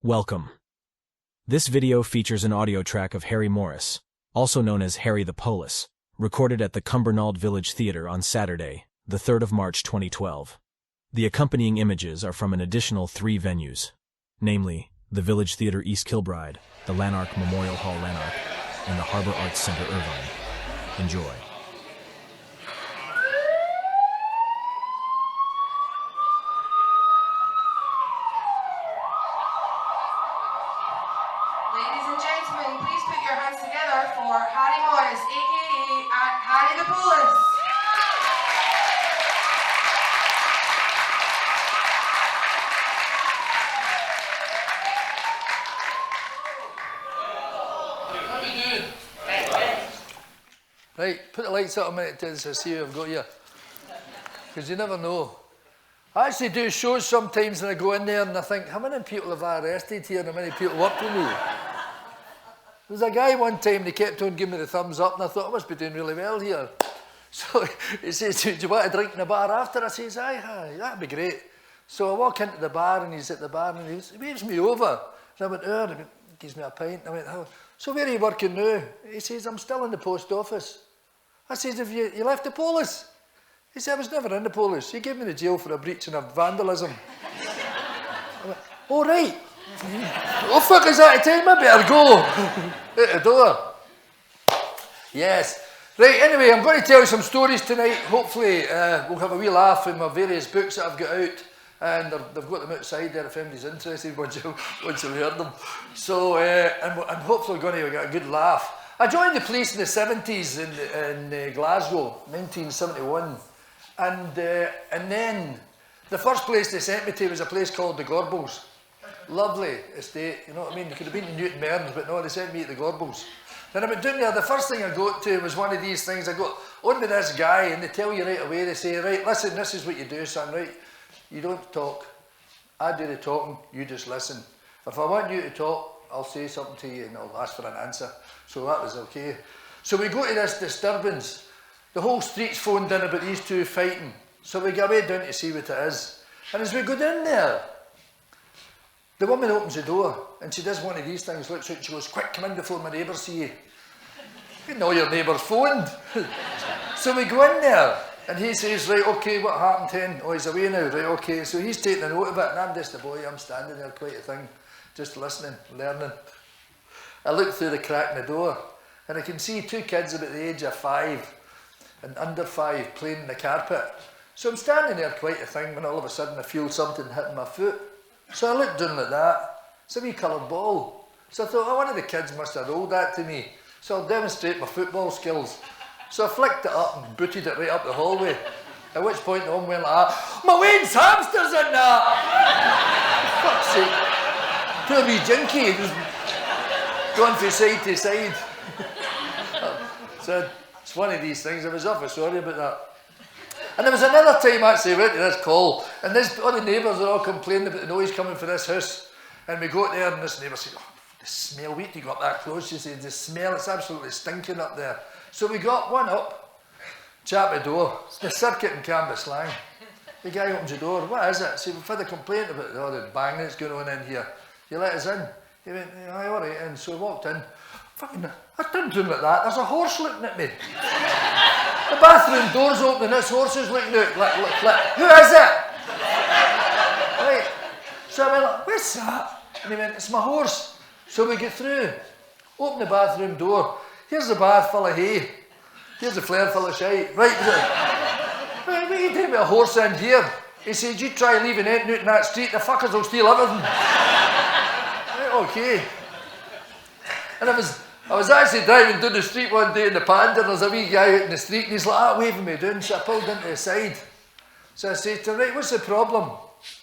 Welcome. This video features an audio track of Harry Morris, also known as Harry the Polis, recorded at the Cumbernauld Village Theatre on Saturday, the 3rd of March 2012. The accompanying images are from an additional 3 venues, namely, the Village Theatre East Kilbride, the Lanark Memorial Hall Lanark, and the Harbour Arts Centre Irvine. Enjoy. Ladies and gentlemen, please put your hands together for Harry Morris, aka Harry the Polis. What are you doing? Right, put the lights up a minute till I see who I've got here. Because you never know. I actually do shows sometimes and I go in there and I think, how many people have I arrested here and how many people work for me? There was a guy one time and he kept on giving me the thumbs up and I thought I must be doing really well here. So he says, do you want a drink in the bar after? I says, aye, that'd be great. So I walk into the bar and he's at the bar and he waves me over. And I went, and he gives me a pint. I went, oh, so where are you working now? He says, I'm still in the post office. I says, have you left the Polis? He said, I was never in the Polis. He gave me the jail for a breach and a vandalism. I went, oh, right. Oh, fuck, is that a time? I better go. Out the door. Yes. Right, anyway, I'm going to tell you some stories tonight. Hopefully, we'll have a wee laugh in my various books that I've got out. And they've got them outside there if anybody's interested once you've heard them. So, and hopefully we're going to get a good laugh. I joined the police in the 70s in Glasgow, 1971. And then the first place they sent me to was a place called the Gorbals. Lovely estate, you know what I mean? You could have been in Newton Mearns, but no, they sent me to the Gorbals. Then I went down there, the first thing I got to was one of these things. I got on with this guy and they tell you right away, they say, right, listen, this is what you do, son, right? You don't talk. I do the talking, you just listen. If I want you to talk, I'll say something to you and I'll ask for an answer. So that was okay. So we go to this disturbance. The whole street's phoned in about these two fighting. So we go way down to see what it is. And as we go down there, the woman opens the door and she does one of these things, looks out and she goes, quick, come in before my neighbours see you. You know your neighbour's phoned. So we go in there and he says, right, okay, what happened then? Oh, he's away now, right, okay. So he's taking a note of it and I'm just a boy, I'm standing there quite a thing, just listening, learning. I look through the crack in the door and I can see 2 kids about the age of 5 and under 5 playing in the carpet. So I'm standing there quite a thing when all of a sudden I feel something hitting my foot. So I looked down like that. It's a wee coloured ball. So I thought, oh, one of the kids must have rolled that to me. So I'll demonstrate my football skills. So I flicked it up and booted it right up the hallway. At which point the one went like that, my Wayne's hamster's in that! Fuck's sake. Poor wee Jinky, just going from side to side. So it's one of these things. I was awfully sorry about that. And there was another time actually we went to this call and all the neighbours are all complaining about the noise coming from this house. And we got there and this neighbour said, oh, the smell, wait till you got that close. She said, the smell, it's absolutely stinking up there. So we got one up, chap at the door, it's the circuit in Canvas slang. The guy opens the door, what is it? I said, we've had a complaint about the bang that's going on in here. You let us in? He went, aye, all right, and so we walked in. Fucking, I turned to him like that, there's a horse looking at me. The bathroom door's open and this horse is looking out, like, who is it? Right, so I went like, what's that? And he went, it's my horse. So we get through, open the bathroom door, here's the bath full of hay, here's the flare full of shite. Right, what are you doing with a horse in here? He said, you try leaving it out in that street, the fuckers will steal everything. Right, okay. And I was actually driving down the street one day in the Panda and there's a wee guy out in the street and he's like that waving me down, so I pulled into the side. So I said to him, right, what's the problem?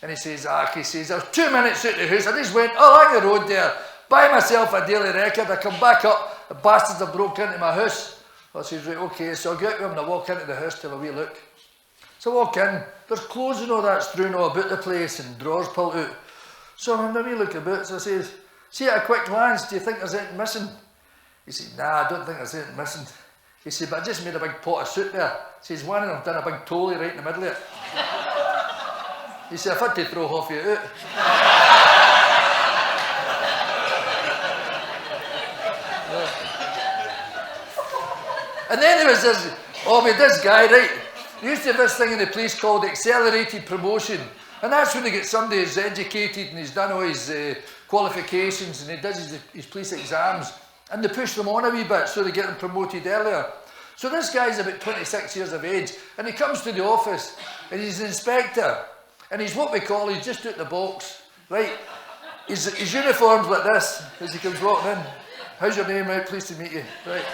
And he says, he says, I was 2 minutes out the house, I just went along the road there, buy myself a daily record, I come back up, the bastards have broke into my house. I says, right, okay, so I go out with him and I walk into the house to have a wee look. So I walk in, there's clothes and all that strewn all about the place and drawers pulled out. So I'm having a wee look about, so I says, see at a quick glance, do you think there's anything missing? He said, nah, I don't think there's anything missing. He said, but I just made a big pot of soup there. He says, one of them done a big tolly right in the middle of it. He said, I've had to throw half of it out. was this, with this guy, right? They used to have this thing in the police called accelerated promotion. And that's when they get somebody who's educated and he's done all his qualifications and he does his police exams. And they push them on a wee bit so they get them promoted earlier. So this guy's about 26 years of age and he comes to the office and he's an inspector. And he's what we call, he's just out the box, right? His uniform's like this as he comes walking in. How's your name, mate? Pleased to meet you. Right.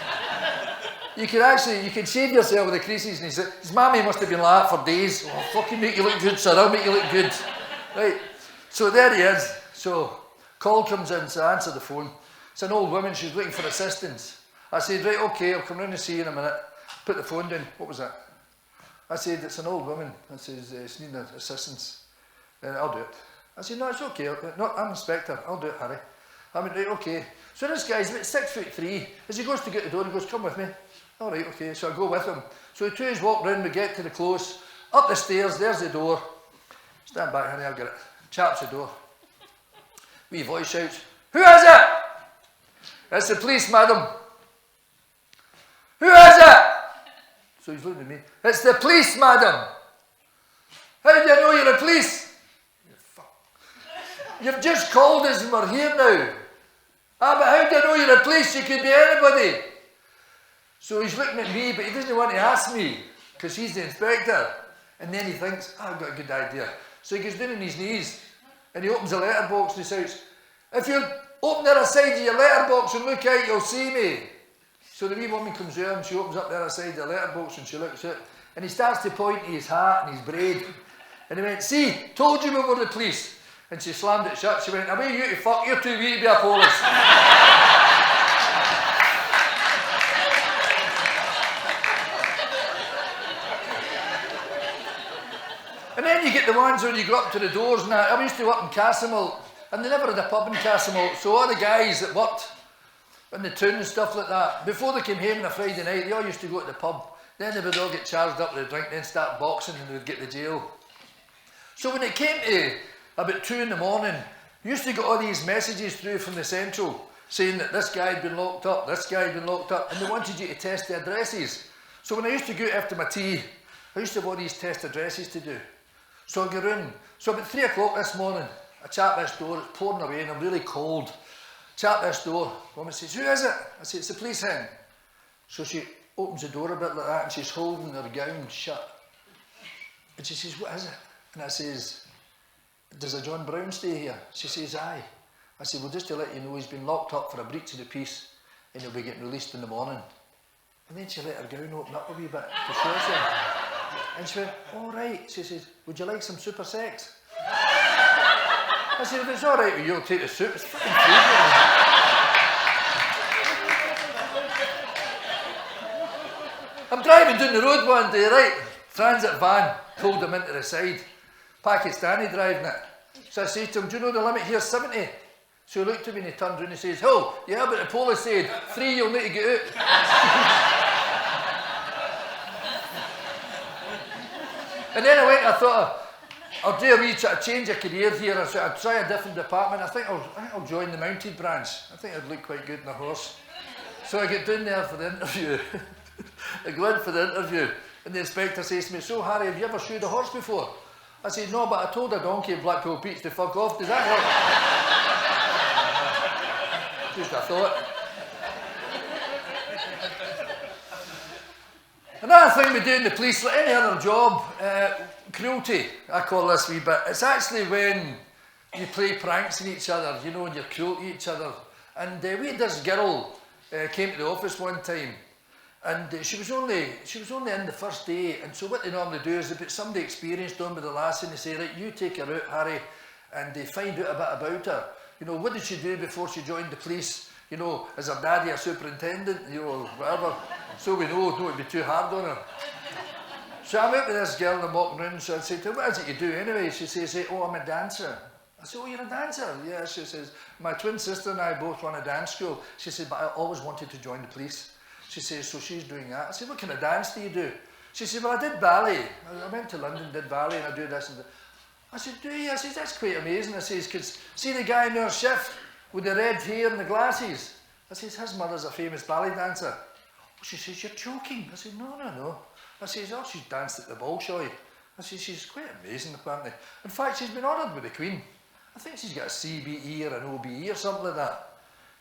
You can shave yourself with the creases, and his mammy must have been like that for days. Oh, fucking make you look good, sir, I'll make you look good. Right, so there he is. So, call comes in, so I answer the phone. It's an old woman, she's looking for assistance. I said, right, okay, I'll come round and see you in a minute. Put the phone down, what was that? I said, it's an old woman. I said, she's needing assistance. I'll do it. I said, no, it's okay, no, I'm inspector, I'll do it, Harry. I went, right, okay. So this guy's about 6'3". As he goes to get the door, he goes, come with me. All right, okay, so I go with him. So the two of us walk round, we get to the close, up the stairs, there's the door. Stand back, honey, I'll get it. Chaps the door. Wee voice shouts, who is it? It's the police, madam. Who is it? So he's looking at me. It's the police, madam. How do you know you're the police? You've just called us and we're here now. Ah, but how do you know you're the police? You could be anybody. So he's looking at me, but he doesn't want to ask me, because he's the inspector. And then he thinks, I've got a good idea. So he goes down on his knees, and he opens a letterbox and he shouts, if you open the other side of your letterbox and look out, you'll see me. So the wee woman comes out and she opens up the other side of the letterbox and she looks out, and he starts to point to his hat and his braid. And he went, see, told you we were the police. And she slammed it shut. She went, away you to fuck, you're too wee to be a Polis. And then you get the ones when you go up to the doors and that. I used to work in Cumbernauld, and they never had a pub in Cumbernauld. So all the guys that worked in the town and stuff like that, before they came home on a Friday night, they all used to go to the pub. Then they would all get charged up with a drink, then start boxing and they would get to jail. So when it came to about 2 in the morning, you used to get all these messages through from the central saying that this guy had been locked up, this guy had been locked up, and they wanted you to test the addresses. So when I used to go out after my tea, I used to have all these test addresses to do. So I go round. So about 3 o'clock this morning, I chap this door, it's pouring away and I'm really cold. Chap this door, woman says, who is it? I say, it's the police hen. So she opens the door a bit like that and she's holding her gown shut. And she says, what is it? And I says, does a John Brown stay here? She says, aye. I said, well, just to let you know, he's been locked up for a breach of the peace and he'll be getting released in the morning. And then she let her gown open up a wee bit to show herself. And she went, all right. She says, would you like some super sex? I said, if it's all right with you, I'll take the soup. It's fucking free. I'm driving down the road one day, right? Transit van, pulled him into the side. Pakistani driving it. So I said to him, do you know the limit here's 70? So he looked at me and he turned around and he says, oh, yeah, but the Polis said, 3 you'll need to get out. And then I went, I thought, I'll do a wee change of career here. I said, I'll try a different department. I think I'll join the mounted branch. I think I'd look quite good in a horse. So I get down there for the interview. I go in for the interview, and the inspector says to me, so Harry, have you ever shoed a horse before? I said, no, but I told a donkey in Blackpool Beach to fuck off. Does that help? Just a thought. Another thing we do in the police, like any other job, cruelty, I call this wee bit. It's actually when you play pranks on each other, you know, and you're cruel to each other. And we had this girl came to the office one time, and she was only in the first day. And so what they normally do is they put somebody experienced on with the lassie and they say, right, you take her out, Harry, and they find out a bit about her. You know, what did she do before she joined the police? You know, is her daddy a superintendent? You know, whatever. So we know, don't be too hard on her. So I'm out with this girl and I'm walking around, so I say to her, what is it you do anyway? She says, oh, I'm a dancer. I said, oh, you're a dancer? Yeah, she says, my twin sister and I both run a dance school. She said, but I always wanted to join the police. She says, so she's doing that. I said, what kind of dance do you do? She said, well, I did ballet. I went to London, did ballet, and I do this and that. I said, do you? I said, that's quite amazing. I says, because see the guy in our shift with the red hair and the glasses? I says, his mother's a famous ballet dancer. She says, you're joking. I said, no. I says, oh, she's danced at the Bolshoi. I said, she's quite amazing, apparently. In fact, she's been honoured with the Queen. I think she's got a CBE or an OBE or something like that.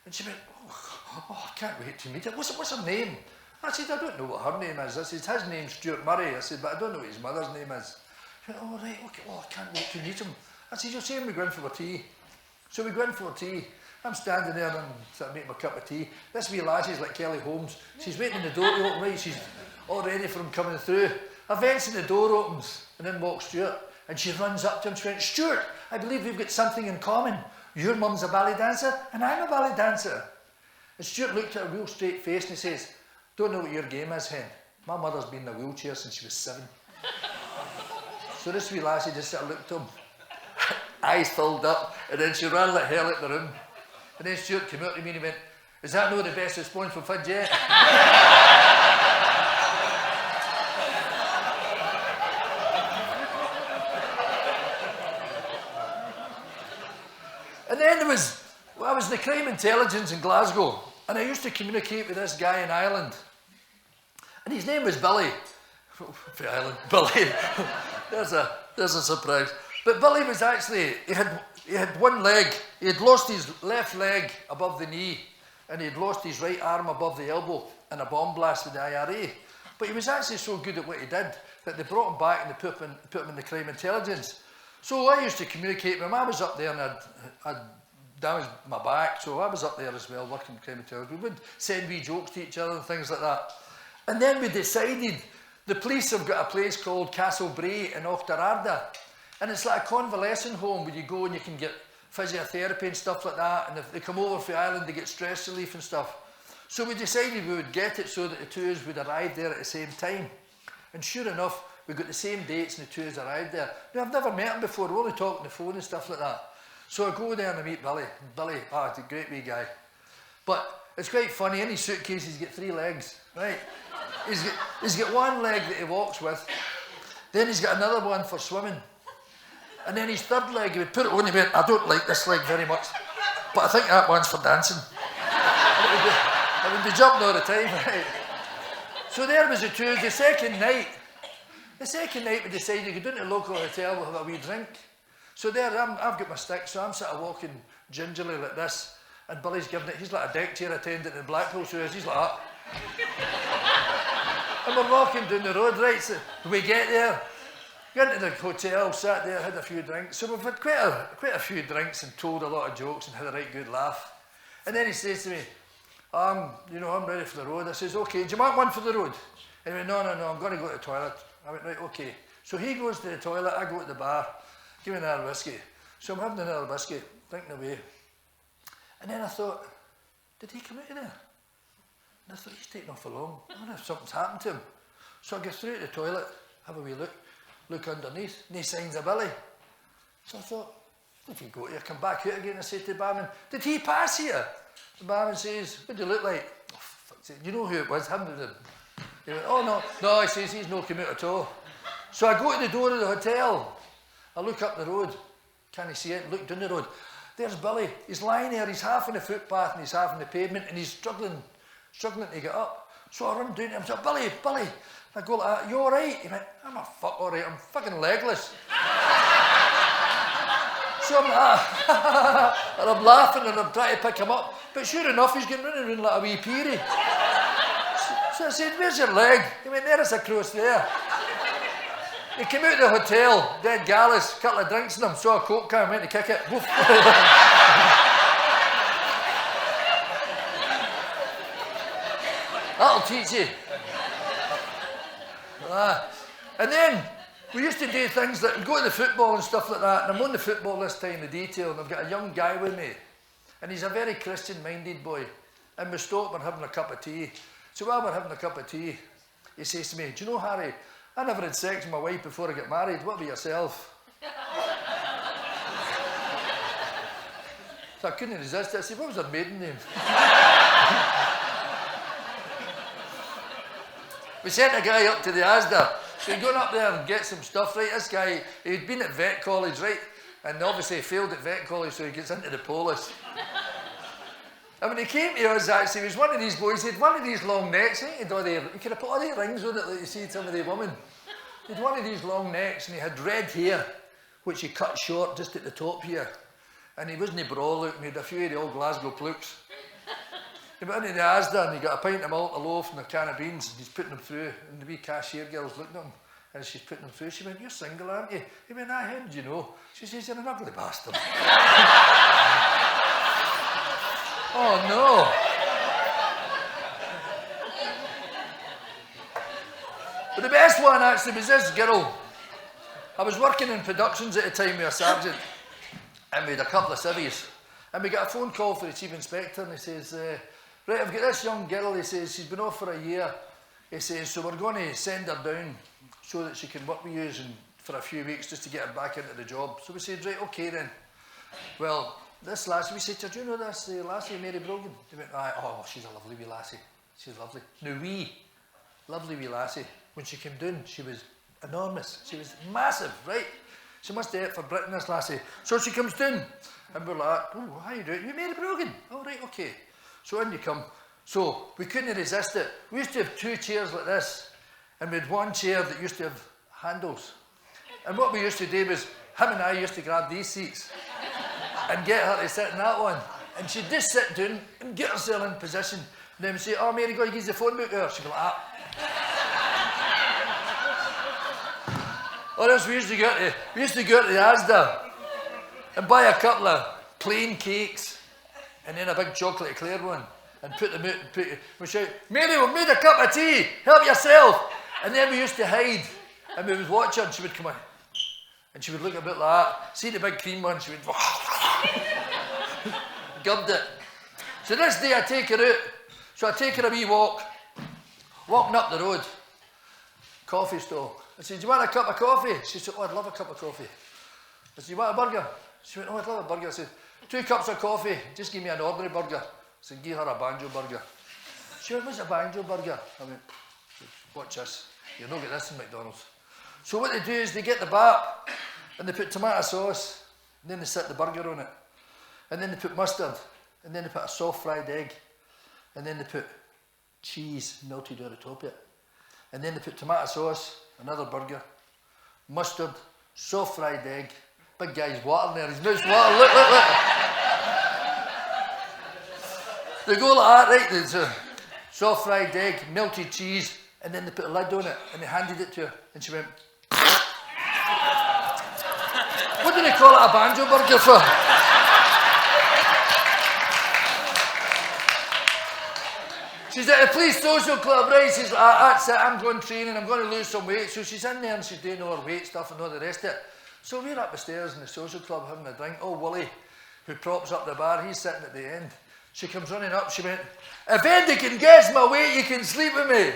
And she went, oh, I can't wait to meet her. What's her name? I said, I don't know what her name is. I said, his name's Stuart Murray. I said, but I don't know what his mother's name is. She went, oh, right, okay, oh, I can't wait to meet him. I said, you'll see him, we go in for a tea. So we go in for tea. I'm standing there and I'm sort of making my cup of tea. This wee lassie's like Kelly Holmes. She's waiting in the door to open, right? She's all ready for him coming through. Eventually the door opens and in walks Stuart. And she runs up to him, she went, Stuart, I believe we've got something in common. Your mum's a ballet dancer and I'm a ballet dancer. And Stuart looked at her real straight face and he says, don't know what your game is, hen. My mother's been in a wheelchair since she was 7. So this wee lassie just sort of looked at him, eyes filled up, and then she ran like hell out the room. And then Stuart came out to me and he went, is that not the best response we've had yet? And then I was in the crime intelligence in Glasgow, and I used to communicate with this guy in Ireland. And his name was Billy. For Ireland, Billy. There's a surprise. But Billy was actually, he had one leg. He had lost his left leg above the knee, and he had lost his right arm above the elbow in a bomb blast with the IRA. But he was actually so good at what he did that they brought him back and they put him in the crime intelligence. So I used to communicate with him. I was up there and I'd damaged my back, so I was up there as well working in crime intelligence. We would send wee jokes to each other and things like that. And then we decided, the police have got a place called Castlebrae in Auchterarder. And it's like a convalescent home where you go and you can get physiotherapy and stuff like that. And if they come over from Ireland, they get stress relief and stuff. So we decided we would get it so that the two of us would arrive there at the same time. And sure enough, we got the same dates and the two of us arrived there. Now, I've never met him before, we only talked on the phone and stuff like that. So I go there and I meet Billy. Billy, he's a great wee guy. But it's quite funny, in his suitcase he's got 3 legs, right? He's got one leg that he walks with, then he's got another one for swimming. And then his third leg, he would put it on, he went, I don't like this leg very much, but I think that one's for dancing. I would be jumping all the time, right? So there was the two. The second night we decided to go down to the local hotel, we'll have a wee drink. So there, I've got my stick, so I'm sort of walking gingerly like this, and Billy's giving it, he's like a deck chair attendant in Blackpool, so he's like that. And we're walking down the road, right, so we get there, got into the hotel, sat there, had a few drinks. So we've had quite a few drinks and told a lot of jokes and had a right good laugh. And then he says to me, I'm ready for the road. I says, okay, do you want one for the road? And he went, no, I'm going to go to the toilet. I went, right, okay. So he goes to the toilet, I go to the bar, give me another whiskey. So I'm having another whiskey, drinking away. And then I thought, did he come out of there? And I thought, he's taking off for long. I wonder if something's happened to him. So I go through to the toilet, have a wee look underneath, no signs of Billy. So I thought, if you go here, come back out again. I said to the barman, did he pass here? The barman says, what do you look like? Oh, fuck's sake, you know who it was, him? He went, oh no, he says, he's no come out at all. So I go to the door of the hotel. I look up the road, can't see it, look down the road. There's Billy, he's lying there, he's half on the footpath and he's half on the pavement and he's struggling to get up. So I run down to him and say, Billy. I go like that, you all right? He went, I'm a fuck all right, I'm fucking legless. So I'm like, and I'm laughing and I'm trying to pick him up. But sure enough, he's getting running around like a wee peary. So I said, where's your leg? He went, there it's across there. He came out of the hotel, dead gallus, couple of drinks in him, saw a coke can, went to kick it. Woof. That'll teach you. And then we used to do things like go to the football and stuff like that, and I'm on the football this time, the detail, and I've got a young guy with me, and he's a very Christian-minded boy, and we stop and having a cup of tea. So while we're having a cup of tea, he says to me, do you know, Harry, I never had sex with my wife before I got married, what about yourself? So I couldn't resist it. I said, what was her maiden name? We sent a guy up to the Asda. So he'd gone up there and get some stuff, right? This guy, he'd been at vet college, right? And obviously he failed at vet college, so he gets into the Polis. And when he came to us, actually, he was one of these boys, he had one of these long necks, he could have put all the rings on it like you see some of the women. He had one of these long necks and he had red hair, which he cut short just at the top here. And he wasn't braw looking, he had a few of the old Glasgow plooks. He went into the Asda and he got a pint of malt, a loaf and a can of beans and he's putting them through and the wee cashier girl's looking at him and she's putting them through. She went, "You're single, aren't you?" He went, "Aye, how did you know?" She says, "You're an ugly bastard." Oh no. But the best one actually was this girl. I was working in productions at the time with a sergeant and we had a couple of civvies and we got a phone call from the chief inspector and he says, "Right, I've got this young girl," he says, "she's been off for a year." He says, "So we're going to send her down so that she can work with you and for a few weeks just to get her back into the job." So we said, "Right, okay then." Well, this lassie, we said, "Do you know this lassie, Mary Brogan?" They went, "Aye, oh, she's a lovely wee lassie. She's lovely." Now lovely wee lassie. When she came down, she was enormous. She was massive, right? She must have ate for Britain, this lassie. So she comes down, and we're like, "Oh, how you doing? You Mary Brogan?" "Oh, right, okay." So in you come. So we couldn't resist it. We used to have 2 chairs like this, and we had 1 chair that used to have handles. And what we used to do was, him and I used to grab these seats and get her to sit in that one. And she'd just sit down and get herself in position. And then we'd say, "Oh, Mary, go and use the phone book there." She'd be like that. Or else we used to go to the Asda and buy a couple of plain cakes and then a big chocolate eclair one and put them out and we'd shout, "Mary, we've made a cup of tea, help yourself." And then we used to hide and we would watch her and she would come in and she would look a bit like that. See the big cream one, she would gubbed it. So this day I take her out, so I take her a wee walk, walking up the road, coffee stall. I said, "Do you want a cup of coffee?" She said, "Oh, I'd love a cup of coffee." I said, "You want a burger?" She went, "Oh, I'd love a burger." I said, 2 cups of coffee, just give me an ordinary burger." I said, "Give her a banjo burger." She went, "What's a banjo burger?" I went, "Watch this, you'll not get this in McDonald's." So what they do is they get the bat and they put tomato sauce and then they set the burger on it. And then they put mustard and then they put a soft fried egg and then they put cheese melted over the top of it. And then they put tomato sauce, another burger, mustard, soft fried egg. Big guy's water there, his mouth's water, look. They go like that, right? There's a soft fried egg, melted cheese, and then they put a lid on it and they handed it to her and she went, "What do they call it a banjo burger for?" She's at the police social club, right? She's like, "That's it, I'm going training, I'm going to lose some weight." So she's in there and she's doing all her weight stuff and all the rest of it. So we're up the stairs in the social club having a drink. Oh, Willie, who props up the bar, he's sitting at the end. She comes running up, she went, "If Andy can guess my weight, you can sleep with me."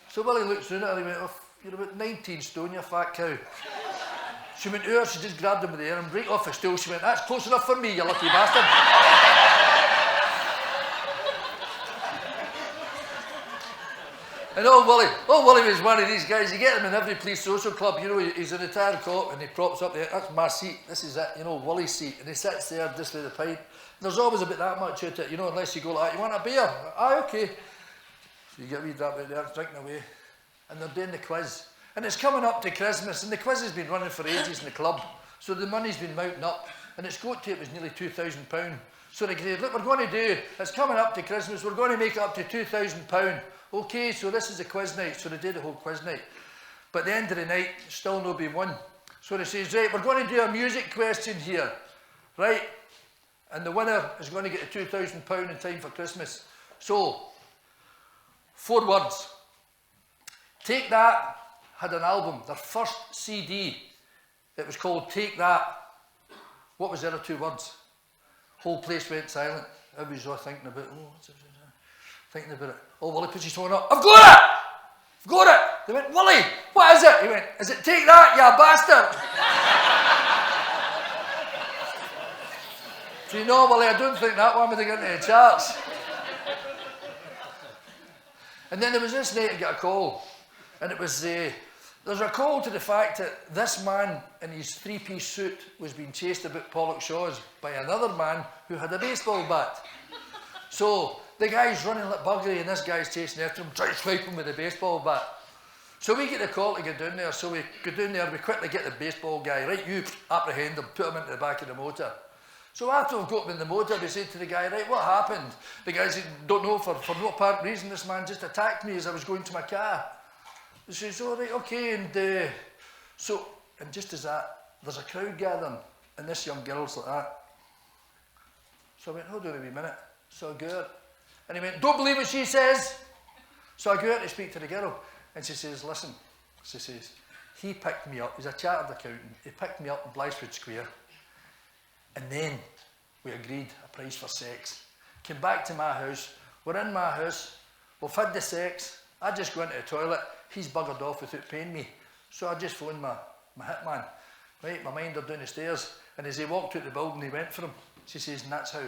So Willie looks down at her, he went, "Oh, you're about 19 stone, you fat cow." She went to her, she just grabbed him with the arm, right off the stool, she went, "That's close enough for me, you lucky bastard." And old Willie was one of these guys, you get him in every police social club, you know, he's a retired cop and he props up there, "That's my seat, this is it, you know, Willie's seat," and he sits there just with the pint. And there's always about that much at it, you know, unless you go like that, "You want a beer?" "Aye, okay." So you get a wee drop out there, drinking away, and they're doing the quiz. And it's coming up to Christmas, and the quiz has been running for ages in the club, so the money's been mounting up, and it's got to, it was nearly £2,000. So they said, "Look, we're going to do, it's coming up to Christmas, we're going to make it up to £2,000. Okay, so this is the quiz night." So they did the whole quiz night. But at the end of the night, still nobody won. So they says, "Right, we're going to do a music question here, right? And the winner is going to get the £2,000 in time for Christmas." So, 4 words. Take That had an album, their first CD. It was called Take That. What was the other 2 words? Whole place went silent. Everybody's all thinking about, thinking about it. Oh, Willie puts his phone up. "I've got it! I've got it!" They went, "Willie, what is it?" He went, "Is it Take That, you bastard?" So you know, Willie, I don't think that one would have got into the charts. And then there was this night I got a call. And it was, there's a call to the fact that this man in his 3-piece suit was being chased about Pollock Shaws by another man who had a baseball bat. So the guy's running like buggery and this guy's chasing after him, trying to swipe him with a baseball bat. So we get the call to go down there, so we go down there, we quickly get the baseball guy, right, you apprehend him, put him into the back of the motor. So after we've got him in the motor, we said to the guy, right, what happened? The guy said, don't know, for no apparent reason, this man just attacked me as I was going to my car. He says, all right, okay, and just as that, there's a crowd gathering, and this young girl's like that. So I went, hold on a wee minute. So I go out, and he went, don't believe what she says. So I go out to speak to the girl, and she says, listen, she says, he picked me up, he's a chartered accountant, he picked me up in Blythwood Square, and then we agreed a price for sex. Came back to my house, we're in my house, we've had the sex, I just go into the toilet, he's buggered off without paying me. So I just phoned my hitman, right, my minder down the stairs, and as he walked out the building, he went for him. She says, and that's how.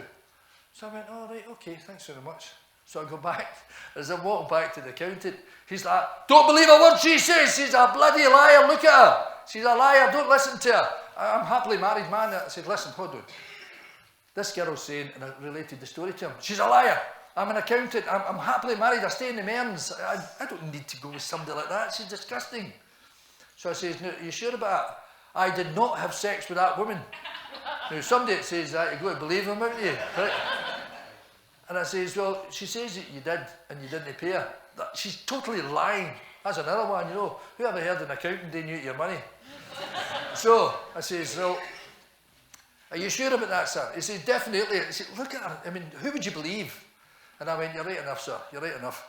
So I went, all right, okay, thanks very much. So I go back, as I walk back to the accountant, he's like, don't believe a word she says, she's a bloody liar, look at her. She's a liar, don't listen to her. I'm a happily married man. I said, listen, hold on. This girl's saying, and I related the story to him, she's a liar. I'm an accountant, I'm happily married, I stay in the Mearns. I don't need to go with somebody like that, she's disgusting. So I says, no, are you sure about that? I did not have sex with that woman. Now somebody that says that, you got to believe him, haven't you? Right? And I says, well, she says that you did, and you didn't pay her. She's totally lying. That's another one, you know. Who ever heard an accountant didn't you your money? So I says, well, are you sure about that, sir? He says, definitely. He said, look at her. I mean, who would you believe? And I went, you're right enough, sir. You're right enough.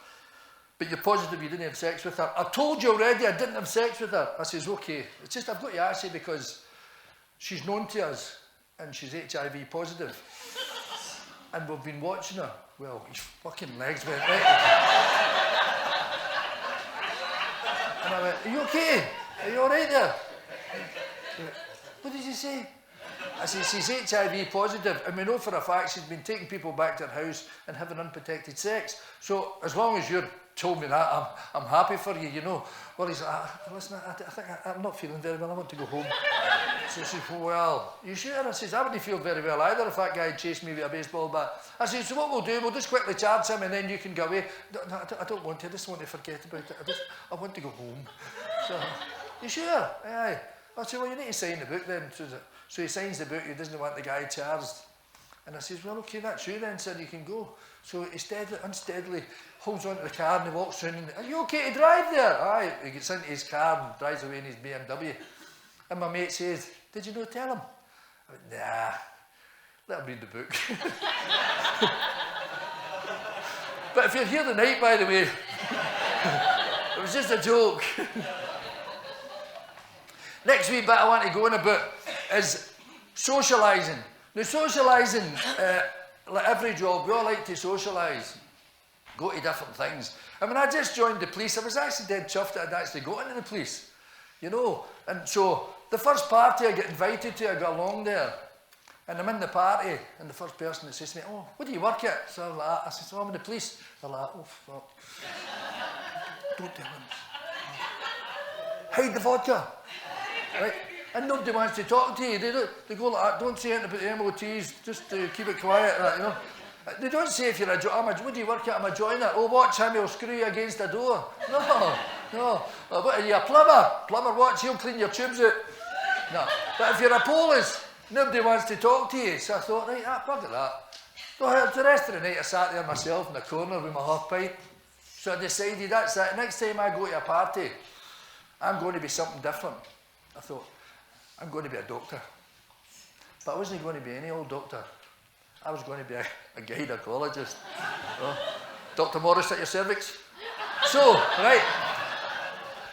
But you're positive you didn't have sex with her? I told you already I didn't have sex with her. I says, okay. It's just I've got to ask you because she's known to us and she's HIV positive. And we've been watching her. Well, his fucking legs went right. And I went, are you okay? Are you all right there? What did you say? I said, she's HIV positive, and we know for a fact she's been taking people back to her house and having unprotected sex. So as long as you've told me that, I'm happy for you, you know. Well, he's like, listen, I think I'm not feeling very well, I want to go home. So I said, well, you sure? I says, I wouldn't feel very well either if that guy had chased me with a baseball bat. I said, so what we'll do, we'll just quickly charge him and then you can go away. No, I don't want to, I just want to forget about it. I want to go home. So, you sure? Aye. I said, well, you need to sign the book then. So he signs the book, he doesn't want the guy charged. And I says, well, okay, that's you then, sir, you can go. So he unsteadily holds onto the car and he walks around and, are you okay to drive there? Aye. He gets into his car and drives away in his BMW. And my mate says, did you not tell him? I went, nah, let him read the book. But if you're here tonight, by the way, it was just a joke. Next wee bit I want to go on about is socialising. Now socialising, like every job, we all like to socialise, go to different things. I mean, I just joined the police. I was actually dead chuffed that I'd actually got into the police, you know. And so the first party I get invited to, I got along there. And I'm in the party, and the first person that says to me, oh, what do you work at? So I'm like, I said, oh, I'm in the police. They're like, oh, fuck. Don't tell him. Hide the vodka. Right? And nobody wants to talk to you. They go like that, don't say anything about the MOTs, just keep it quiet, you know. They don't say if you're what do you work at? I'm a joiner. Oh, watch him, he'll screw you against the door. No. What are you, a plumber? Plumber, watch, he'll clean your tubes out. No. But if you're a Polis, nobody wants to talk to you. So I thought, right, bugger that. So the rest of the night I sat there myself in the corner with my half pint. So I decided, that's it. Next time I go to a party, I'm going to be something different. I thought, I'm going to be a doctor. But I wasn't going to be any old doctor. I was going to be a gynaecologist. Dr. Morris at your cervix. So, right.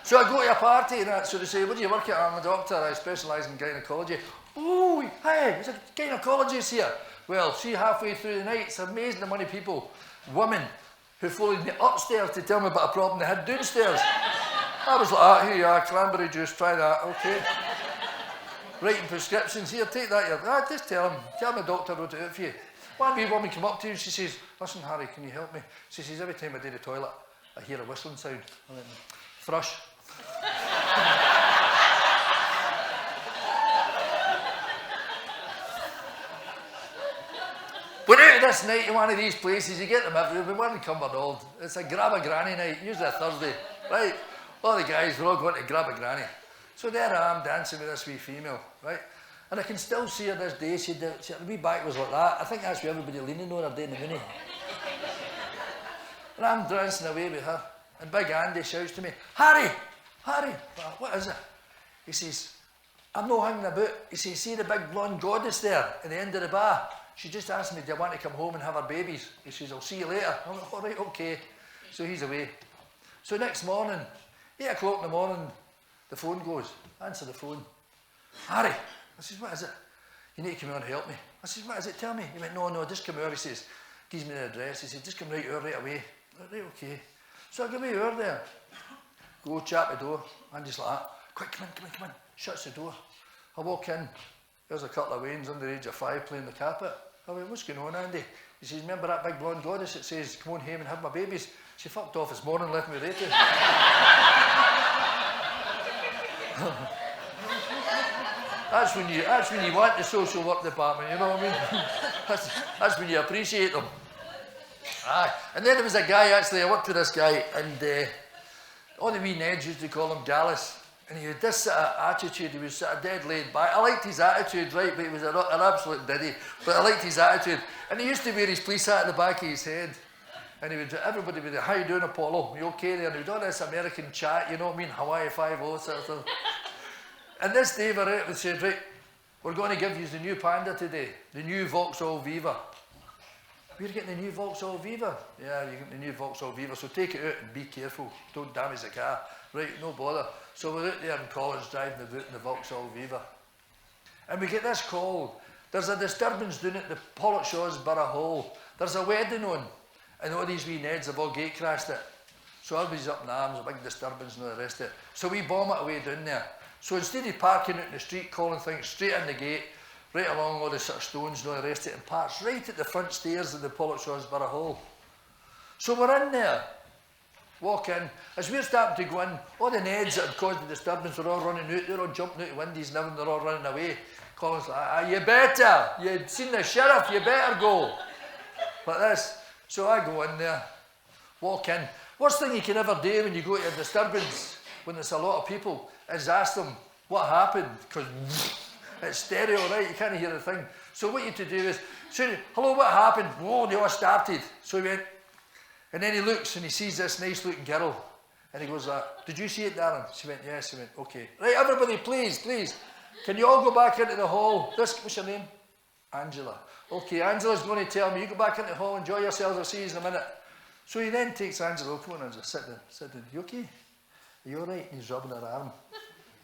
So I go to a party and that, so they say, what do you work at? I'm a doctor, I specialise in gynaecology. Oh, hey, there's a gynaecologist here. Well, see, halfway through the night, it's amazing the many people, women, who followed me upstairs to tell me about a problem they had downstairs. I was like, here you are, cranberry juice, try that, okay. Writing prescriptions, here, take that here. Just tell the doctor wrote it out for you. One wee woman came up to you and she says, listen, Harry, can you help me? She says, every time I do the toilet, I hear a whistling sound. I went, thrush. Went out of this night in one of these places, you get them everywhere. We weren't in Cumbernauld. It's a grab a granny night, usually a Thursday, right? All the guys, we're all going to grab a granny. So there I am dancing with this wee female, right? And I can still see her this day. She had the wee back was like that. I think that's where everybody leaning on her day in the minute. And I'm dancing away with her. And Big Andy shouts to me, Harry, Harry, what is it? He says, I'm not hanging about. He says, see the big blonde goddess there at the end of the bar? She just asked me, do you want to come home and have her babies? He says, I'll see you later. I'm like, all right, okay. So he's away. So next morning, 8 o'clock in the morning, the phone goes. I answer the phone. Harry. I says, what is it? You need to come over and help me. I says, what is it? Tell me. He went, no, just come over. He says, gives me the address. He says, just come right over right away. Right, okay. So I go way over there. Go, chat the door. And just like that. Quick, come in. Shuts the door. I walk in. There's a couple of wains under the age of 5 playing the carpet. I went, what's going on, Andy? He says, remember that big blonde goddess that says, come on home and have my babies? She fucked off this morning and left me with That's when you want the social work department, you know what I mean? that's when you appreciate them. Aye. And then there was a guy, actually, I worked with this guy, and all the wee Neds used to call him Dallas. And he had this sort of attitude, he was sort of dead laid back. I liked his attitude, right, but he was an absolute diddy. But I liked his attitude. And he used to wear his police hat at the back of his head. And he would, everybody would say, how you doing, Apollo? You okay there? And he would do this American chat, you know what I mean? Hawaii 5-0 sort of thing. And this day, we said, right, we're going to give you the new Panda today, the new Vauxhall Viva. We're getting the new Vauxhall Viva. Yeah, you're getting the new Vauxhall Viva, so take it out and be careful. Don't damage the car. Right, no bother. So we're out there in Collins driving about in the Vauxhall Viva. And we get this call. There's a disturbance down at the Polis Borough Hall. There's a wedding on. And all these wee Neds have all gate crashed it. So everybody's up in arms, a big disturbance and all the rest of it. So we bomb it away down there. So instead of parking out in the street, calling things straight in the gate, right along all the sort of stones and all the rest of it, and parks right at the front stairs of the Polis Borough Hall. So we're in there, walk in. As we're starting to go in, all the Neds that had caused the disturbance are all running out, they're all jumping out the windows and everything, they're all running away. Colin's like, you better, you'd seen the sheriff, you better go. Like this. So I go in there, walk in. Worst thing you can ever do when you go to a disturbance, when there's a lot of people, is ask them what happened, because it's stereo, right? You can't hear a thing. So what you have to do is, say, hello, what happened? Whoa, they all started. So he went, and then he looks and he sees this nice looking girl, and he goes, did you see it, Darren? She went, yes. He went, okay. Right, everybody, please, can you all go back into the hall? What's your name? Angela. Okay, Angela's going to tell me, you go back into the hall, enjoy yourselves, I'll see you in a minute. So he then takes Angela, come on, Angela, sit down. You okay? Are you all right? And he's rubbing her arm.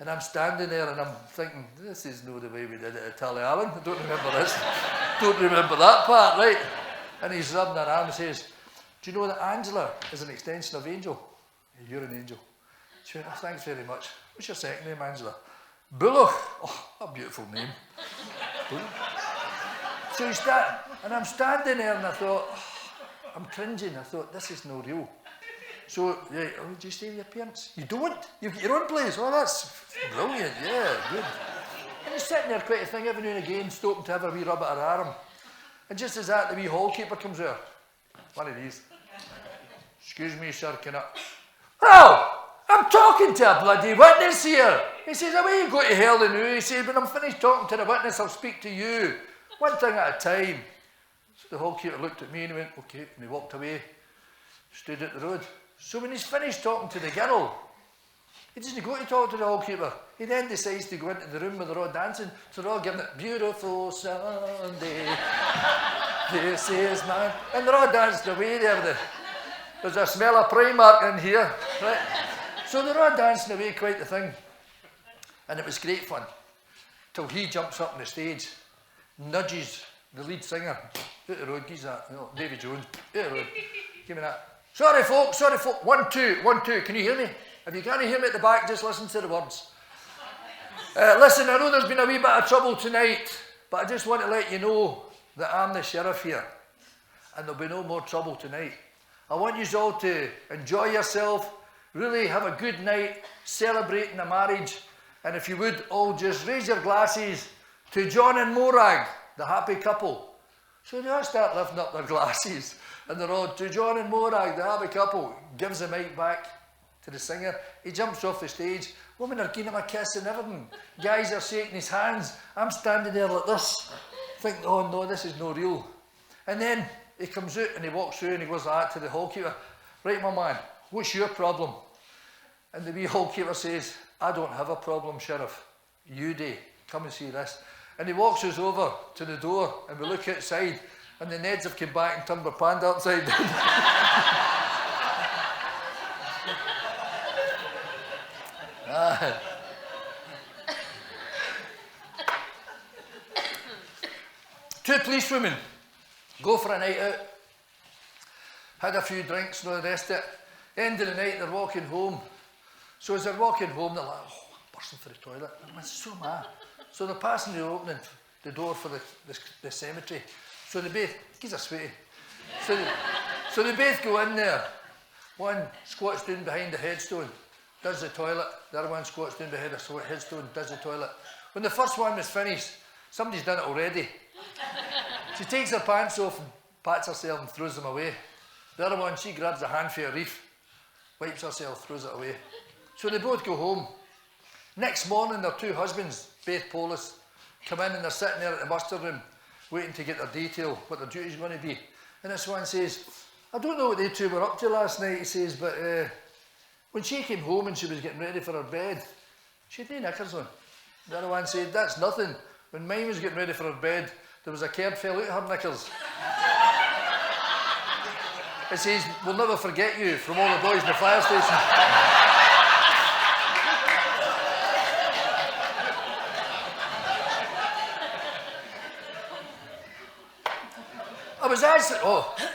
And I'm standing there and I'm thinking, this is no the way we did it at Tally Allen. I don't remember this. Don't remember that part, right? And he's rubbing her arm and says, do you know that Angela is an extension of Angel? You're an angel. She went, oh, thanks very much. What's your second name, Angela? Bullock. Oh, a beautiful name. So he started, and I'm standing there and I thought, I'm cringing. I thought, this is no real. So, yeah, oh, do you stay with your parents? You don't? You've got your own place? Oh, that's brilliant, yeah, good. And he's sitting there quite a thing every now and again, stopping to have a wee rub at her arm. And just as that, the wee hallkeeper comes out. One of these. Excuse me, sir, can I... Oh, I'm talking to a bloody witness here. He says, away you go to hell and who? He says, when I'm finished talking to the witness, I'll speak to you. One thing at a time. So the hallkeeper looked at me and he went, okay, and he walked away, stood at the road. So when he's finished talking to the girl, he doesn't go to talk to the hallkeeper. He then decides to go into the room where they're all dancing. So they're all giving it, beautiful Sunday, this is mine. And they're all dancing away there. There's a smell of Primark in here. Right? So they're all dancing away, quite the thing. And it was great fun. Till he jumps up on the stage, nudges the lead singer, out the road, gives that, you know, Davy Jones, out the road, give me that. Sorry folks, 1, 2, 1, 2, can you hear me? If you can't hear me at the back, just listen to the words. Listen, I know there's been a wee bit of trouble tonight, but I just want to let you know that I'm the sheriff here, and there'll be no more trouble tonight. I want you all to enjoy yourself, really have a good night, celebrating the marriage, and if you would all just raise your glasses to John and Morag, the happy couple, So they all start lifting up their glasses, and they're all, to John and Morag, the happy couple, gives the mic back to the singer. He jumps off the stage, women are giving him a kiss and everything. Guys are shaking his hands. I'm standing there like this, thinking, oh no, this is no real. And then he comes out and he walks through and he goes like that to the hallkeeper. Right, my man, what's your problem? And the wee hallkeeper says, I don't have a problem, Sheriff. You do. Come and see this. And he walks us over to the door and we look outside and the Neds have come back and turned their panda upside down. Two policewomen go for a night out. Had a few drinks and all the rest of it. End of the night, they're walking home. So as they're walking home, they're like, oh, I'm bursting for the toilet. And I went, so am I. So they're passing the opening, the door for the cemetery. So they both, he's a sweetie. So they both go in there. One squats down behind the headstone, does the toilet. The other one squats down behind the headstone, does the toilet. When the first one was finished, somebody's done it already. She takes her pants off and pats herself and throws them away. The other one, she grabs a handful of reef, wipes herself, throws it away. So they both go home. Next morning, their two husbands, both Polis, come in and they're sitting there at the muster room, waiting to get their detail, what their duty's going to be. And this one says, I don't know what they two were up to last night, he says, but when she came home and she was getting ready for her bed, she had no knickers on. The other one said, that's nothing. When mine was getting ready for her bed, there was a curb fell out of her knickers. It says, we'll never forget you from all the boys in the fire station.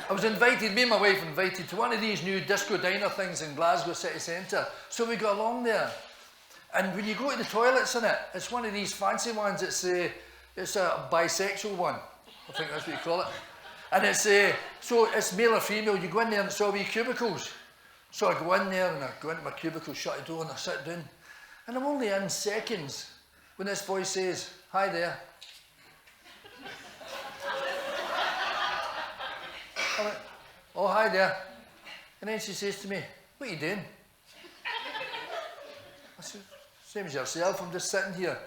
I was invited, me and my wife invited to one of these new disco diner things in Glasgow city centre. So we got along there. And when you go to the toilets in it, it's one of these fancy ones, it's a bisexual one. I think that's what you call it. And it's so it's male or female, you go in there and it's all wee cubicles. So I go in there and I go into my cubicle, shut the door and I sit down. And I'm only in seconds when this voice says, hi there. I went, oh, hi there. And then she says to me, what are you doing? I said, same as yourself, I'm just sitting here.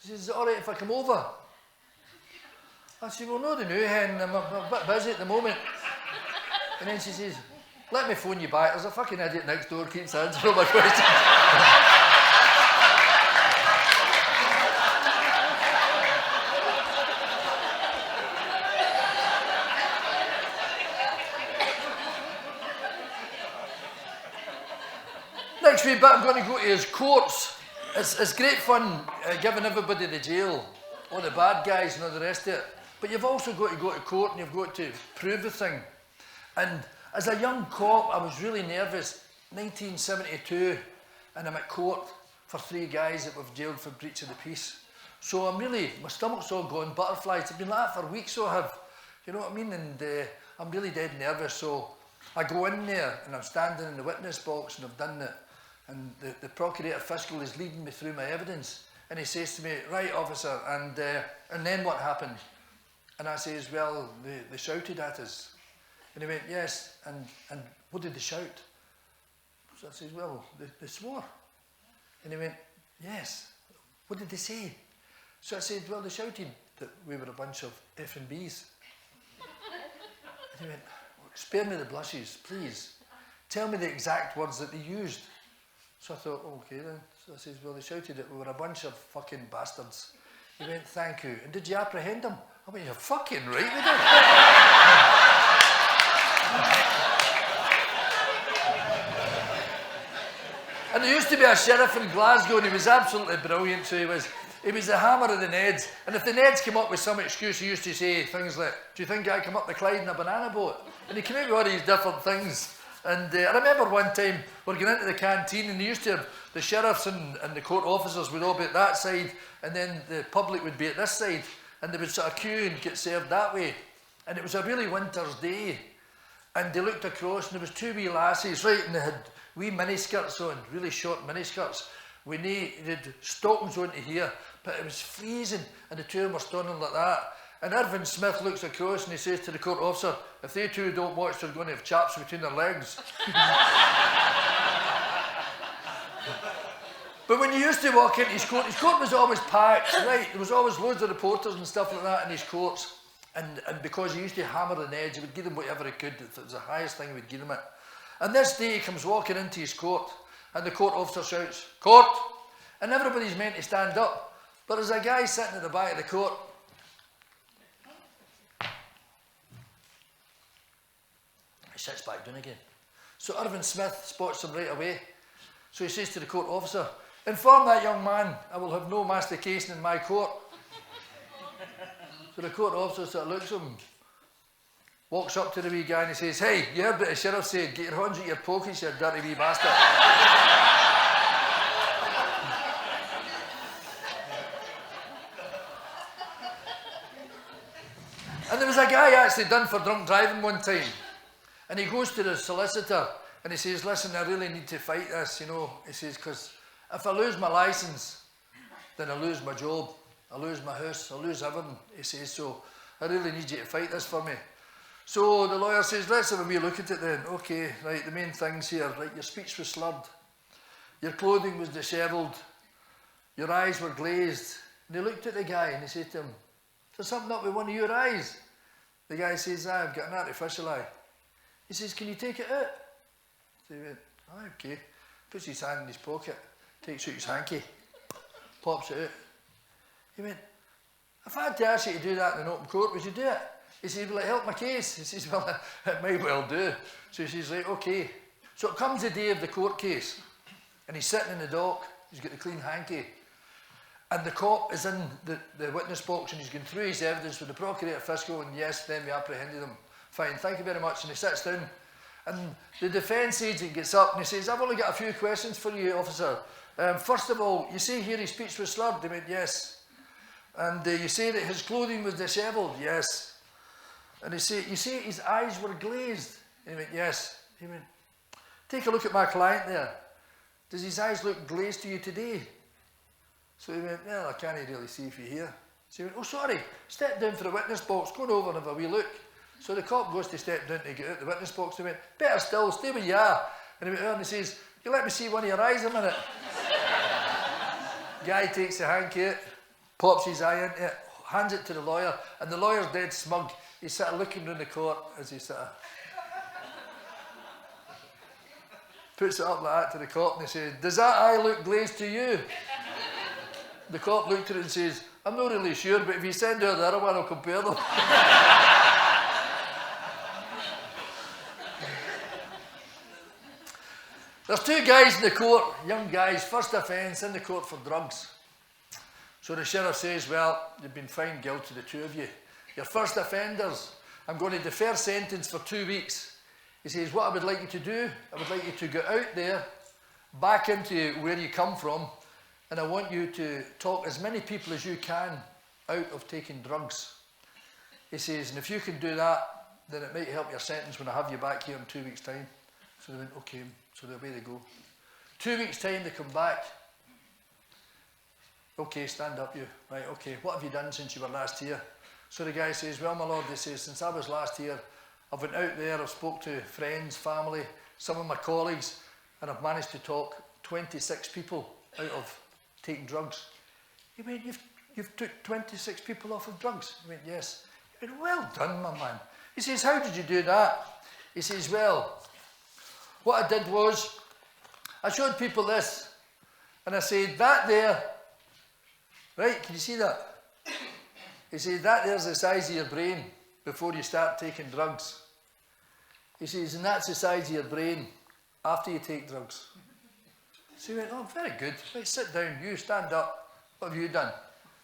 She says, is it all right if I come over? I said, well, no, the new hen, I'm a bit busy at the moment. And then she says, let me phone you back. There's a fucking idiot next door keeps answering all my questions. Next wee bit I'm going to go to is courts. It's great fun giving everybody the jail, all the bad guys and all the rest of it. But you've also got to go to court and you've got to prove the thing. And as a young cop, I was really nervous. 1972, and I'm at court for 3 guys that were jailed for breach of the peace. So I'm really, my stomach's all going butterflies. I've been like that for weeks, so I have. You know what I mean? And I'm really dead nervous. So I go in there and I'm standing in the witness box and I've done it. And the Procurator Fiscal is leading me through my evidence. And he says to me, right, officer, and then what happened? And I says, well, they shouted at us. And he went, yes, and what did they shout? So I says, well, they swore. And he went, yes, what did they say? So I said, well, they shouted that we were a bunch of effing bees. And he went, spare me the blushes, please. Tell me the exact words that they used. So I thought, oh, okay then. So I says, well, they shouted that we were a bunch of fucking bastards. He went, thank you. And did you apprehend them? I went, you're fucking right, we did. And there used to be a sheriff in Glasgow and he was absolutely brilliant. So he was the hammer of the Neds. And if the Neds came up with some excuse, he used to say things like, do you think I come up the Clyde in a banana boat? And he came out with all these different things. And I remember one time we were going into the canteen and they used to have the sheriffs and the court officers would all be at that side and then the public would be at this side and they would sort of queue and get served that way. And it was a really winter's day and they looked across and there was 2 wee lassies, right, and they had wee miniskirts on, really short miniskirts. We needed stockings on to here, but it was freezing and the 2 of them were standing like that And Irvine Smith looks across and he says to the court officer, if they two don't watch, they're going to have chaps between their legs. But when you used to walk into his court was always packed, right? There was always loads of reporters and stuff like that in his courts. And because he used to hammer an edge, he would give them whatever he could. If it was the highest thing, he would give them it. And this day he comes walking into his court, and the court officer shouts, "Court!" And everybody's meant to stand up. But there's a guy sitting at the back of the court. He sits back down again. So Irvine Smith spots him right away. So he says to the court officer, "Inform that young man I will have no mastication in my court." So the court officer sort of looks at him, walks up to the wee guy and he says, "Hey, you heard what the sheriff said, get your hands out your pockets, you dirty wee bastard." And there was a guy actually done for drunk driving one time. And he goes to the solicitor and he says, "Listen, I really need to fight this, you know." He says, "Because if I lose my licence, then I lose my job, I lose my house, I lose everything." He says, "So I really need you to fight this for me." So the lawyer says, "Let's have a wee look at it then." Okay, right, the main things here, right, your speech was slurred, your clothing was dishevelled, your eyes were glazed. And he looked at the guy and he said to him, "There's something up with one of your eyes." The guy says, "I've got an artificial eye." He says, "Can you take it out?" So he went, "Oh, okay." Puts his hand in his pocket, takes out his hanky, pops it out. He went, "If I had to ask you to do that in an open court, would you do it?" He says, "Will it help my case?" He says, "Well, it might well do." So he says, "Right, okay." So it comes the day of the court case, and he's sitting in the dock, he's got the clean hanky, and the cop is in the witness box and he's going through his evidence with the procurator fiscal, and yes, then we apprehended him. "Fine, thank you very much." And he sits down, and the defence agent gets up and he says, "I've only got a few questions for you, officer. First of all, you say here his speech was slurred." He went, "Yes." "And you say that his clothing was dishevelled?" "Yes." And you say his eyes were glazed?" And he went, "Yes." He went, "Take a look at my client there. Does his eyes look glazed to you today?" So he went, "Well, I can't really see if you're here." So he went, "Oh, sorry, step down for the witness box, go over and have a wee look." So the cop goes to step down to get out the witness box. He went, "Better still, stay where you are." And he went out and he says, "You let me see one of your eyes a minute." Guy takes the hanky out, pops his eye into it, hands it to the lawyer, and the lawyer's dead smug. He's sort of looking round the court as he sort of puts it up like that to the cop and he says, "Does that eye look glazed to you?" The cop looked at it and says, "I'm not really sure, but if you send her the other one, I'll compare them." There's two guys in the court, young guys, first offence, in the court for drugs. So the sheriff says, "Well, you've been found guilty, the two of you. You're first offenders. I'm going to defer sentence for 2 weeks." He says, "What I would like you to do, I would like you to go out there, back into where you come from, and I want you to talk as many people as you can out of taking drugs." He says, "And if you can do that, then it might help your sentence when I have you back here in 2 weeks' time." So they went, "Okay." So away they go. 2 weeks' time they come back. "Okay, stand up you. Right, okay, what have you done since you were last here?" So the guy says, "Well, my lord," he says, "since I was last here, I've went out there, I've spoke to friends, family, some of my colleagues, and I've managed to talk 26 people out of taking drugs." He went, You've took 26 people off of drugs?" He went, "Yes." He went, "Well done, my man." He says, "How did you do that?" He says, "Well, what I did was, I showed people this, and I said, that there, right, can you see that?" He said, "That there's the size of your brain before you start taking drugs." He says, "And that's the size of your brain after you take drugs." So he went, "Oh, very good. Right, sit down, you stand up. What have you done?"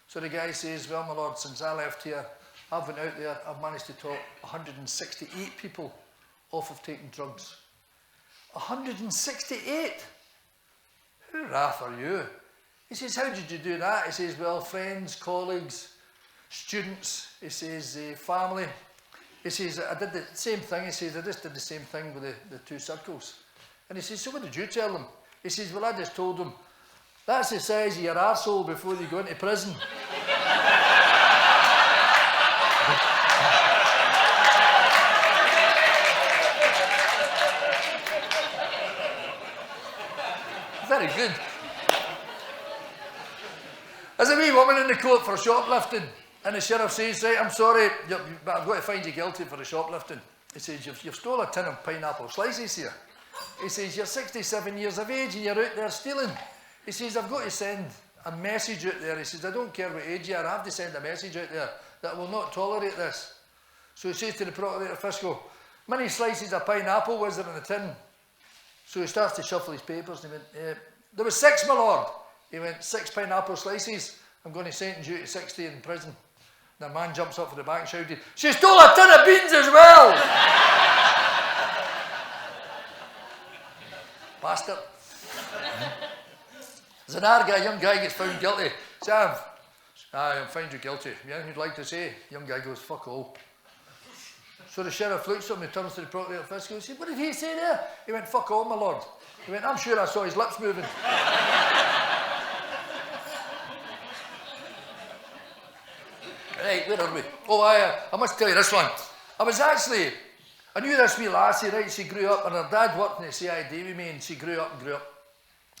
So the guy says, "Well, my lord, since I left here, I've went out there, I've managed to talk 168 people off of taking drugs." 168? Hurrah for you. He says, "How did you do that?" He says, "Well, friends, colleagues, students," he says, "family." He says, "I did the same thing." He says, "I just did the same thing with the two circles." And he says, "So what did you tell them?" He says, "Well, I just told them, that's the size of your arsehole before you go into prison." Very good. There's a wee woman in the court for shoplifting, and the sheriff says, right, I'm sorry, but I've got to find you guilty for the shoplifting. He says, you've stole a tin of pineapple slices here. He says, you're 67 years of age and you're out there stealing. He says, I've got to send a message out there. He says, I don't care what age you are, I have to send a message out there that I will not tolerate this. So he says to the procurator fiscal, many slices of pineapple was there in the tin? So he starts to shuffle his papers and he went, there was 6, my lord. He went, 6 pineapple slices, I'm going to sentence you to 60 in prison. The man jumps up from the back and shouted, she stole a tin of beans as well! Bastard. There's an guy, a young guy gets found guilty. Sam, I'm found you guilty. Anything you'd like to say? Young guy goes, fuck all. So the sheriff looks at him and turns to the procurator fiscal and says, what did he say there? He went, fuck all, my lord. He went, I'm sure I saw his lips moving. Right, where are we? Oh, I must tell you this one. I knew this wee lassie, right? She grew up, and her dad worked in the CID with me, and she grew up.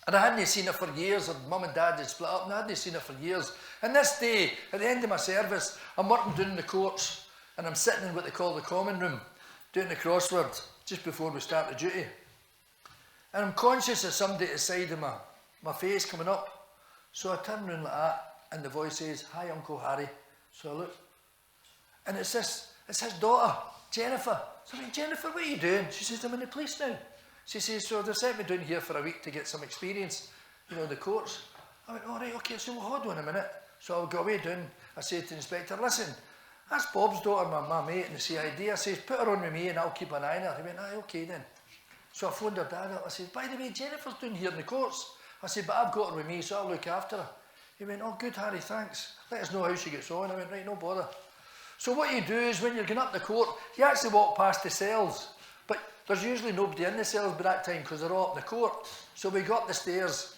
And I hadn't seen her for years. Her mum and dad had split up, and I hadn't seen her for years. And this day, at the end of my service, I'm working down in the courts, and I'm sitting in what they call the common room, doing the crossword, just before we start the duty. And I'm conscious of somebody at the side of my face coming up. So I turn around like that, and the voice says, hi, Uncle Harry. So I look, and it's his daughter, Jennifer. So I mean, Jennifer, what are you doing? She says, I'm in the police now. She says, so they've sent me down here for a week to get some experience, you know, in the courts. I went, all right, okay, so well, hold on a minute. So I got away down, I said to the inspector, listen, that's Bob's daughter, my mate in the CID. I says, put her on with me and I'll keep an eye on her. He went, aye, okay then. So I phoned her dad up. I said, by the way, Jennifer's down here in the courts. I said, but I've got her with me, so I'll look after her. He went, oh, good, Harry, thanks. Let us know how she gets on. I went, right, no bother. So what you do is when you're going up the court, you actually walk past the cells. But there's usually nobody in the cells by that time because they're all up the court. So we got the stairs,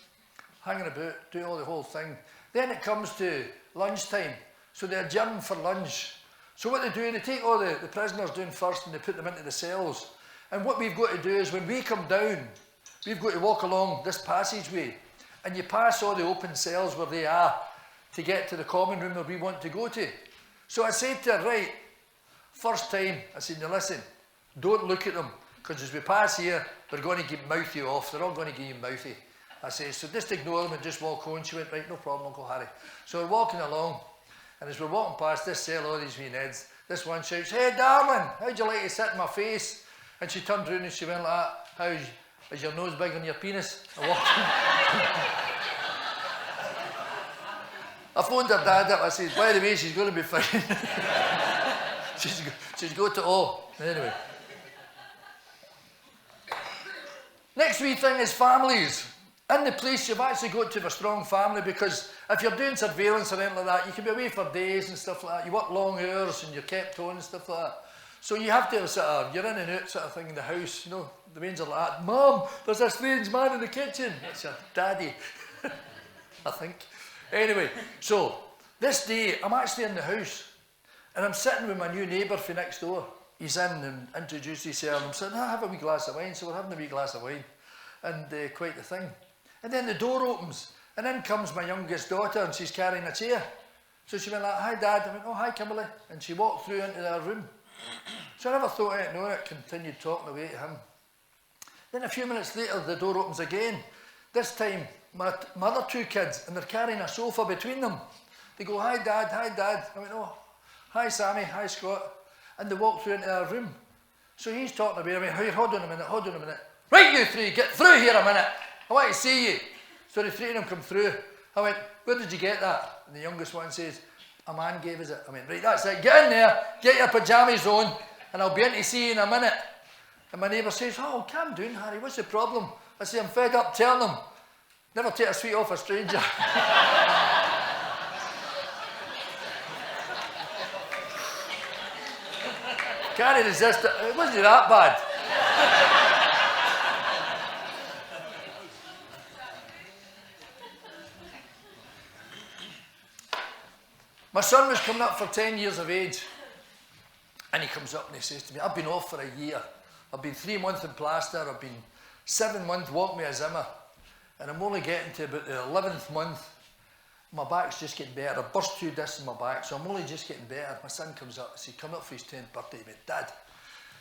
hanging about, doing all the whole thing. Then it comes to lunchtime. So they adjourn for lunch. So what they do, they take all the prisoners down first and they put them into the cells. And what we've got to do is when we come down, we've got to walk along this passageway. And you pass all the open cells where they are to get to the common room that we want to go to. So I said to her, right, first time, I said, now listen, don't look at them, because as we pass here, they're going to mouth you off. They're all going to give you mouthy. I said, so just ignore them and just walk on. She went, right, no problem, Uncle Harry. So we're walking along, and as we're walking past this cell, all these wee Neds, this one shouts, hey, darling, how'd you like to sit in my face? And she turned around and she went like that, is your nose big on your penis? I phoned her dad up. I said, by the way, she's going to be fine. she's got to all. Anyway. Next wee thing is families. In the police, you've actually got to have a strong family because if you're doing surveillance or anything like that, you can be away for days and stuff like that. You work long hours and you're kept on and stuff like that. So you have to have sort of, you're in and out sort of thing in the house, you know. The mains are like that, Mum, there's a strange man in the kitchen. That's your daddy, I think. Anyway, so this day, I'm actually in the house and I'm sitting with my new neighbour from next door. He's in and introduced himself. I'm saying, have a wee glass of wine. So we're having a wee glass of wine and quite the thing. And then the door opens and in comes my youngest daughter and she's carrying a chair. So she went like, hi Dad. I went, oh hi Kimberly. And she walked through into their room. So I never thought I didn't know it, continued talking away to him. Then a few minutes later, the door opens again. This time, my other 2 kids, and they're carrying a sofa between them. They go, hi Dad, hi Dad. I went, oh, hi Sammy, hi Scott. And they walk through into their room. So he's talking away. I went, here, hold on a minute. Right, you 3, get through here a minute. I want to see you. So the 3 of them come through. I went, where did you get that? And the youngest one says, a man gave us it. I went, right, that's it. Get in there, get your pyjamas on, and I'll be in to see you in a minute. And my neighbour says, oh, calm down, Harry, what's the problem? I say, I'm fed up telling them. Never take a sweet off a stranger. Can't resist it. It wasn't that bad. My son was coming up for 10 years of age. And he comes up and he says to me, I've been off for a year. I've been 3 months in plaster. I've been 7 months walking with a Zimmer. and I'm only getting to about the 11th month. My back's just getting better. I burst 2 discs in my back, so I'm only just getting better. My son comes up, I said, come up for his 10th birthday. He went, Dad,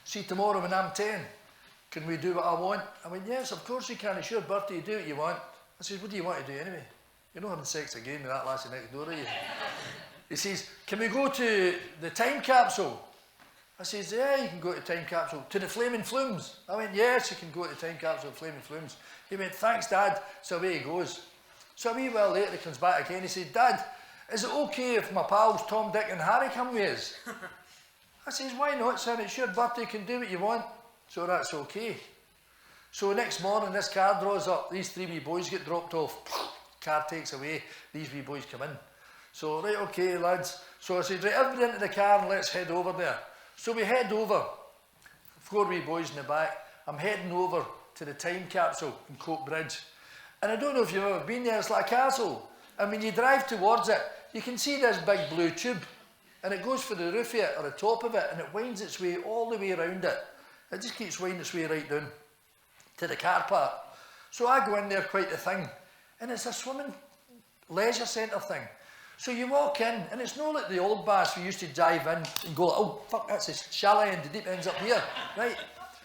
see tomorrow when I'm 10, can we do what I want? I went, yes, of course you can. It's your birthday, do what you want. I said, what do you want to do anyway? You're not having sex again with that lassie next door, are you? He says, can we go to the time capsule? I says, yeah, you can go to the time capsule. To the Flaming Flumes? I went, yes, you can go to the time capsule, Flaming Flumes. He went, thanks, Dad. So away he goes. So a wee while later he comes back again. He said, Dad, is it okay if my pals Tom, Dick and Harry come with us? I says, why not, son? It's your birthday, you can do what you want. So that's okay. So next morning this car draws up. These 3 wee boys get dropped off. Car takes away. These wee boys come in. So, right, okay, lads. So I said, right, everybody into the car and let's head over there. So we head over. 4 wee boys in the back. I'm heading over to the time capsule in Coke Bridge. And I don't know if you've ever been there, it's like a castle. And when you drive towards it, you can see this big blue tube. And it goes for the roof of it, or the top of it, and it winds its way all the way around it. It just keeps winding its way right down to the car park. So I go in there quite a thing. And it's a swimming leisure centre thing. So you walk in, and it's not like the old baths we used to dive in and go, oh, fuck, that's a shallow end, the deep end's up here, right?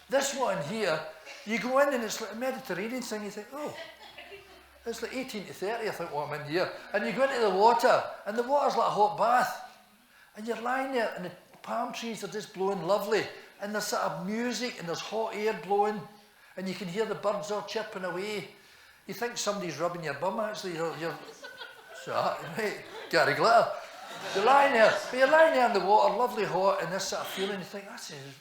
This one here, you go in and it's like a Mediterranean thing, you think, oh, it's like 18 to 30, I think, oh, I'm in here. And you go into the water, and the water's like a hot bath. And you're lying there, and the palm trees are just blowing lovely, and there's sort of music, and there's hot air blowing, and you can hear the birds all chirping away. You think somebody's rubbing your bum, actually, you're so, right, Gary Glitter. You're lying there, but you're lying there in the water, lovely hot, and this sort of feeling, you think,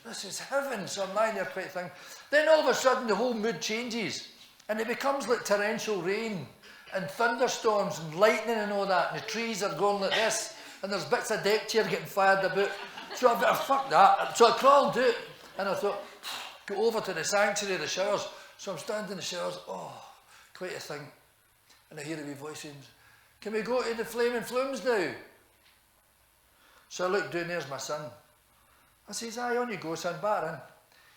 this is heaven. So I'm lying there quite a thing. Then all of a sudden the whole mood changes, and it becomes like torrential rain, and thunderstorms, and lightning and all that, and the trees are going like this, and there's bits of deck chair getting fired about. So I thought, fuck that. So I crawled out, and I thought, go over to the sanctuary of the showers. So I'm standing in the showers, oh, quite a thing. And I hear a wee voice saying, can we go to the Flaming Flumes now? So I look down, there's my son. I says, aye, on you go, son, batter in.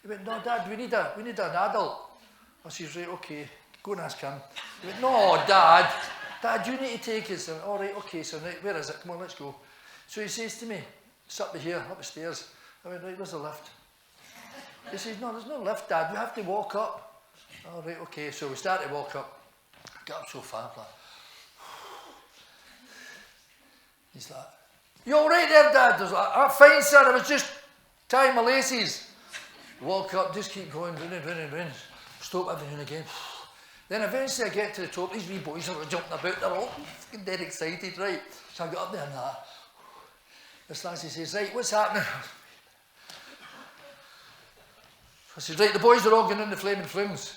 He went, no, Dad, we need an adult. I says, right, okay, go and ask him. He went, no, Dad, you need to take us. I went, all right, okay, son, right, where is it? Come on, let's go. So he says to me, it's up here, up the stairs. I went, right, where's the lift? He says, no, there's no lift, Dad, we have to walk up. All right, okay, so we start to walk up. I got up so far, like, he's like, you all right there, Dad? I was like, I'm fine, sir, I was just tying my laces. Walk up, just keep going, running. Stop every now and again. Then eventually I get to the top, these wee boys are jumping about, they're all fucking dead excited, right? So I got up there and that. This lassie says, right, what's happening? I said, right, the boys are all going in the Flaming Flumes.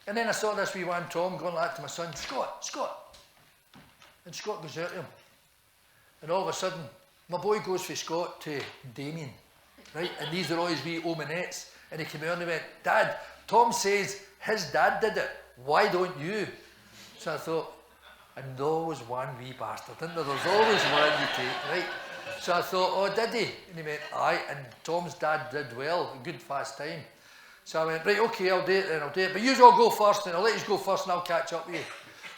And then I saw this wee one, Tom, going like to my son, Scott. And Scott goes out to him. And all of a sudden, my boy goes from Scott to Damien, right? And these are all his wee omanettes. And he came out and he went, Dad, Tom says his dad did it. Why don't you? So I thought, and there was one wee bastard, isn't there? There's always one you take, right? So I thought, oh, did he? And he went, aye, and Tom's dad did well, a good fast time. So I went, right, okay, I'll do it then, But you all go first, and I'll let you go first, and I'll catch up with you.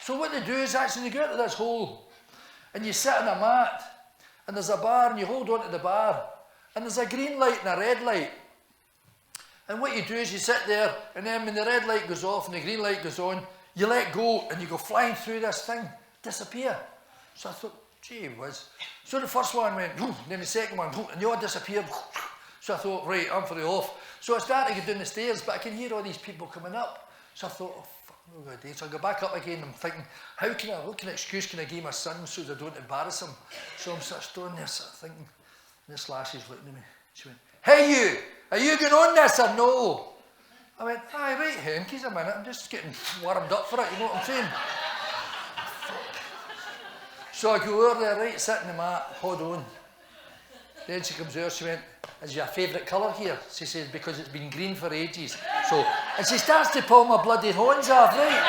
So what they do is actually they go into this hole, and you sit on a mat, and there's a bar, and you hold on to the bar, and there's a green light and a red light. And what you do is you sit there, and then when the red light goes off and the green light goes on, you let go, and you go flying through this thing, disappear. So I thought, gee whiz. So the first one went, then the second one, and they all disappeared. So I thought, right, I'm for the off. So I started to go down the stairs, but I can hear all these people coming up. So I thought, oh, fuck, what am I going to do? So I go back up again, and I'm thinking, what kind of excuse can I give my son so that I don't embarrass him? So I'm sort of standing there, sort of thinking, and this lassie's looking at me. She went, hey you, are you going on this or no? I went, aye, right, Henkies, a minute, I'm just getting warmed up for it, you know what I'm saying? So I go over there, right, sit in the mat, hold on. Then she comes over, she went, is your favourite colour here? She says, because it's been green for ages. So, and she starts to pull my bloody horns off, right?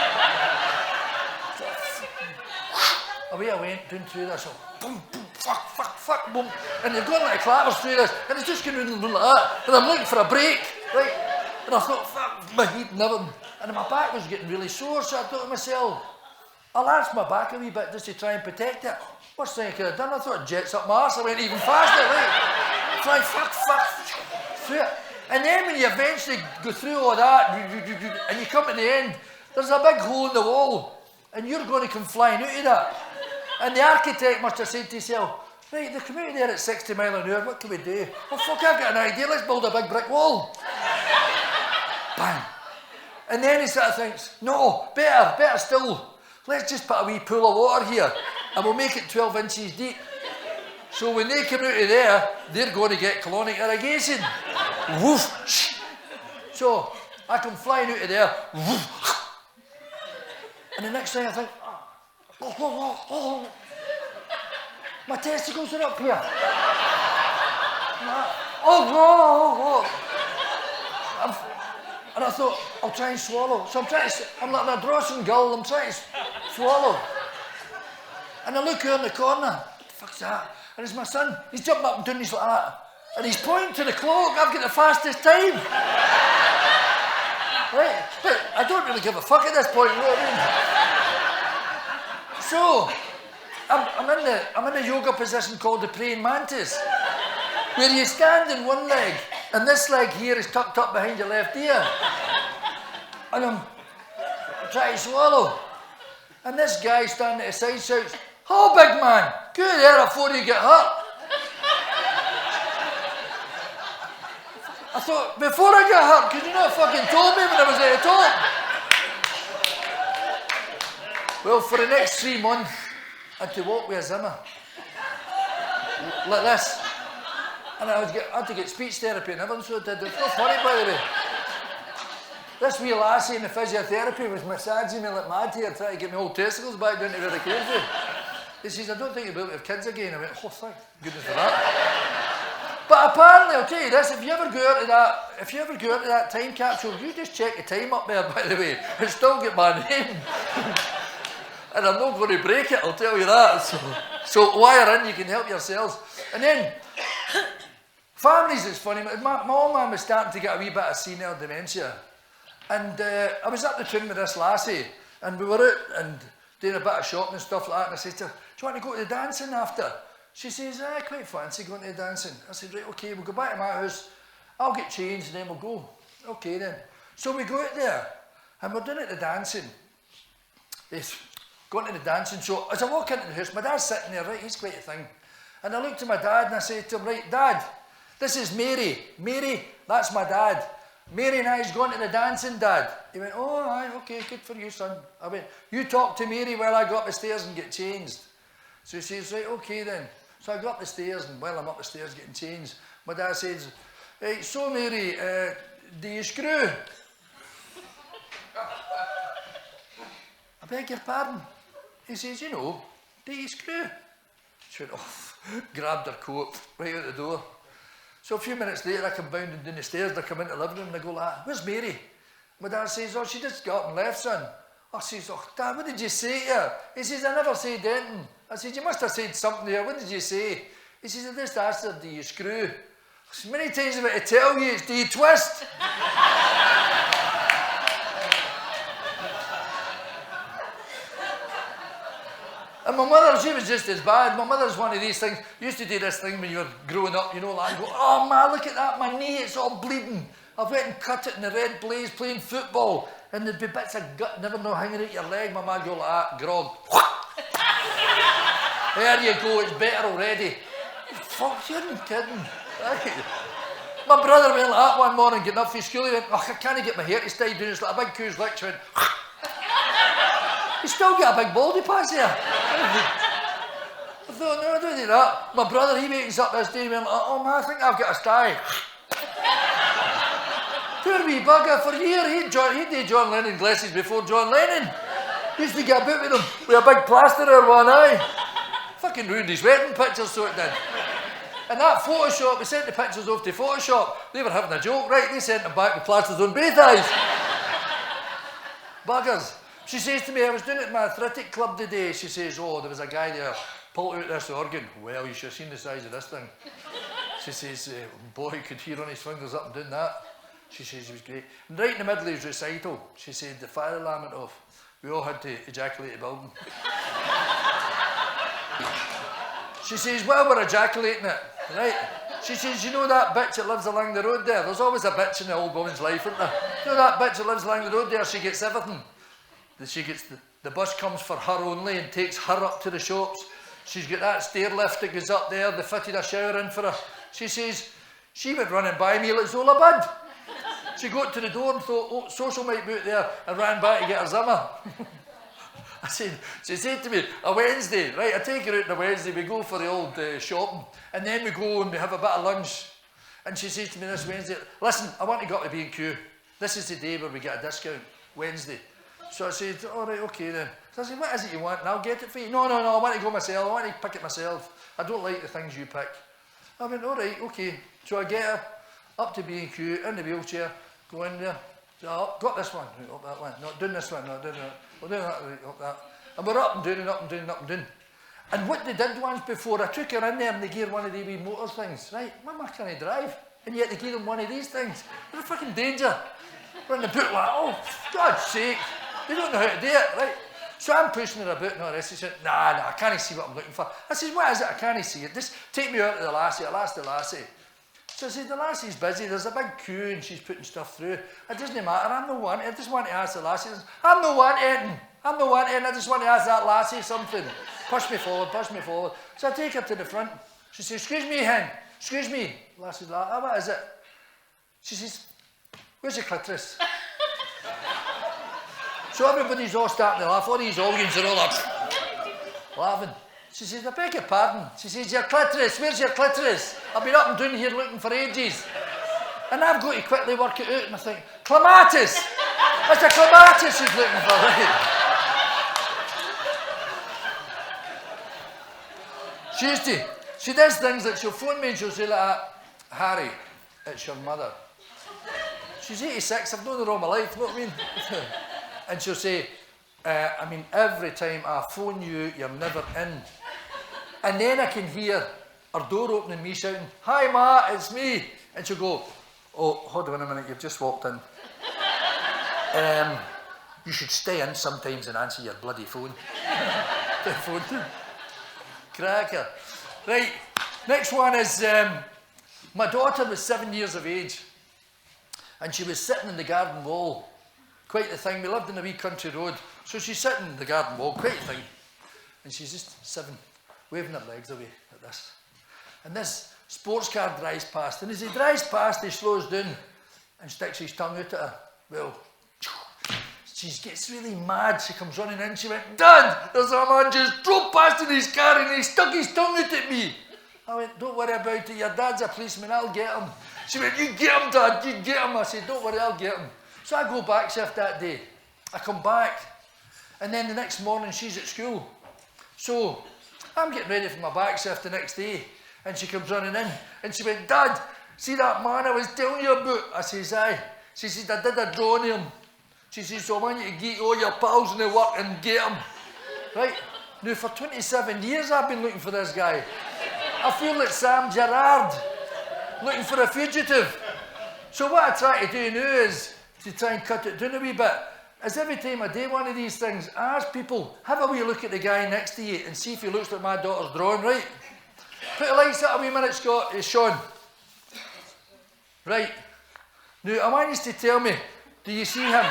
So, away I went, down through this, so, boom, boom, fuck, boom. And they're going like clappers through this, and it's just going round like that. And I'm looking for a break, right? And I thought, fuck, my heat and everything. And my back was getting really sore, so I thought to myself, I'll arch my back a wee bit just to try and protect it. Worst thing I could have done, I thought it jets up my arse, I went even faster, right? Try fuck, through it. And then when you eventually go through all that, and you come to the end, there's a big hole in the wall, and you're going to come flying out of that. And the architect must have said to himself, right, they come out of there at 60 mile an hour, what can we do? Oh fuck, I've got an idea, let's build a big brick wall. Bang. And then he sort of thinks, no, better still, let's just put a wee pool of water here, and we'll make it 12 inches deep. So when they come out of there, they're going to get colonic irrigation. Woof. So I come flying out of there. Woof. And the next thing I think, oh. My testicles are up here. And I thought, I'll try and swallow. So I'm like a Drossen gull, I'm trying to swallow. And I look here in the corner, what the fuck's that? And it's my son, he's jumping up and doing this like that. And he's pointing to the clock, I've got the fastest time. Right? But I don't really give a fuck at this point, you know what I mean? So, I'm in a yoga position called the praying mantis, where you stand in one leg, and this leg here is tucked up behind your left ear. And I'm trying to swallow. And this guy standing at the side shouts, "Oh, big man, go there before you get hurt." I thought, before I get hurt, could you not fucking told me when I was at the top? Well, for the next 3 months, I had to walk with a Zimmer. Like this. And I had to get speech therapy and everything, so I did. It's not funny, by the way. This wee lassie in the physiotherapy was massaging me like mad here, trying to get my old testicles back down to where they came from. He says, "I don't think you'll be able to have kids again." I went, "Oh, thank goodness for that." But apparently, I'll tell you this, if you ever go out to that time capsule, you just check the time up there, by the way, and still get my name. And I'm not going to break it, I'll tell you that. So wire in, you can help yourselves. And then, families is funny. My old man was starting to get a wee bit of senile dementia. And I was up the tune with this lassie, and we were out and doing a bit of shopping and stuff like that, and I said to her, "Do you want to go to the dancing after?" She says, "I quite fancy going to the dancing." I said, "Right, okay, we'll go back to my house, I'll get changed and then we'll go." Okay then. So we go out there, and we're doing it the dancing. Yes, going to the dancing. So as I walk into the house, my dad's sitting there, right, he's quite a thing. And I looked at my dad and I said to him, "Right, Dad, this is Mary. Mary, that's my dad. Mary and I's going to the dancing, Dad." He went, "Oh, aye, okay, good for you, son." I went, "You talk to Mary while I go up the stairs and get changed." So he says, "Right, okay then." So I go up the stairs, and while I'm up the stairs getting changed, my dad says, "Right, so Mary, do you screw?" "I beg your pardon?" He says, "You know, do you screw?" She went off, grabbed her coat, right out the door. So a few minutes later, I come bounding down the stairs, I come into the living room, and I go like, "Where's Mary?" My dad says, "Oh, she just got up and left, son." I says, "Oh, Dad, what did you say to her?" He says, "I never said anything." I said, "You must have said something to her. What did you say?" He says, "I just asked her, do you screw?" I said, "Many times I've got to tell you, it's do you twist?" And my mother, she was just as bad. My mother's one of these things, used to do this thing when you were growing up, you know, like, go, "Oh man, look at that, my knee, it's all bleeding. I've went and cut it in the red blaze playing football, and there'd be bits of gut never know hanging out your leg." My mum go like that, grog. "There you go, it's better already." Fuck, you're kidding. Right. My brother went like that one morning, getting up from school, he went, "Oh, I can't get my hair to stay doing this like a big coos lick." She went, "You still got a big baldy patch here." I thought, "No, I don't do that." My brother, he wakes up this day and went, "Oh man, I think I've got a sty." Poor wee bugger, for years he'd did John Lennon glasses before John Lennon. Used to get about with him with a big plaster over one eye. Fucking ruined his wedding pictures, so it did. And that Photoshop, we sent the pictures off to Photoshop. They were having a joke, right? They sent them back with plasters on both eyes. Buggers. She says to me, I was doing it at my arthritic club today. She says, "Oh, there was a guy there, pulled out this organ." Well, you should have seen the size of this thing. She says, "Boy, could hear on his fingers up and down that." She says he was great. And right in the middle of his recital, she said the fire alarm went off. We all had to ejaculate the building. She says, while we're ejaculating it, right? She says, you know that bitch that lives along the road there? There's always a bitch in the old woman's life, isn't there? You know that bitch that lives along the road there? She gets everything. She gets the bus comes for her only and takes her up to the shops. She's got that stair lift that goes up there. They fitted a shower in for her. She says, she went running by me like Zola Bud. She got to the door and thought, oh, Social might be out there, and ran back to get her Zimmer. She said to me, a Wednesday, right, I take her out on a Wednesday, we go for the old shopping, and then we go and we have a bit of lunch. And she says to me this Wednesday, listen, I want to go to B&Q. This is the day where we get a discount, Wednesday. So I said, all right, okay then. So I said, what is it you want? And I'll get it for you. No, I want to go myself. I want to pick it myself. I don't like the things you pick. I went, all right, okay. So I get her up to B&Q, in the wheelchair, go in there. So, oh, got this one, right, up that one. Not doing this one, not doing that. We're doing that, right, up that. And we're up and doing and up and doing and up and doing. And what they did once before, I took her in there and they gave one of the wee motor things. Right, Mama can't drive. And yet they gave them one of these things. They're a fucking danger. We're in the boot like, oh, for God's sake. They don't know how to do it, right? So I'm pushing her about and all this. She said, nah, I can't see what I'm looking for. I said, what is it? I can't see it. Just take me out to the lassie. I'll ask the lassie. So I said, the lassie's busy. There's a big queue and she's putting stuff through. It doesn't matter. I'm the one. I just want to ask the lassie. I'm the one, Eton. I'm the one, Eton. I just want to ask that lassie something. Push me forward, push me forward. So I take her to the front. She says, excuse me, hen. Excuse me. The lassie's like, oh, what is it? She says, where's your clitoris? So everybody's all starting to laugh. All these organs are all up laughing. She says, I beg your pardon. She says, your clitoris, where's your clitoris? I've been up and down here looking for ages. And I've got to quickly work it out. And I think, clematis! It's a clematis she's looking for, right? She does things that she'll phone me and she'll say like that, Harry, it's your mother. She's 86, I've known her all my life, you know what I mean? And she'll say, I mean, every time I phone you, you're never in. And then I can hear her door opening, me shouting, hi Ma, it's me. And she'll go, oh, hold on a minute, you've just walked in. You should stay in sometimes and answer your bloody phone. The phone. Cracker. Right, next one is, my daughter was 7 years of age. And she was sitting in the garden wall. Quite the thing. We lived in a wee country road. So she's sitting in the garden wall, quite the thing. And she's just sitting, waving her legs away like this. And this sports car drives past. And as he drives past, he slows down and sticks his tongue out at her. Well, she gets really mad. She comes running in. She went, Dad, there's a man just drove past in his car and he stuck his tongue out at me. I went, don't worry about it. Your dad's a policeman. I'll get him. She went, you get him, Dad. You get him. I said, don't worry, I'll get him. So I go back shift that day. I come back. And then the next morning, she's at school. So I'm getting ready for my back shift the next day. And she comes running in. And she went, Dad, see that man I was telling you about? I says, aye. She says, I did a drawing of him. She says, so I want you to get all your pals in the work and get him. Right? Now, for 27 years, I've been looking for this guy. I feel like Sam Gerrard, looking for a fugitive. So what I try to do now is to try and cut it down a wee bit. Is every time I do one of these things, I ask people, have a wee look at the guy next to you and see if he looks like my daughter's drawing, right? Put the lights up a wee minute, Scott. It's Sean. Right. Now, I want you to tell me, do you see him?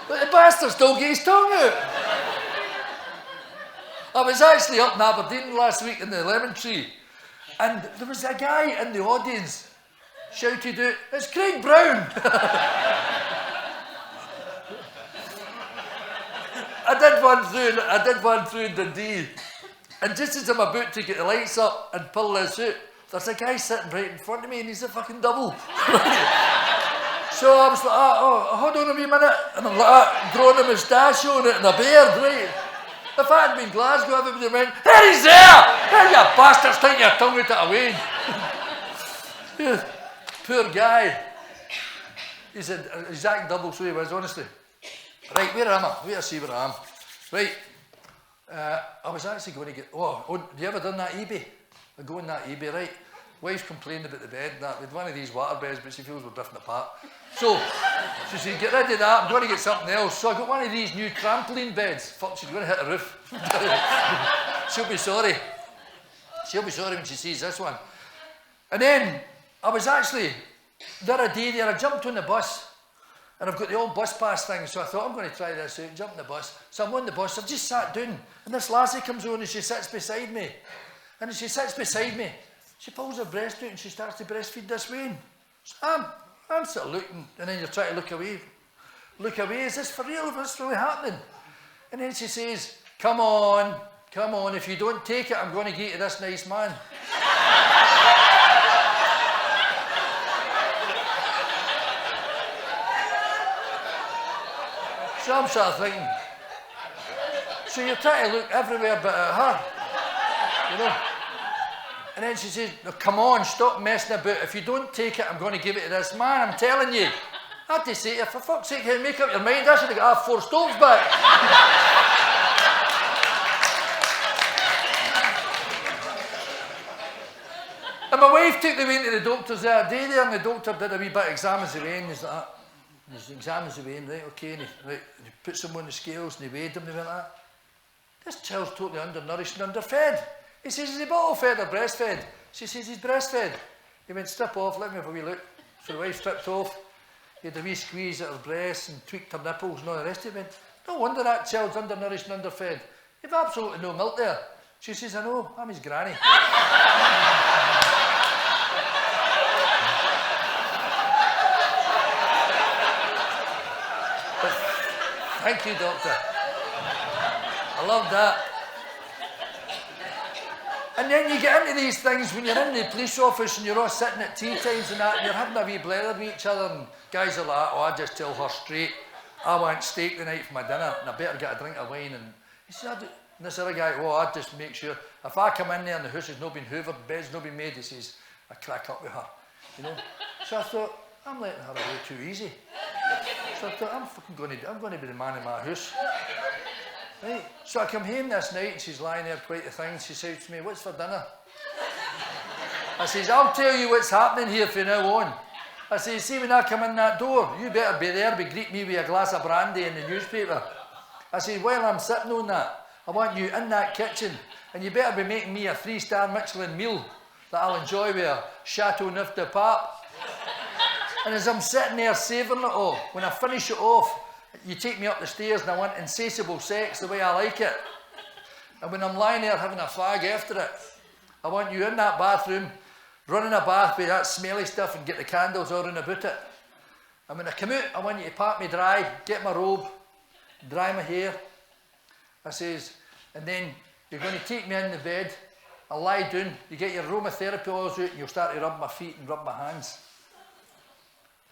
But the bastard still gets his tongue out. I was actually up in Aberdeen last week in the lemon tree, and there was a guy in the audience shouted out, it's Craig Brown. I did one through in Dundee, and just as I'm about to get the lights up and pull this out, there's a guy sitting right in front of me and he's a fucking double. So I was like, oh, hold on a wee minute, and I'm like, drawing a moustache on it and a beard, right? If I had been Glasgow, everybody went, there he's there! There you bastards, take your tongue out of away. Yeah, poor guy. He said, exact double, so he was, honestly. Right, where am I? Wait to see where I am. Right, I was actually going to get, do you ever done that eBay? I go on that eBay, right? Wife complained about the bed and that. We had one of these water beds, but she feels we're drifting apart. So she said, get rid of that, I'm going to get something else. So I got one of these new trampoline beds. Fuck, she's going to hit the roof. She'll be sorry. She'll be sorry when she sees this one. And then I was actually, the other day there, I jumped on the bus. And I've got the old bus pass thing, so I thought, I'm going to try this out, jump in the bus. So I'm on the bus, I've just sat down, and this lassie comes on and she sits beside me. And as she sits beside me, she pulls her breast out and she starts to breastfeed this way. So I'm sort of looking, and then you're trying to look away. Look away, is this for real? Is this really happening? And then she says, come on, if you don't take it, I'm going to get you this nice man. So I'm sort of thinking, so you're trying to look everywhere but at her, you know. And then she says, no, come on, stop messing about. If you don't take it, I'm going to give it to this man, I'm telling you. I had to say to her, for fuck's sake, make up your mind. I should have got half 4 stoves back. And my wife took the way into the doctor's the other day there, and the doctor did a wee bit of examines away, and he's like that. He examines away, and right, okay, and he puts them on the scales, and he weighed them, and he went like that. This child's totally undernourished and underfed. He says, is he bottle fed or breastfed? She says, he's breastfed. He went, strip off, let me have a wee look. So the wife stripped off. He had a wee squeeze at her breasts and tweaked her nipples and all the rest of it. No wonder that child's undernourished and underfed. You've absolutely no milk there. She says, I know, I'm his granny. But thank you, doctor. I love that. And then you get into these things when you're in the police office and you're all sitting at tea times and that, and you're having a wee blather with each other, and guys are like, oh, I just tell her straight, I want steak tonight for my dinner, and I better get a drink of wine. And he said, and this other guy, oh, I just make sure, if I come in there and the house has not been hoovered, the bed's not been made, he says, I crack up with her, you know. So I thought, I'm letting her away too easy. So I thought, I'm going to be the man in my house. Right. So I come home this night and she's lying there quite the thing. She says to me, what's for dinner? I says, I'll tell you what's happening here from now on. I says, see when I come in that door, you better be there to greet me with a glass of brandy in the newspaper. I says, while I'm sitting on that, I want you in that kitchen and you better be making me a 3-star Michelin meal that I'll enjoy with a Chateau Neuf de Pape. And as I'm sitting there savouring it all, when I finish it off, you take me up the stairs and I want insatiable sex the way I like it. And when I'm lying there having a fag after it, I want you in that bathroom, running a bath with that smelly stuff and get the candles all around about it. And when I come out, I want you to pat me dry, get my robe, dry my hair. I says, and then you're going to take me in the bed, I'll lie down, you get your aromatherapy oils out and you'll start to rub my feet and rub my hands.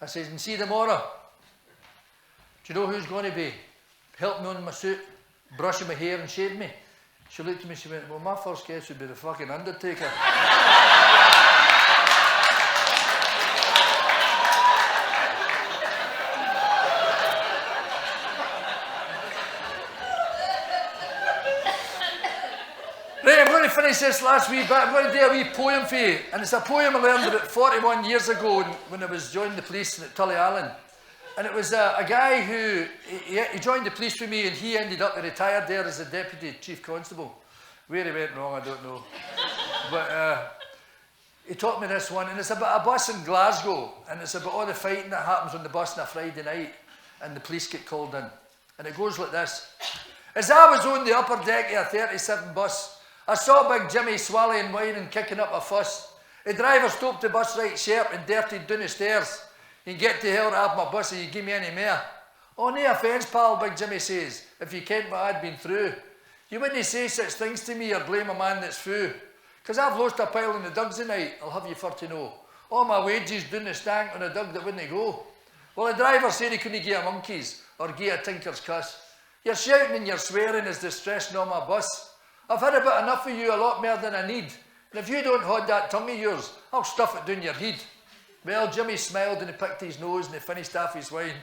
I says, and see tomorrow, do you know who's going to be helping me on my suit, brushing my hair and shaving me? She looked at me and she went, well, my first guess would be the fucking Undertaker. Right, I'm going to finish this last wee bit. I'm going to do a wee poem for you. And it's a poem I learned about 41 years ago when I was joining the police at Tully Allen. And it was a guy who, he joined the police with me and he ended up retired there as a deputy chief constable. Where he went wrong, I don't know. But he taught me this one, and it's about a bus in Glasgow, and it's about all the fighting that happens on the bus on a Friday night, and the police get called in. And it goes like this. As I was on the upper deck of a 37 bus, I saw Big Jimmy swallowing wine and kicking up a fuss. The driver stopped the bus right sharp and dirtied down the stairs. You can get to hell out of my bus if you give me any more. Oh, no offence, pal, Big Jimmy says, if you kent what I'd been through. You wouldn't say such things to me or blame a man that's fou. Because I've lost a pile in the dugs tonight, I'll have you for to know. All my wages down the stank on a dug that wouldn't go. Well, the driver said he couldn't give a monkey's or give a tinker's cuss. You're shouting and you're swearing is distressing on my bus. I've had about enough of you, a lot more than I need. And if you don't hold that tongue of yours, I'll stuff it down your head. Well, Jimmy smiled and he picked his nose and he finished off his wine.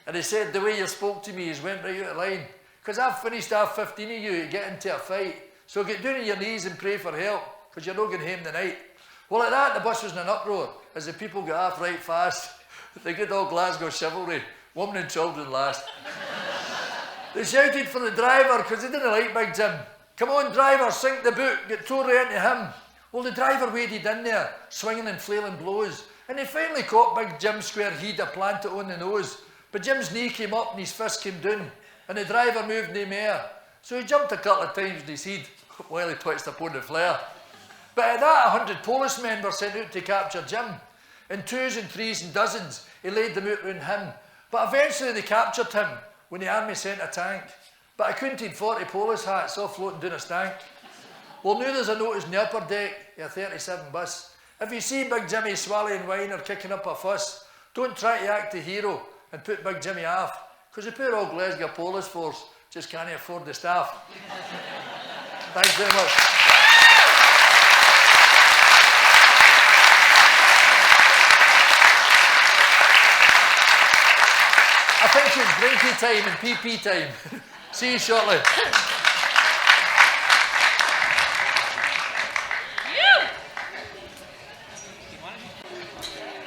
And he said, the way you spoke to me, he's went right out of line. Because I've finished off 15 of you to get into a fight. So get down on your knees and pray for help, because you're not going home tonight. Well, at that, the bus was in an uproar as the people got off right fast. The good old Glasgow chivalry, women and children last. They shouted for the driver because they didn't like Big Jim. Come on, driver, sink the boot, get Tory into him. Well, the driver waded in there, swinging and flailing blows, and they finally caught Big Jim square he'd a planted on the nose. But Jim's knee came up and his fist came down, and the driver moved no more. So he jumped a couple of times in his head while he twitched upon the flare. But at that, 100 Polis men were sent out to capture Jim. In twos and threes and dozens, he laid them out round him. But eventually they captured him when the army sent a tank. But I couldn't have 40 Polis hats all floating down a stank. Well, now there's a notice in the upper deck of a 37 bus. If you see Big Jimmy swallowing wine or kicking up a fuss, don't try to act the hero and put Big Jimmy off, because the poor old Glasgow Police force just can't afford the staff. Thanks very much. I think it's drinky time and PP time. See you shortly.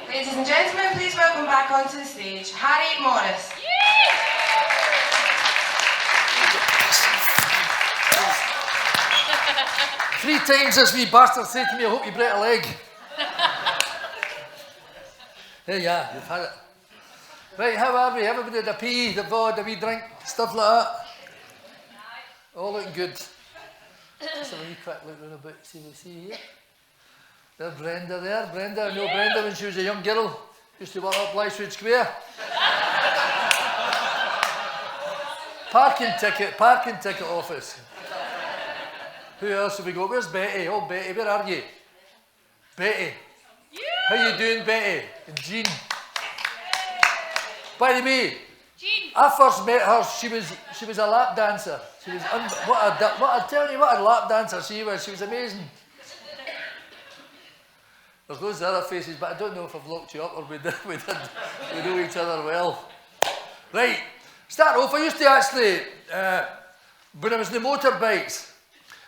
Ladies and gentlemen, please welcome back onto the stage, Harry Morris. Three times this wee bastard said to me, I hope you break a leg. There you are, you've had it. Right, how are we? Everybody had a pee, the VOD, a wee drink, stuff like that? All looking good. Just have a wee quick look round about, see what we see here. There's Brenda there. Brenda, I know Brenda when she was a young girl. Used to work up Blythswood Square. Parking ticket office. Who else have we got? Where's Betty? Oh, Betty, where are you? Betty. How you doing, Betty? And Jean. By the way, Jean. I first met her, she was a lap dancer. She was, I tell you what a lap dancer she was amazing. There's loads of other faces, but I don't know if I've locked you up or we know each other well. Right, start off, I used to actually, when I was in the motorbikes,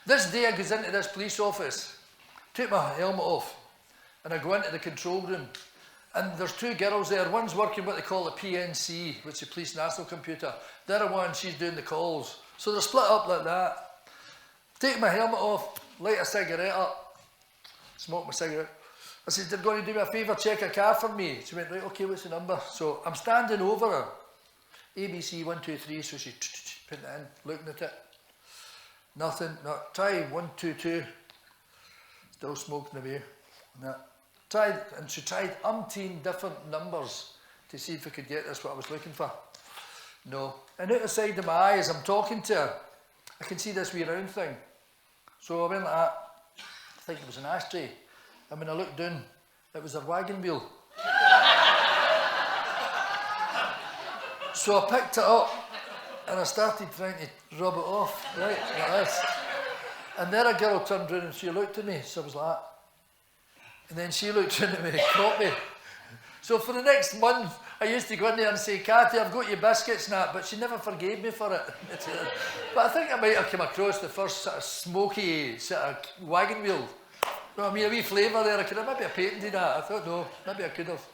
this day I goes into this police office, took my helmet off, and I go into the control room, and there's two girls there. One's working what they call the PNC, which is the Police National Computer. The other one, she's doing the calls. So they're split up like that. Take my helmet off, light a cigarette up, smoke my cigarette. I said, they're going to do me a favour, check a car for me. She went, right, okay, what's the number? So I'm standing over her. ABC 123, so she put it in, looking at it. Nothing, no, try 122. Still smoking away. No. And she tried umpteen different numbers to see if I could get this, what I was looking for. No. And out the side of my eye, as I'm talking to her, I can see this wee round thing. So I went like that. I think it was an ashtray. And when I looked down, it was her wagon wheel. So I picked it up and I started trying to rub it off, right, like this. And then a girl turned around and she looked at me, so I was like that. And then she looked around at me and caught me. So for the next month, I used to go in there and say, Cathy, I've got your biscuits and that, but she never forgave me for it. But I think I might have come across the first sort of smoky sort of wagon wheel. You know what I mean, a wee flavour there. I could have maybe patented that. I thought, no, maybe I could have.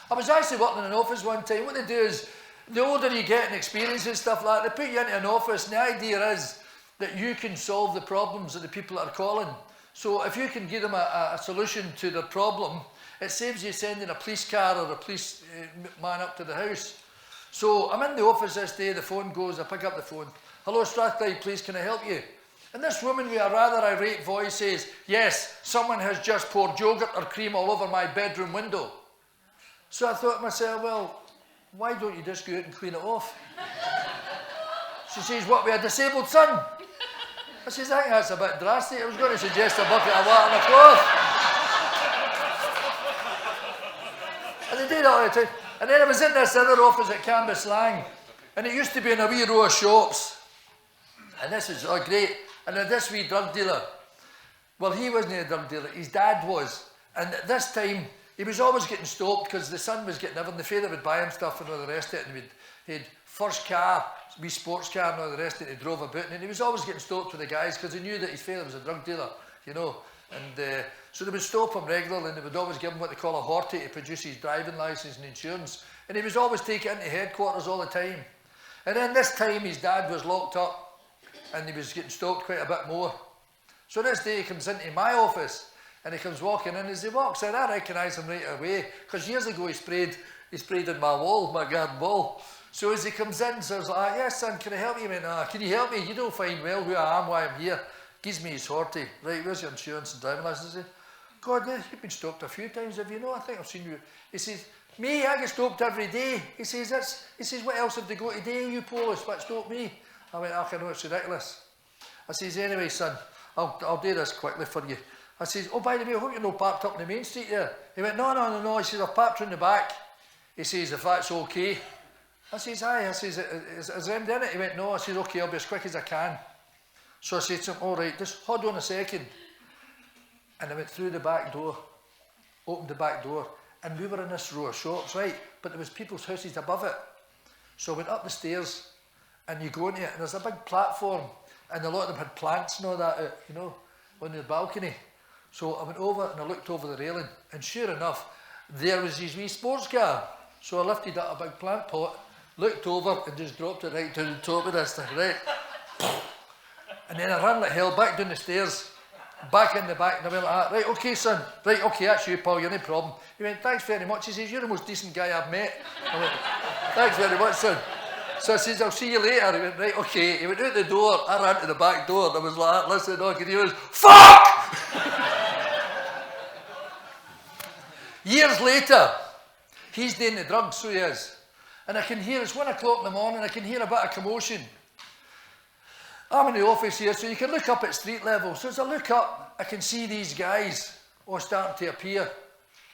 I was actually working in an office one time. What they do is, the older you get and experience and stuff like that, they put you into an office, and the idea is that you can solve the problems of the people that are calling. So if you can give them a solution to their problem, it saves you sending a police car or a police man up to the house. So I'm in the office this day, the phone goes, I pick up the phone. Hello, Strathclyde, please, can I help you? And this woman with a rather irate voice says, yes, someone has just poured yogurt or cream all over my bedroom window. So I thought to myself, well, why don't you just go out and clean it off? She says, what, with a disabled son? I says, I think that's a bit drastic. I was going to suggest a bucket of water and a cloth. And they did all the time. And then I was in this other office at Cambuslang, and it used to be in a wee row of shops. And this is great. And then this wee drug dealer, well, he wasn't a drug dealer, his dad was. And at this time, he was always getting stopped because the son was getting everything. The father would buy him stuff and all the rest of it. And he'd first car, wee sports car and all the rest of it. He drove about. And he was always getting stopped with the guys because he knew that his father was a drug dealer, you know. And so they would stop him regularly, and they would always give him what they call a horty to produce his driving licence and insurance. And he was always taken into headquarters all the time. And then this time his dad was locked up and he was getting stalked quite a bit more. So this day he comes into my office and he comes walking in. As he walks in, I recognise him right away, because years ago he sprayed on my wall, my garden wall. So as he comes in, so I was like, yes son, can I help you? He went, can you help me? You don't find well who I am, why I'm here. Gives me his horty. Right, where's your insurance and driving licence? I said, God, you've been stalked a few times, have you? No, I think I've seen you. He says, me, I get stalked every day. He says, what else have they got today, you Polis? What stalked me? I went, I know, it's ridiculous. I says, anyway, son, I'll do this quickly for you. I says, oh, by the way, I hope you're not parked up in the main street there. He went, no. He says, I've parked in the back. He says, if that's okay. I says, aye. I says, is there anything in it? He went, no. I says, okay, I'll be as quick as I can. So I said to him, all right, just hold on a second. And I went through the back door, opened the back door, and we were in this row of shops, right? But there was people's houses above it. So I went up the stairs, and you go into it, and there's a big platform, and a lot of them had plants and all that out, you know, on the balcony. So I went over and I looked over the railing, and sure enough, there was his wee sports car. So I lifted up a big plant pot, looked over, and just dropped it right to the top of this thing, right? And then I ran like hell back down the stairs, back in the back, and I went like that, right, okay son, right, okay, that's you pal, you're no problem. He went, thanks very much. He says, you're the most decent guy I've met. I went, thanks very much son. So I says, I'll see you later. He went, right, okay. He went out the door, I ran to the back door, and I was like, listen, all I could hear was, fuck! Years later, he's doing the drugs, so he is. And I can hear, it's 1 o'clock in the morning, I can hear a bit of commotion. I'm in the office here, so you can look up at street level. So as I look up, I can see these guys all starting to appear,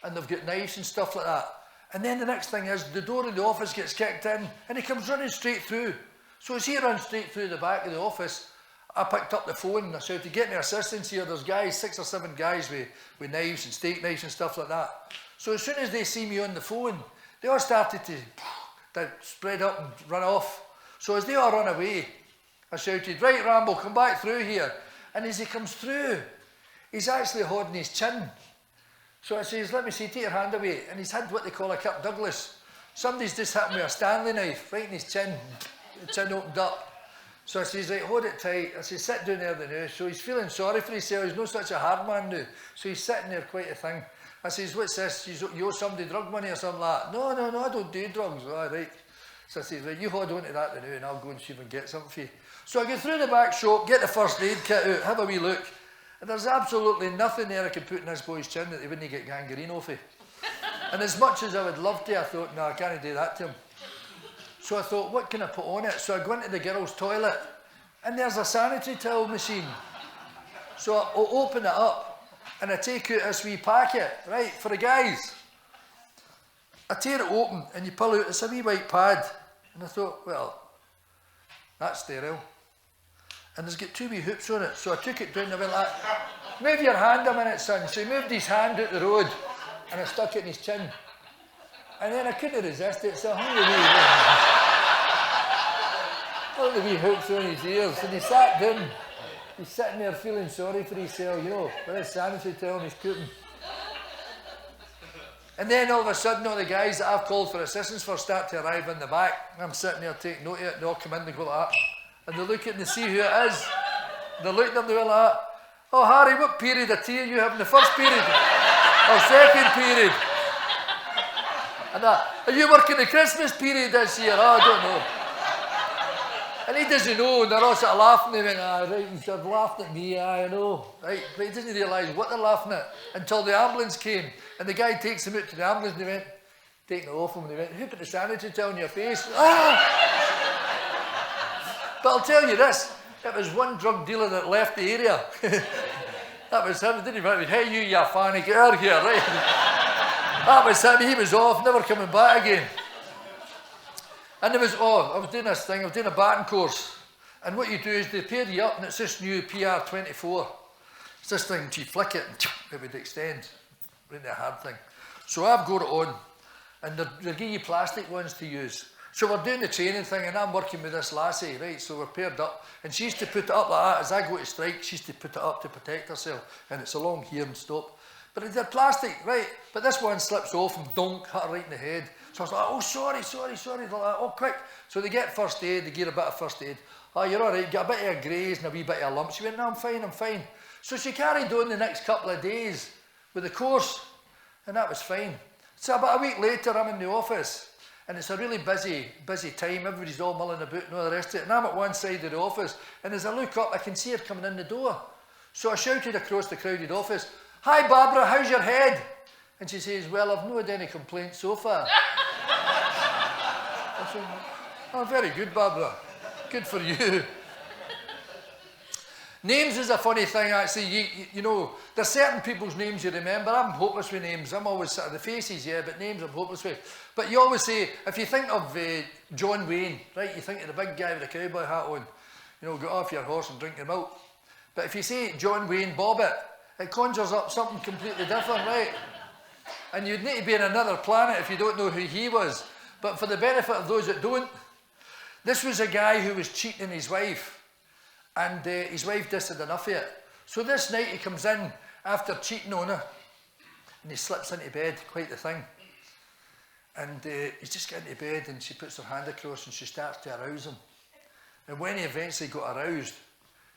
and they've got knives and stuff like that. And then the next thing is, the door of the office gets kicked in, and he comes running straight through. So as he runs straight through the back of the office, I picked up the phone and I shouted, get me assistance here. There's guys, 6 or 7 guys with knives and steak knives and stuff like that. So as soon as they see me on the phone, they all started to spread up and run off. So as they all run away, I shouted, right Rambo, come back through here. And as he comes through, he's actually holding his chin. So I says, let me see, take your hand away. And he's had what they call a Kirk Douglas. Somebody's just hit him with a Stanley knife right in his chin. The chin opened up. So I says, right, hold it tight. I says, sit down there now. So he's feeling sorry for himself. He's not such a hard man now. So he's sitting there quite a thing. I says, what's this? You owe somebody drug money or something like that? No, I don't do drugs. All right. So I says, right, you hold on to that now and I'll go and see if I can get something for you. So I go through the back shop, get the first aid kit out, have a wee look. And there's absolutely nothing there I could put in this boy's chin that he wouldn't get gangrene off of. And as much as I would love to, I thought, no, I can't do that to him. So I thought, what can I put on it? So I go into the girls' toilet, and there's a sanitary towel machine. So I open it up, and I take out this wee packet, right, for the guys. I tear it open, and you pull out, it's a wee white pad. And I thought, well, that's sterile. And there's got 2 wee hoops on it. So I took it down and I went like, move your hand a minute, son. So he moved his hand out the road and I stuck it in his chin. And then I couldn't resist it, so I hung the wee hoops on his ears. And he sat down. He's sitting there feeling sorry for himself, you know, with his sanitary towel and his cooting. And then all of a sudden, all the guys that I've called for assistance for start to arrive in the back. I'm sitting there taking note of it. They all come in, they go like that. And they look at and they see who it is. They're looking at them, they go like that. Oh, Harry, what period of tea are you having? The first period? Or second period? And are you working the Christmas period this year? Oh, I don't know. And he doesn't know, and they're all sort of laughing. They went, right, and they're laughing at me, I know. Right, but he doesn't realise what they're laughing at until the ambulance came. And the guy takes him out to the ambulance and they went, taking it off him, and they went, who put the sanitary towel on your face? Ah! But I'll tell you this, it was one drug dealer that left the area. That was him, didn't he? Hey you fanny, get out of here, right? That was him, he was off, never coming back again. And there was, I was doing this thing, I was doing a batting course. And what you do is they pair you up and it's this new PR24. It's this thing, you flick it and it would extend. Really a hard thing. So I've got it on and they give you plastic ones to use. So we're doing the training thing, and I'm working with this lassie, right? So we're paired up, and she used to put it up like that. As I go to strike, she used to put it up to protect herself, and it's along here and stop. But they're plastic, right? But this one slips off and donk, hit her right in the head. So I was like, oh, sorry. They're like, oh, quick. So they get first aid, they give a bit of first aid. Oh, you're all right, get a bit of a graze and a wee bit of a lump. She went, no, I'm fine. So she carried on the next couple of days with the course, and that was fine. So about a week later, I'm in the office, and it's a really busy time. Everybody's all mulling about and all the rest of it. And I'm at one side of the office, and as I look up, I can see her coming in the door. So I shouted across the crowded office, hi, Barbara, how's your head? And she says, well, I've not had any complaints so far. I said, oh, very good, Barbara. Good for you. Names is a funny thing, actually. You know, there's certain people's names you remember. I'm hopeless with names. I'm always sort of the faces, yeah, but names I'm hopeless with. But you always say, if you think of John Wayne, right, you think of the big guy with the cowboy hat on, you know, get off your horse and drink your milk. But if you say John Wayne Bobbitt, it conjures up something completely different, right? And you'd need to be in another planet if you don't know who he was. But for the benefit of those that don't, this was a guy who was cheating his wife, and his wife just had enough of it. So this night he comes in after cheating on her, and he slips into bed, quite the thing. And he's just getting to bed, and she puts her hand across and she starts to arouse him. And when he eventually got aroused,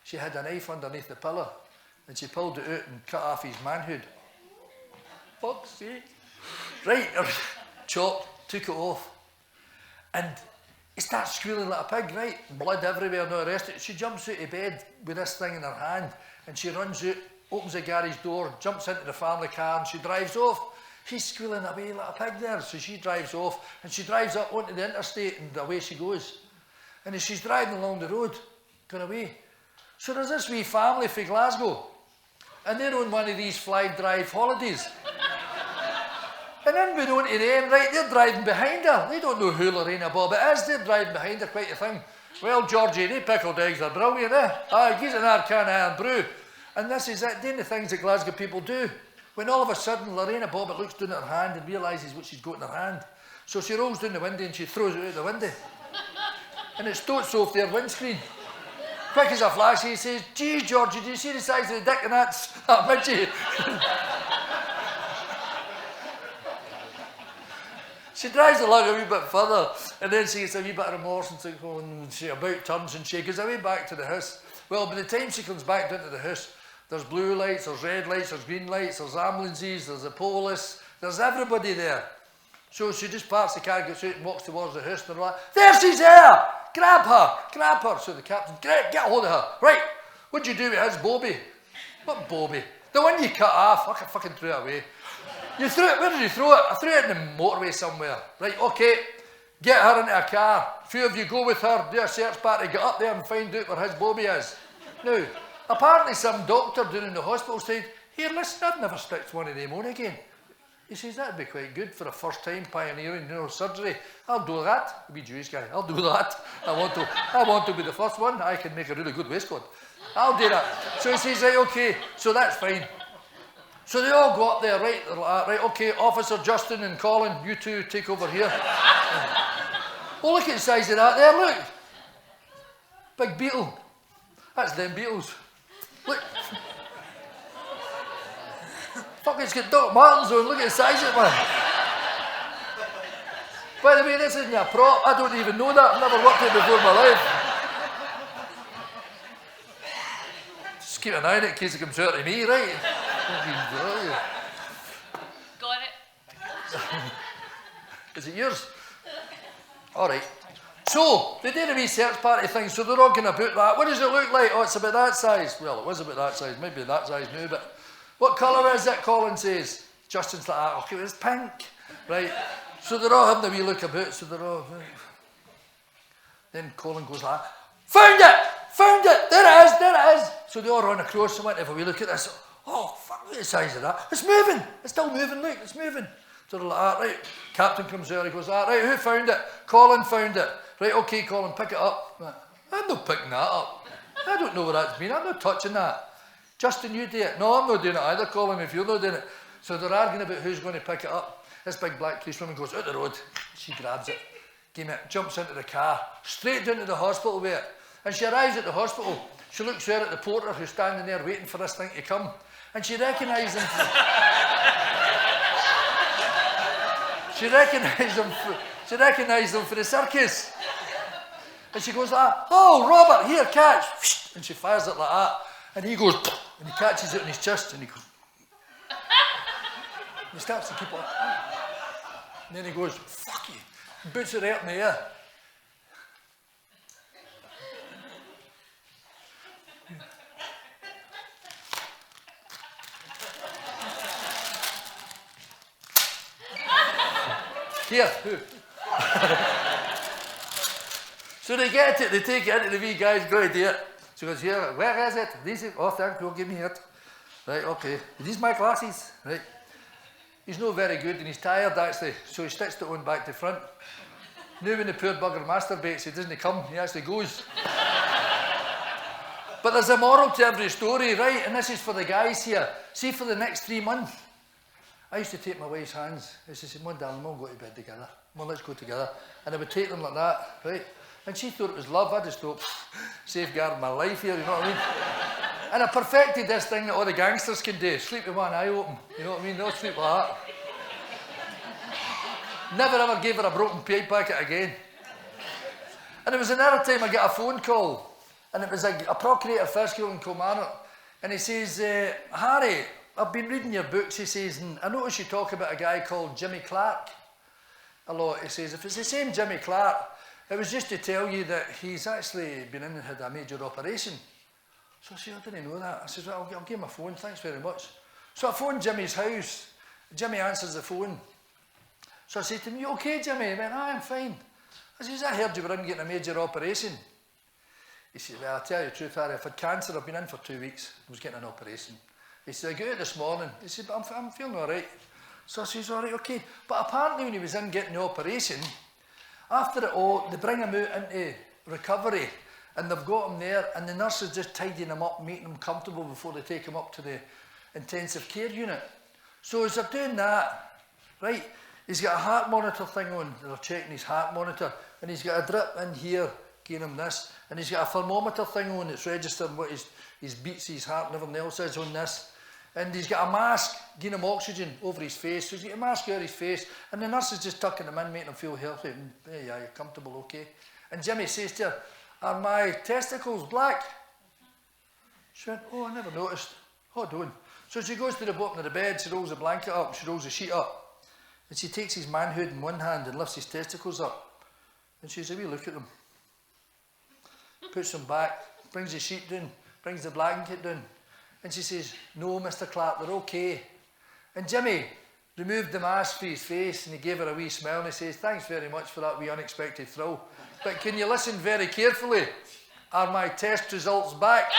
she had a knife underneath the pillow, and she pulled it out and cut off his manhood. Fuck's sake. Right, chopped, took it off. And he starts squealing like a pig, right? Blood everywhere and all the rest of it. She jumps out of bed with this thing in her hand, and she runs out, opens the garage door, jumps into the family car, and she drives off. He's squealing away like a pig there, so she drives off, and she drives up onto the interstate, and away she goes. And as she's driving along the road, going away, so there's this wee family from Glasgow, and they're on one of these flag drive holidays. And unbeknown to them, right, they're driving behind her. They don't know who Lorena Bobbitt is. They're driving behind her, quite a thing. Well, Georgie, they pickled eggs are brilliant, eh? Aye, gives an hour can of iron brew. And this is it, doing the things that Glasgow people do. When all of a sudden, Lorena Bobbitt looks down at her hand and realises what she's got in her hand. So she rolls down the window and she throws it out the window. And it stoats off their windscreen. Quick as a flash, he says, geez, Georgie, do you see the size of the dick in that midgie? She drives along a wee bit further, and then she gets a wee bit of remorse and thinks, oh, and she about turns and she goes away back to the house. Well, by the time she comes back down to the house, there's blue lights, there's red lights, there's green lights, there's ambulances, there's the Polis, there's everybody there. So she just parks the car, gets out and walks towards the house, and they're like, there she's there! Grab her! So the captain, get a hold of her. Right, what'd you do with his Bobby? What Bobby? The one you cut off. I fucking threw it away. You threw it, where did you throw it? I threw it in the motorway somewhere. Right, okay, get her into a car. A few of you go with her, do a search party, get up there and find out where his Bobby is. Now, apparently some doctor down in the hospital said, here, listen, I've never sticked one of them on again. He says, that'd be quite good for a first time pioneering neurosurgery. I'll do that. A wee Jewish guy, I'll do that. I want to be the first one. I can make a really good waistcoat. I'll do that. So he says, right, okay, so that's fine. So they all go up there, right, they're like, right, okay, Officer Justin and Colin, you two take over here. Oh, look at the size of that there, look. Big beetle. That's them beetles. Look. Fuck, it's got Doc Martens on, look at the size of it, man. By the way, this isn't a prop, I don't even know that, I've never worked it before in my life. Just keep an eye on it in case it comes out to me, right? Got it. Is it yours? Alright. So, they did a wee search party thing, so they're all going about that. What does it look like? Oh, it's about that size. Well, it was about that size, maybe that size now, but what colour is it, Colin says? Justin's like, ah, okay, it's pink. Right. So they're all having a wee look about, so they're all... Then Colin goes like, found it, there it is. So they all run across and went, if we look at this, oh, fuck, look at the size of that. It's moving, it's still moving, look, it's moving. So they're like, ah, right, Captain comes out, he goes, ah, right, who found it? Colin found it. Right, okay, Colin, pick it up. I'm not picking that up. I don't know what that's been, I'm not touching that. Justin, you do it. No, I'm not doing it either, Colin, if you're not doing it. So they're arguing about who's going to pick it up. This big black policewoman goes out the road, she grabs it. jumps into the car, straight down to the hospital with it. And she arrives at the hospital, she looks out at the porter who's standing there waiting for this thing to come, and she recognised him. She recognised him for the circus. And she goes like, "Oh, Robert, here, catch." And she fires it like that. And he goes, and he catches it in his chest, and he goes, and he starts to keep it. And then he goes, "Fuck you," and boots it out in the air. Here, who? So they get it, they take it into the wee guy's go to do it. So he goes, "Here, where is it?" These, "Oh, thank you, give me it." Right, okay. "Are these my glasses?" Right. He's not very good and he's tired actually, so he sticks the one back to front. Now when the poor bugger masturbates, he doesn't come, he actually goes. But there's a moral to every story, right? And this is for the guys here. See, for the next 3 months, I used to take my wife's hands. I used to say, "Come on, darling, we'll go to bed together. Come on, let's go together." And I would take them like that, right? And she thought it was love. I just thought, safeguarding my life here, you know what I mean? And I perfected this thing that all the gangsters can do. Sleep with one eye open, you know what I mean? They'll sleep like that. Never ever gave her a broken pipe packet again. And it was another time I got a phone call. And it was a procurator fiscal in Cumbernauld. And he says, "Harry, I've been reading your books," he says, "and I noticed you talk about a guy called Jimmy Clark a lot." He says, "If it's the same Jimmy Clark, it was just to tell you that he's actually been in and had a major operation." So I said, "I didn't know that." I said, "Well, I'll give him a phone, thanks very much." So I phoned Jimmy's house. Jimmy answers the phone. So I said to him, "You okay, Jimmy?" He went, "I'm fine." I said, "I heard you were in getting a major operation." He said, "Well, I'll tell you the truth, Harry, I've had cancer, I've been in for 2 weeks, I was getting an operation." He said, "I got out this morning." He said, "But I'm feeling all right." So I said, "All right, okay." But apparently when he was in getting the operation, after it all, they bring him out into recovery and they've got him there and the nurse is just tidying him up, making him comfortable before they take him up to the intensive care unit. So as they're doing that, right, he's got a heart monitor thing on, they're checking his heart monitor, and he's got a drip in here, giving him this, and he's got a thermometer thing on that's registering what his beats, his heart and everything else is on this. And he's got a mask, giving him oxygen over his face. So he's got a mask over his face, and the nurse is just tucking him in, making him feel healthy. And, yeah, you're comfortable, okay. And Jimmy says to her, "Are my testicles black?" She went, "Oh, I never noticed. Hold on." So she goes to the bottom of the bed, she rolls the blanket up, she rolls the sheet up, and she takes his manhood in one hand and lifts his testicles up. And she says, "A wee look at them." Puts them back, brings the sheet down, brings the blanket down. And she says, "No, Mr. Clark, they're okay." And Jimmy removed the mask from his face and he gave her a wee smile and he says, "Thanks very much for that wee unexpected thrill. But can you listen very carefully? Are my test results back?"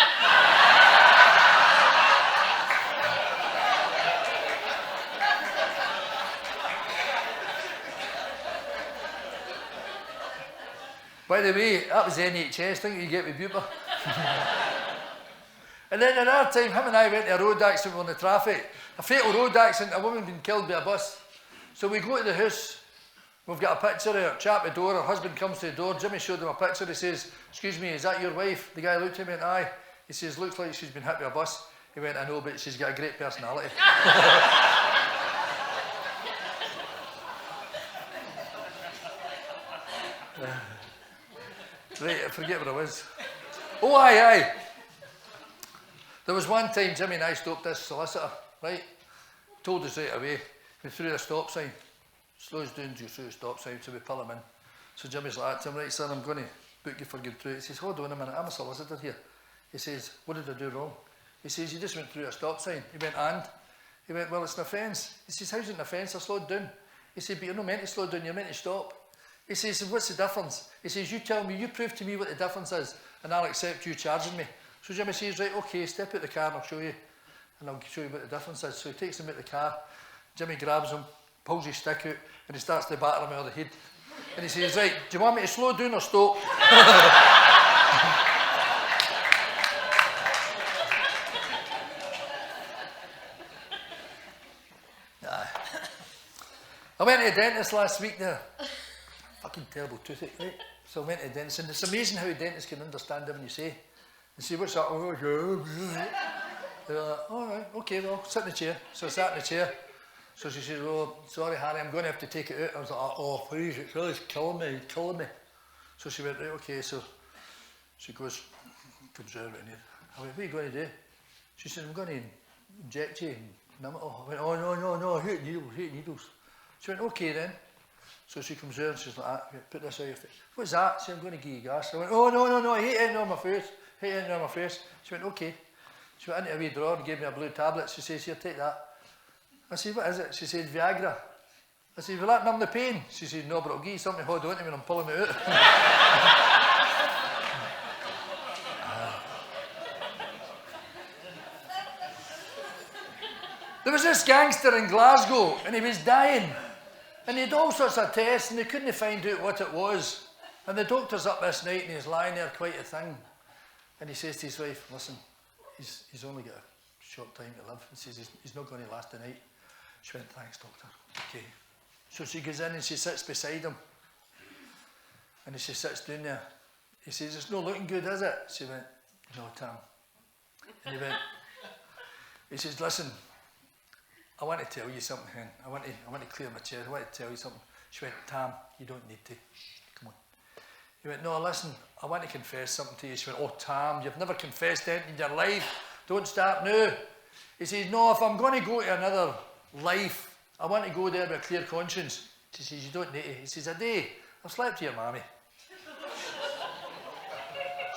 By the way, that was NHS, think you get with Bupa. And then another time, him and I went to a road accident on the traffic. A fatal road accident, a woman been killed by a bus. So we go to the house, we've got a picture there, chap at the door, her husband comes to the door, Jimmy showed him a picture, he says, "Excuse me, is that your wife?" The guy looked at him and went, "Aye." He says, "Looks like she's been hit by a bus." He went, "I know, but she's got a great personality." Right, I forget what it was. Oh, aye. There was one time Jimmy and I stopped this solicitor, right? Told us right away, went through the stop sign, slows down to through the stop sign, so we pull him in. So Jimmy's like to him, "Right, sir, I'm going to book you for going through." He says, "Hold on a minute, I'm a solicitor here." He says, "What did I do wrong?" He says, "You just went through a stop sign." He went, "And?" He went, "Well, it's an offence." He says, "How's it an offence? I slowed down." He said, "But you're not meant to slow down, you're meant to stop." He says, "What's the difference?" He says, "You tell me, you prove to me what the difference is, and I'll accept you charging me." So Jimmy says, "Right, okay, step out the car and I'll show you. And I'll show you what the difference is." So he takes him out the car, Jimmy grabs him, pulls his stick out, and he starts to batter him over the head. And he says, "Right, do you want me to slow down or stop?" I went to the dentist last week there. fucking terrible toothache, right? So I went to the dentist, and it's amazing how a dentist can understand everything you say. And say, what's that? Oh, yeah. They're like, all right, okay, well, sit in the chair. So I sat in the chair. So she said, oh, sorry, Harry, I'm going to have to take it out. I was like, oh, please, it's really killing me. So she went, right, okay. So she goes, comes out in here. I went, what are you going to do? She said, I'm going to inject you and numb it all. I went, oh, no, I hate needles. She went, okay then. So she comes out and she's like, put this on your face. What's that? She said, I'm going to give you gas. I went, oh, no, I hate it on my face. She went, okay. She went into a wee drawer and gave me a blue tablet. She says, here, take that. I said, what is it? She said, Viagra. I said, will that numb the pain? She said, no, but I'll give you something to hold on to when I'm pulling it out. There was this gangster in Glasgow and he was dying. And he had all sorts of tests and they couldn't find out what it was. And the doctor's up this night and he's lying there quite a thing. And he says to his wife, listen, he's only got a short time to live. He says he's not going to last the night. She went, thanks, doctor. Okay. So she goes in and she sits beside him. And she sits down there. He says, it's not looking good, is it? She went, no, Tam. And he says, listen, I want to tell you something, hen. I want to clear my chest. I want to tell you something. She went, Tam, you don't need to. Shh, come on. He went, no, listen, I want to confess something to you. She went, oh, Tam, you've never confessed anything in your life. Don't start now. He says, no, if I'm going to go to another life, I want to go there with a clear conscience. She says, you don't need to. He says, a day, I've slept with your mammy.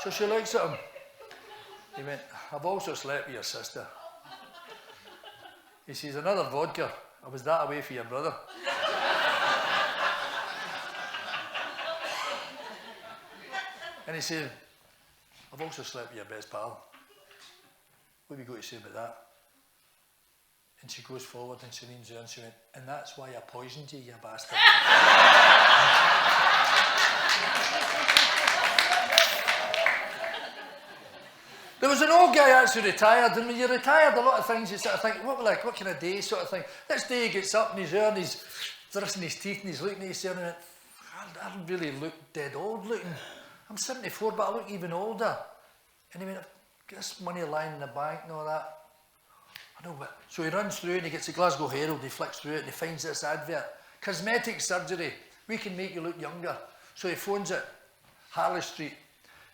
So she looks at him. He went, I've also slept with your sister. He says, another vodka. I was that away for your brother. And he said, I've also slept with your best pal. What have you got to say about that? And she goes forward and she leans down and she went, and that's why I poisoned you, you bastard. There was an old guy actually retired, and when you're retired, a lot of things you sort of think, what can I do, sort of thing. This day he gets up and he's there and he's thrusting his teeth and he's looking at himself and he went, I really look dead old looking. I'm 74, but I look even older. And he went, I've got this money lying in the bank and all that. I know, but so he runs through and he gets the Glasgow Herald, he flicks through it and he finds this advert. Cosmetic surgery, we can make you look younger. So he phones it, Harley Street.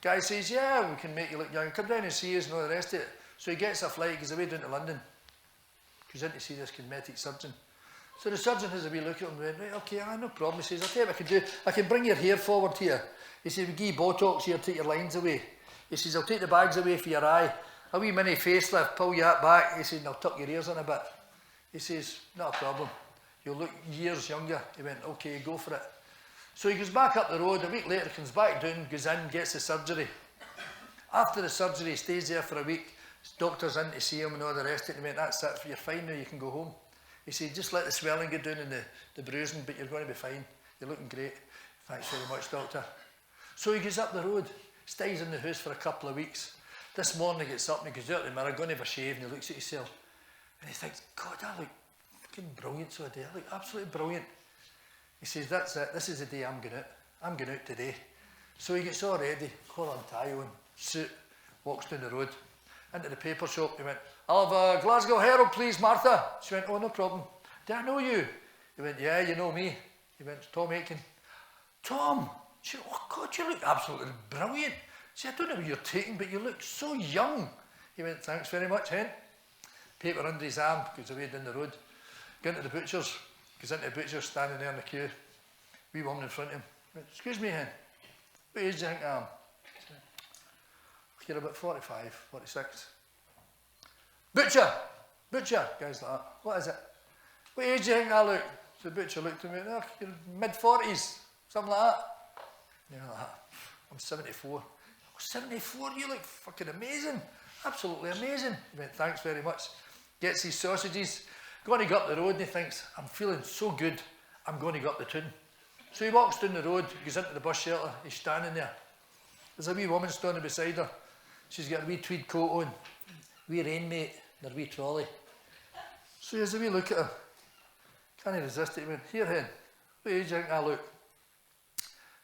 Guy says, yeah, we can make you look young. Come down and see us and all the rest of it. So he gets a flight, goes away down to London. Goes in to see this cosmetic surgeon. So the surgeon has a wee look at him and went, right, okay, no problem. He says, I'll tell you what I can do. I can bring your hair forward here. He says, we give you Botox here, take your lines away. He says, I'll take the bags away for your eye. A wee mini facelift, pull you that back. He says, and I'll tuck your ears in a bit. He says, not a problem. You'll look years younger. He went, okay, go for it. So he goes back up the road, a week later comes back down, goes in, gets the surgery. After the surgery, he stays there for a week. His doctor's in to see him and all the rest of it. He went, that's it, you're fine now, you can go home. He said, just let the swelling go down and the bruising, but you're going to be fine. You're looking great. Thanks very much, doctor. So he goes up the road, stays in the house for a couple of weeks. This morning he gets up and he goes out to the mirror, going to have a shave, and he looks at himself. And he thinks, God, I look fucking brilliant so today. I look absolutely brilliant. He says, that's it, this is the day I'm going out. I'm going out today. So he gets all ready, collar and tie on, suit, walks down the road, into the paper shop. He went, I'll have a Glasgow Herald, please, Martha. She went, oh, no problem. Do I know you? He went, yeah, you know me. He went, Tom Aitken. Tom? She went, oh, God, you look absolutely brilliant. She said, I don't know what you're taking, but you look so young. He went, thanks very much, hen. Paper under his arm, goes away down the road. Go into the butcher's. Goes into the butcher, standing there in the queue. Wee woman in front of him. Went, excuse me, hen. What age do you think I am? You're about 45, 46. Butcher! Butcher! Guys like that. What is it? What age do you think I look? So the butcher looked at me, oh, you're mid-40s, something like that. And you're like that. I'm 74. Oh, 74? You look fucking amazing. Absolutely amazing. He went, thanks very much. Gets his sausages. Going to go up the road and he thinks, I'm feeling so good, I'm going to go up the town. So he walks down the road, goes into the bus shelter, he's standing there. There's a wee woman standing beside her. She's got a wee tweed coat on, wee rainmate, and her wee trolley. So he has a wee look at her. Can't resist it. He went, here, hen, what age do you think I look?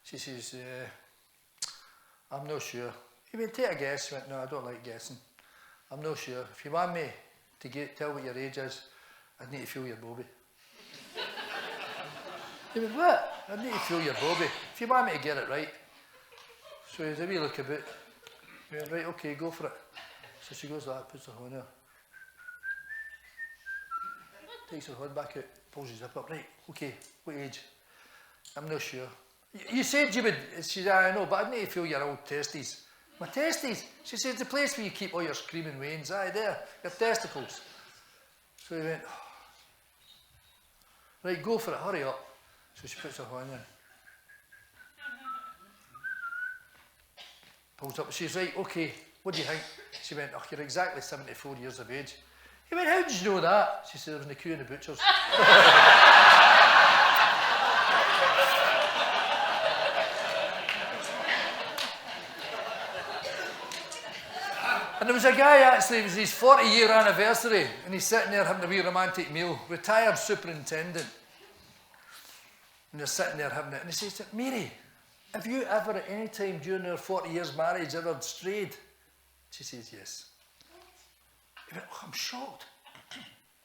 She says, I'm not sure. He went, take a guess. She went, no, I don't like guessing. I'm not sure. If you want me to tell what your age is, I need to feel your bobby. He went, what? I need to feel your bobby. If you want me to get it right. So he has a wee look about. He went, right, okay, go for it. So she goes like that, puts her hand there. Takes her hand back out, pulls his zip up. Right, okay, what age? I'm not sure. You said you would. She said, I know, but I need to feel your old testes. My testes? She says, the place where you keep all your screaming wains. Aye, there, your testicles. So he went, oh. Right, go for it, hurry up. So she puts her hand in. Pulls up, she's right, okay, what do you think? She went, oh, you're exactly 74 years of age. He went, how did you know that? She said, there was in the queue in the butcher's. And there was a guy actually, it was his 40-year anniversary, and he's sitting there having a wee romantic meal, retired superintendent. And they're sitting there having it, and he says, Mary, have you ever at any time during our 40 years marriage ever strayed? She says, yes. He went, oh, I'm shocked.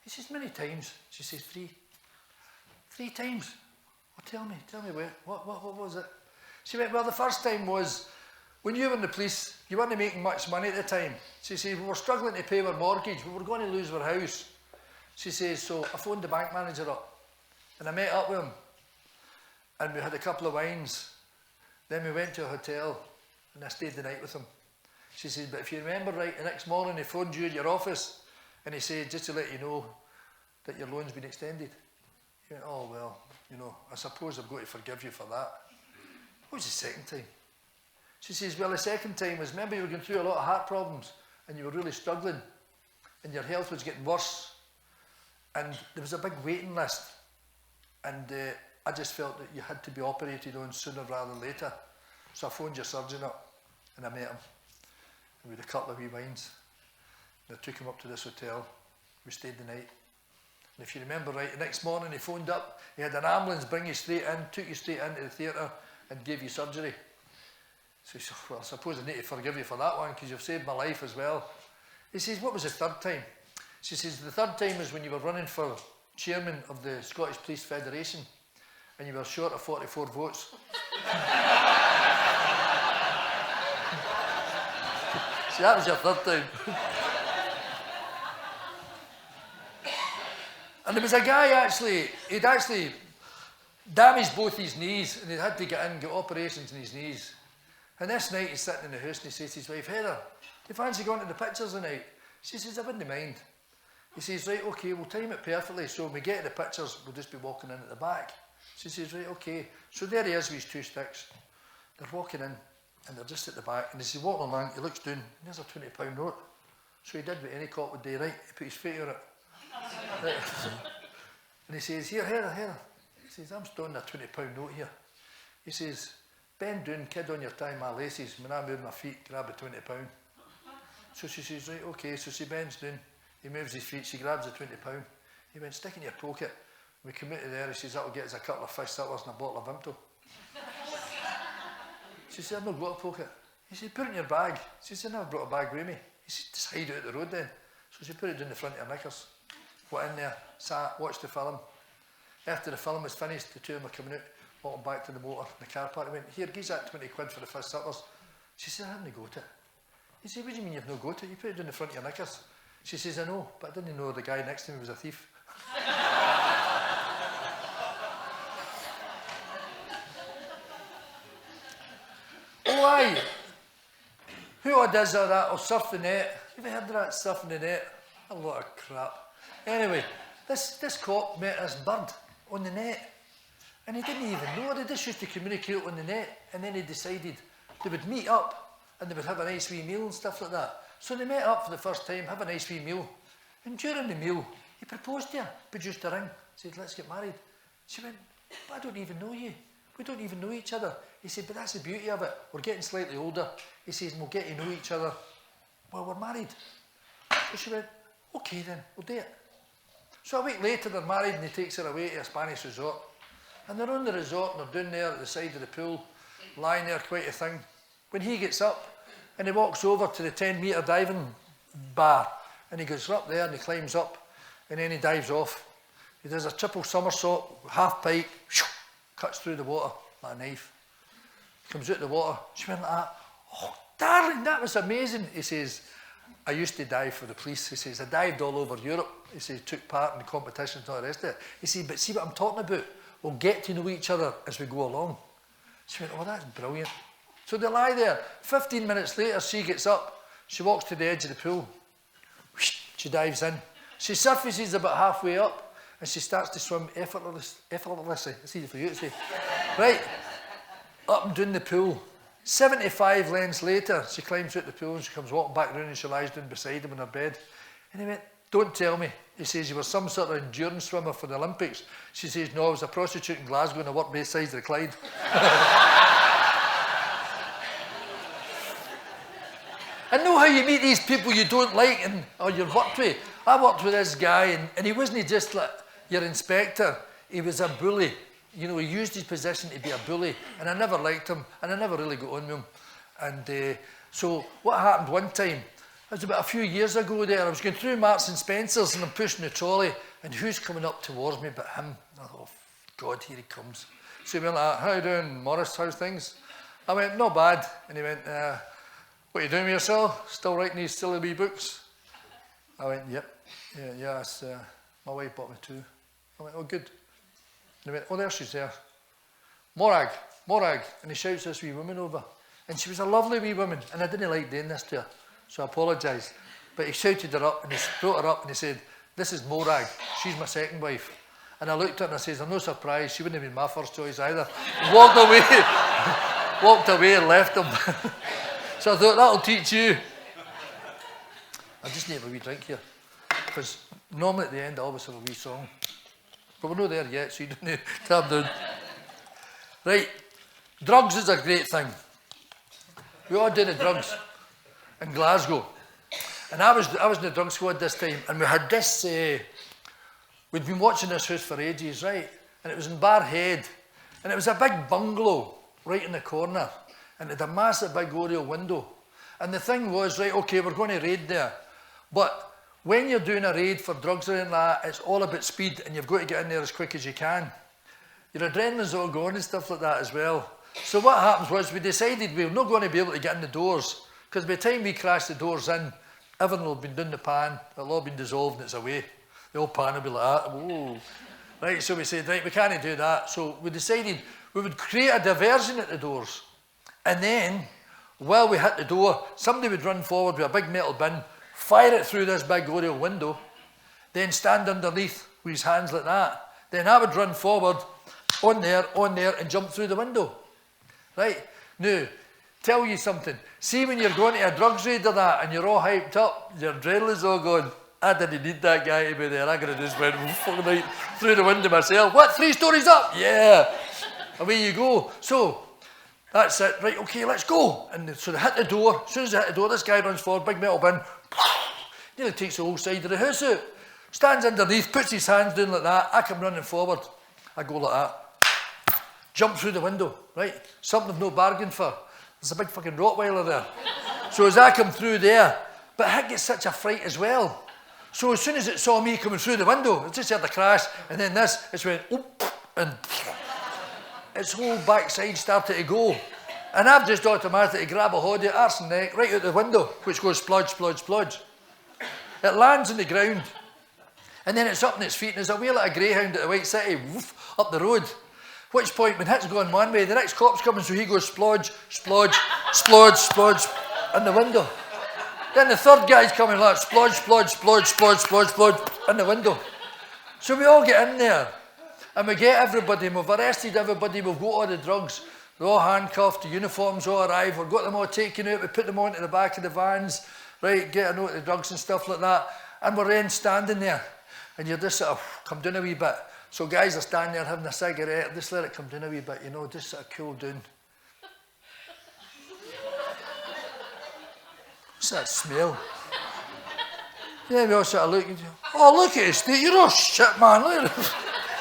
He says, many times. She says, 3. 3 times. Oh, tell me what was it? She went, well, the first time was, when you were in the police, you weren't making much money at the time. She says, we were struggling to pay our mortgage, we were going to lose our house. She says, so I phoned the bank manager up, and I met up with him, and we had a couple of wines. Then we went to a hotel, and I stayed the night with him. She says, but if you remember right, the next morning he phoned you at your office, and he said, just to let you know that your loan's been extended. He went, oh, well, you know, I suppose I've got to forgive you for that. What was the second time? She says, well, the second time was, remember you were going through a lot of heart problems, and you were really struggling, and your health was getting worse, and there was a big waiting list, and I just felt that you had to be operated on sooner rather than later. So I phoned your surgeon up, and I met him, and we had a couple of wee wines, and I took him up to this hotel. We stayed the night, and if you remember right, the next morning he phoned up, he had an ambulance bring you straight in, took you straight into the theatre, and gave you surgery. So he said, well, I suppose I need to forgive you for that one, because you've saved my life as well. He says, what was the third time? She says, the third time was when you were running for chairman of the Scottish Police Federation, and you were short of 44 votes. See, that was your third time. And there was a guy actually, he'd actually damaged both his knees, and he had to get in, get operations in his knees. And this night he's sitting in the house, and he says to his wife, Heather, do you fancy going to the pictures tonight? She says, I wouldn't mind. He says, right, okay, we'll time it perfectly, so when we get to the pictures, we'll just be walking in at the back. She says, right, okay. So there he is with his 2 sticks. They're walking in, and they're just at the back, and as he's walking along, he looks down, and there's a £20 note. So he did what any cop would do, right? He put his feet on it. Right. And he says, here, Heather. He says, I'm storing a £20 note here. He says, bend down, kid, on your tie my laces. When I move my feet, grab a £20. So she says, right, okay. So she bends down, he moves his feet, she grabs the £20. He went, stick in your pocket. We come out of there, he says, that'll get us a couple of fish slippers and a bottle of Vimto. She said, I've not got a pocket. He said, put it in your bag. She said, I never brought a bag with me. He said, just hide it out the road then. So she put it down the front of her knickers. Went in there, sat, watched the film. After the film was finished, the two of them were coming out, walking back to the motor, the car park. He went, here, give that 20 quid for the fish slippers. She said, I haven't got it. He said, what do you mean you've not got it? You put it down the front of your knickers. She says, I know, but I didn't know the guy next to me was a thief. Oh, aye. Who does all that? Or surf the net. Have you heard of that, surfing the net? A lot of crap. Anyway, this cop met this bird on the net, and he didn't even know. They just used to communicate on the net, and then he decided they would meet up, and they would have a nice wee meal and stuff like that. So they met up for the first time, have a nice wee meal, and during the meal, he proposed to her, produced a ring, said, let's get married. She went, but I don't even know you. We don't even know each other. He said, but that's the beauty of it. We're getting slightly older. He says, and we'll get to know each other while we're married. So she went, okay then, we'll do it. So a week later, they're married, and he takes her away to a Spanish resort. And they're on the resort, and they're down there at the side of the pool, lying there quite a thing. When he gets up and he walks over to the 10-metre diving bar and he goes up there and he climbs up and then he dives off. He does a triple somersault, half pipe, cuts through the water like a knife. Comes out the water, she went like that. Oh, darling, that was amazing. He says, I used to dive for the police. He says, I dived all over Europe. He says, took part in the competitions and all the rest of it. He says, but see what I'm talking about? We'll get to know each other as we go along. She went, oh, that's brilliant. So they lie there. 15 minutes later, she gets up. She walks to the edge of the pool. She dives in. She surfaces about halfway up and she starts to swim effortlessly. It's easy for you to say. Right, up and down the pool. 75 lengths later, she climbs out the pool and she comes walking back around and she lies down beside him in her bed. And he went, don't tell me. He says, you were some sort of endurance swimmer for the Olympics. She says, no, I was a prostitute in Glasgow and I worked both sides of the Clyde. I know how you meet these people you don't like and or you've worked with. I worked with this guy and he wasn't just like your inspector, he was a bully. You know, he used his position to be a bully and I never liked him and I never really got on with him. And so what happened one time, it was about a few years ago there, I was going through Marks and Spencer's and I'm pushing the trolley and who's coming up towards me but him? I thought, oh God, here he comes. So he went like, how you doing, Morris, how's things? I went, not bad. And he went, what are you doing with yourself? Still writing these silly wee books? I went, yep. Yeah, it's, my wife bought me two. I went, oh good. And he went, oh there she's there. Morag. And he shouts this wee woman over. And she was a lovely wee woman. And I didn't like doing this to her. So I apologised. But he shouted her up and he brought her up and he said, this is Morag. She's my second wife. And I looked at her and I says, I'm no surprised. She wouldn't have been my first choice either. And walked away and left him. So I thought, that'll teach you. I just need a wee drink here. Because normally at the end I always have a wee song. But we're not there yet, so you don't need to tap down. Right, drugs is a great thing. We all did the drugs in Glasgow. And I was in the drug squad this time, and we had this, we'd been watching this house for ages, right? And it was in Barhead. And it was a big bungalow right in the corner. And it had a massive big oriel window. And the thing was, right, okay, we're going to raid there. But when you're doing a raid for drugs or anything like that, it's all about speed and you've got to get in there as quick as you can. Your adrenaline's all going and stuff like that as well. So what happens was we decided we were not going to be able to get in the doors because by the time we crashed the doors in, everything will have been down the pan, it'll all been dissolved and it's away. The old pan will be like that. Whoa. Right, so we said, right, we can't do that. So we decided we would create a diversion at the doors. And then, while we hit the door, somebody would run forward with a big metal bin, fire it through this big oriel window, then stand underneath with his hands like that. Then I would run forward, on there, and jump through the window. Right? Now, tell you something. See when you're going to a drugs raid or that, and you're all hyped up, your adrenaline's all going, I didn't need that guy to be there. I could have just went right through the window myself. What, 3 stories up? Yeah. Away you go. So, that's it. Right, okay, let's go. And so they hit the door. As soon as they hit the door, this guy runs forward, big metal bin, nearly takes the whole side of the house out. Stands underneath, puts his hands down like that. I come running forward. I go like that. Jump through the window, right? Something I've no bargain for. There's a big fucking Rottweiler there. So as I come through there, but it gets such a fright as well. So as soon as it saw me coming through the window, it just heard the crash, and then this, it went, oop, and its whole backside started to go. And I've just automatically grab a hold of arse and neck, right out the window, which goes splodge, splodge, splodge. It lands on the ground, and then it's up on its feet, and there's a wheel like a greyhound at the White City, woof, up the road. At which point, when it's going one way, the next cop's coming, so he goes splodge, splodge, splodge, splodge, in the window. Then the third guy's coming like splodge, splodge, splodge, splodge, splodge, splodge, in the window. So we all get in there, and we get everybody, and we've arrested everybody, we've got all the drugs, they're all handcuffed, the uniforms all arrive, we've got them all taken out, we put them onto the back of the vans, right, get a note of the drugs and stuff like that, and we're then standing there, and you're just sort of, come down a wee bit. So guys are standing there having a cigarette, just let it come down a wee bit, you know, just sort of cool down. What's that smell? Yeah, we all sort of look, oh look at this, you're all shit man, look at it.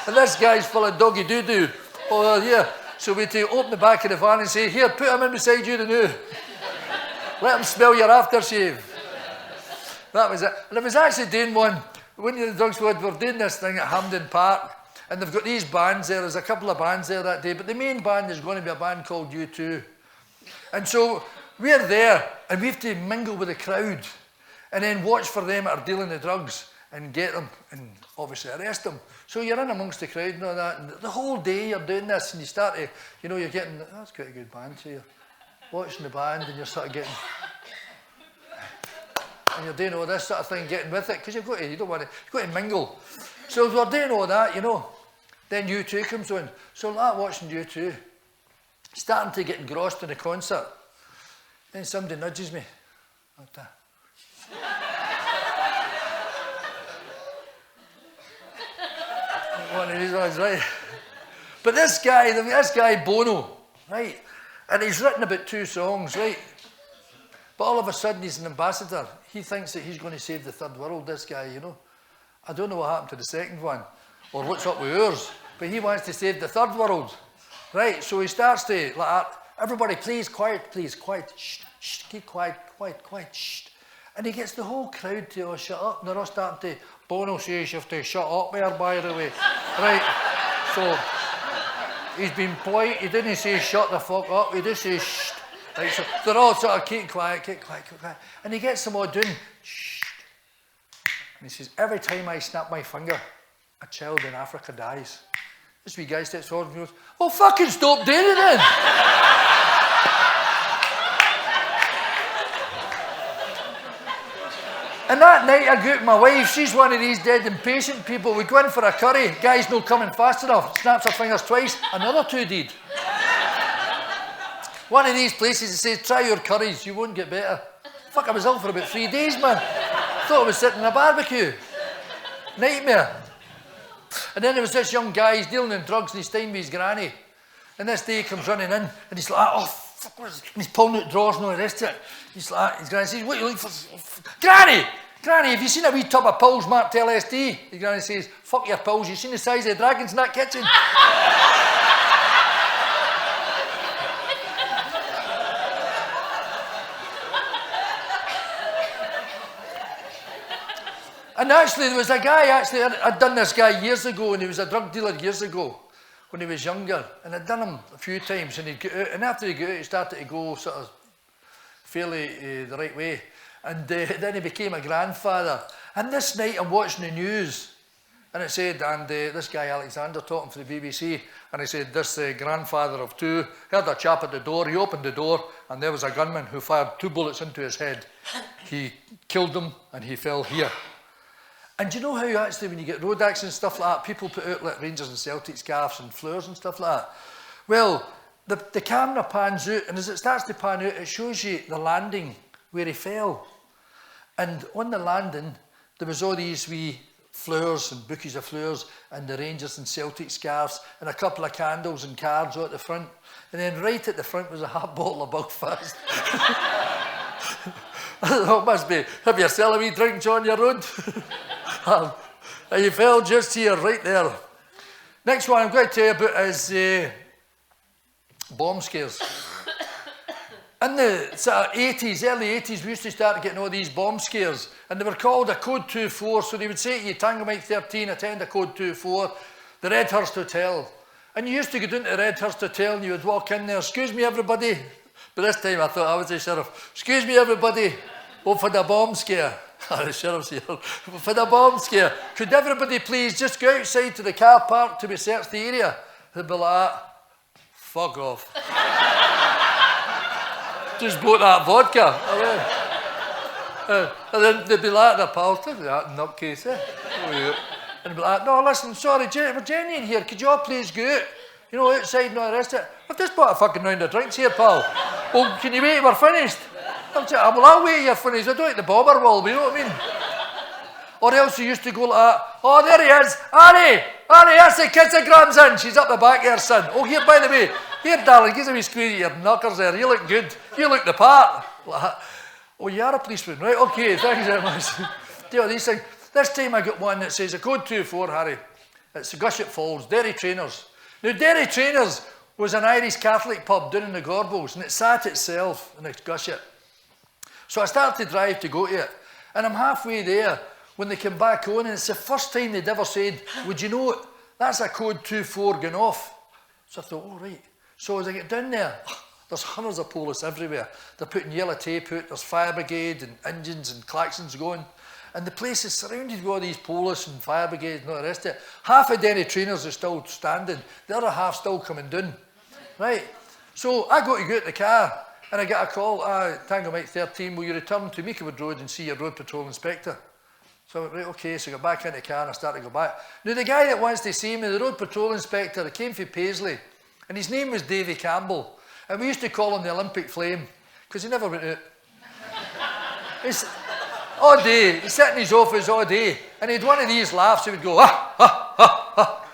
And this guy's full of doggy doo-doo. Oh yeah. So we had to open the back of the van and say, here, put him in beside you the new. Let him smell your aftershave. That was it. And I was actually doing one, when the drugs were doing this thing at Hampden Park, and they've got these bands there. There's a couple of bands there that day, but the main band is going to be a band called U2. And so we're there, and we have to mingle with the crowd, and then watch for them that are dealing the drugs, and get them, and obviously arrest them. So you're in amongst the crowd and all that, and the whole day you're doing this, and you start to, you know, you're getting, that's quite a good band, so you're watching the band, and you're sort of getting, and you're doing all this sort of thing, getting with it, because you don't want to, you've got to mingle. So as we're doing all that, you know, then U2 comes on. So I'm like watching U2, starting to get engrossed in the concert. Then somebody nudges me. Like that. One of these ones, right? But this guy Bono, right? And he's written about 2 songs, right? But all of a sudden he's an ambassador. He thinks that he's going to save the third world, this guy, you know. I don't know what happened to the second one, or what's up with yours, but he wants to save the third world, right? So he starts to, like that, everybody please, quiet, shh, shh, keep quiet, shh. And he gets the whole crowd to all shut up, and they're all starting to, Bono says you have to shut up there, by the way, right? So he's been polite, he didn't say shut the fuck up, he just says shh. Right, so they're all sort of keep quiet. And he gets them all doing shh. And he says, every time I snap my finger, a child in Africa dies. This wee guy steps forward and goes, well, fucking stop doing it then. And that night I go out with my wife, she's one of these dead impatient people. We go in for a curry, guy's not coming fast enough, snaps her fingers twice, another 2 did. One of these places that says, try your curries, you won't get better. Fuck, I was ill for about 3 days, man. Thought I was sitting in a barbecue. Nightmare. And then there was this young guy, he's dealing in drugs and he's staying with his granny. And this day he comes running in and he's like, oh, fuck, what is this? And he's pulling out drawers and all the rest of it. He's like, his granny says, what are you looking for? Granny! Granny, have you seen a wee tub of pills marked LSD? His granny says, fuck your pills, you seen the size of the dragons in that kitchen? And actually, there was a guy, I'd done this guy years ago, and he was a drug dealer years ago, when he was younger, and I'd done him a few times, and he'd get out, and after he got out, he started to go sort of fairly the right way, and then he became a grandfather. And this night, I'm watching the news, and it said, and this guy Alexander talking for the BBC, and he said, this grandfather of 2, heard a chap at the door, he opened the door, and there was a gunman who fired 2 bullets into his head. He killed him, and he fell here. And do you know how you actually, when you get road accidents and stuff like that, people put out like Rangers and Celtic scarves and flowers and stuff like that? Well, the camera pans out, and as it starts to pan out, it shows you the landing where he fell. And on the landing, there was all these wee flowers and bouquets of flowers and the Rangers and Celtic scarves and a couple of candles and cards out the front. And then right at the front was a half bottle of Belfast. I thought, must be, have yourself a wee drink, John, your road? And you fell just here, right there. Next one I'm going to tell you about is bomb scares. In the sort of 80s, early 80s, we used to start getting all these bomb scares, and they were called a Code 24, so they would say to you, Tango Mike 13, attend a Code 24, the Redhurst Hotel. And you used to go down to the Redhurst Hotel and you would walk in there, excuse me everybody, but this time I thought I was the sheriff, excuse me everybody, oh for the bomb scare. The sheriff's here. For the bomb scare, could everybody please just go outside to the car park to search the area? They'd be like, fuck off. Just bought that vodka. And then they'd be like, their pals, look at that nutcase, eh? And they'd be like, no, listen, sorry, we're Jenny in here, could you all please go out? You know, outside and all the rest of it. I've just bought a fucking round of drinks here, pal. Well, can you wait till we're finished? Well, I'll wait till you're finished. I don't like the bobber wall, you know what I mean? Or else you used to go like that. Oh, there he is. Annie, that's the kids that Graham's in. She's up the back here, son. Oh, here, by the way. Here, darling, give us a wee squeeze at your knuckers there. You look good. You look the part. Like, oh, you are a policeman, right? Okay, thanks very much. Do you know these things? This time I got one that says a Code 24, Harry. It's Gushett Falls, Derry Trainers. Now, Derry Trainers was an Irish Catholic pub down in the Gorbals, and it sat itself in a gusset. So I started to drive to go to it, and I'm halfway there when they came back on, and it's the first time they'd ever said, would you know it? That's a code 24 going off. So I thought, oh right. So as I get down there, there's hundreds of Polis everywhere. They're putting yellow tape out, there's fire brigade and engines and klaxons going. And the place is surrounded with all these Polis and fire brigade and all the rest of it. Half a den of trainers are still standing, the other half still coming down. Right, so I got to go out the car, and I get a call, Tango Mike 13, will you return to Meekwood Road and see your road patrol inspector? So I went, right, okay, so I got back in the car and I started to go back. Now the guy that wants to see me, the road patrol inspector, he came from Paisley, and his name was Davy Campbell, and we used to call him the Olympic Flame, because he never went out. He's, all day, he'd sit in his office all day, and he had one of these laughs, he would go, ha, ha, ha, ha,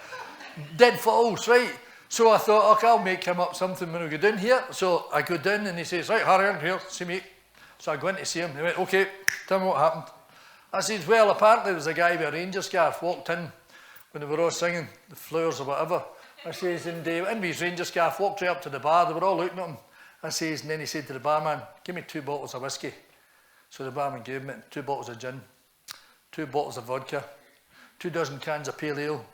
dead false, right? So I thought, okay, I'll make him up something when we go down here. So I go down and he says, right, Harry, I'm here, see me. So I go in to see him. He went, okay, tell me what happened. I said, well, apparently there was a guy with a ranger scarf walked in when they were all singing the Flowers or whatever. I says, and in with his ranger scarf, walked right up to the bar, they were all looking at him. I says, and then he said to the barman, give me 2 bottles of whiskey. So the barman gave me 2 bottles of gin, 2 bottles of vodka, 2 dozen cans of pale ale,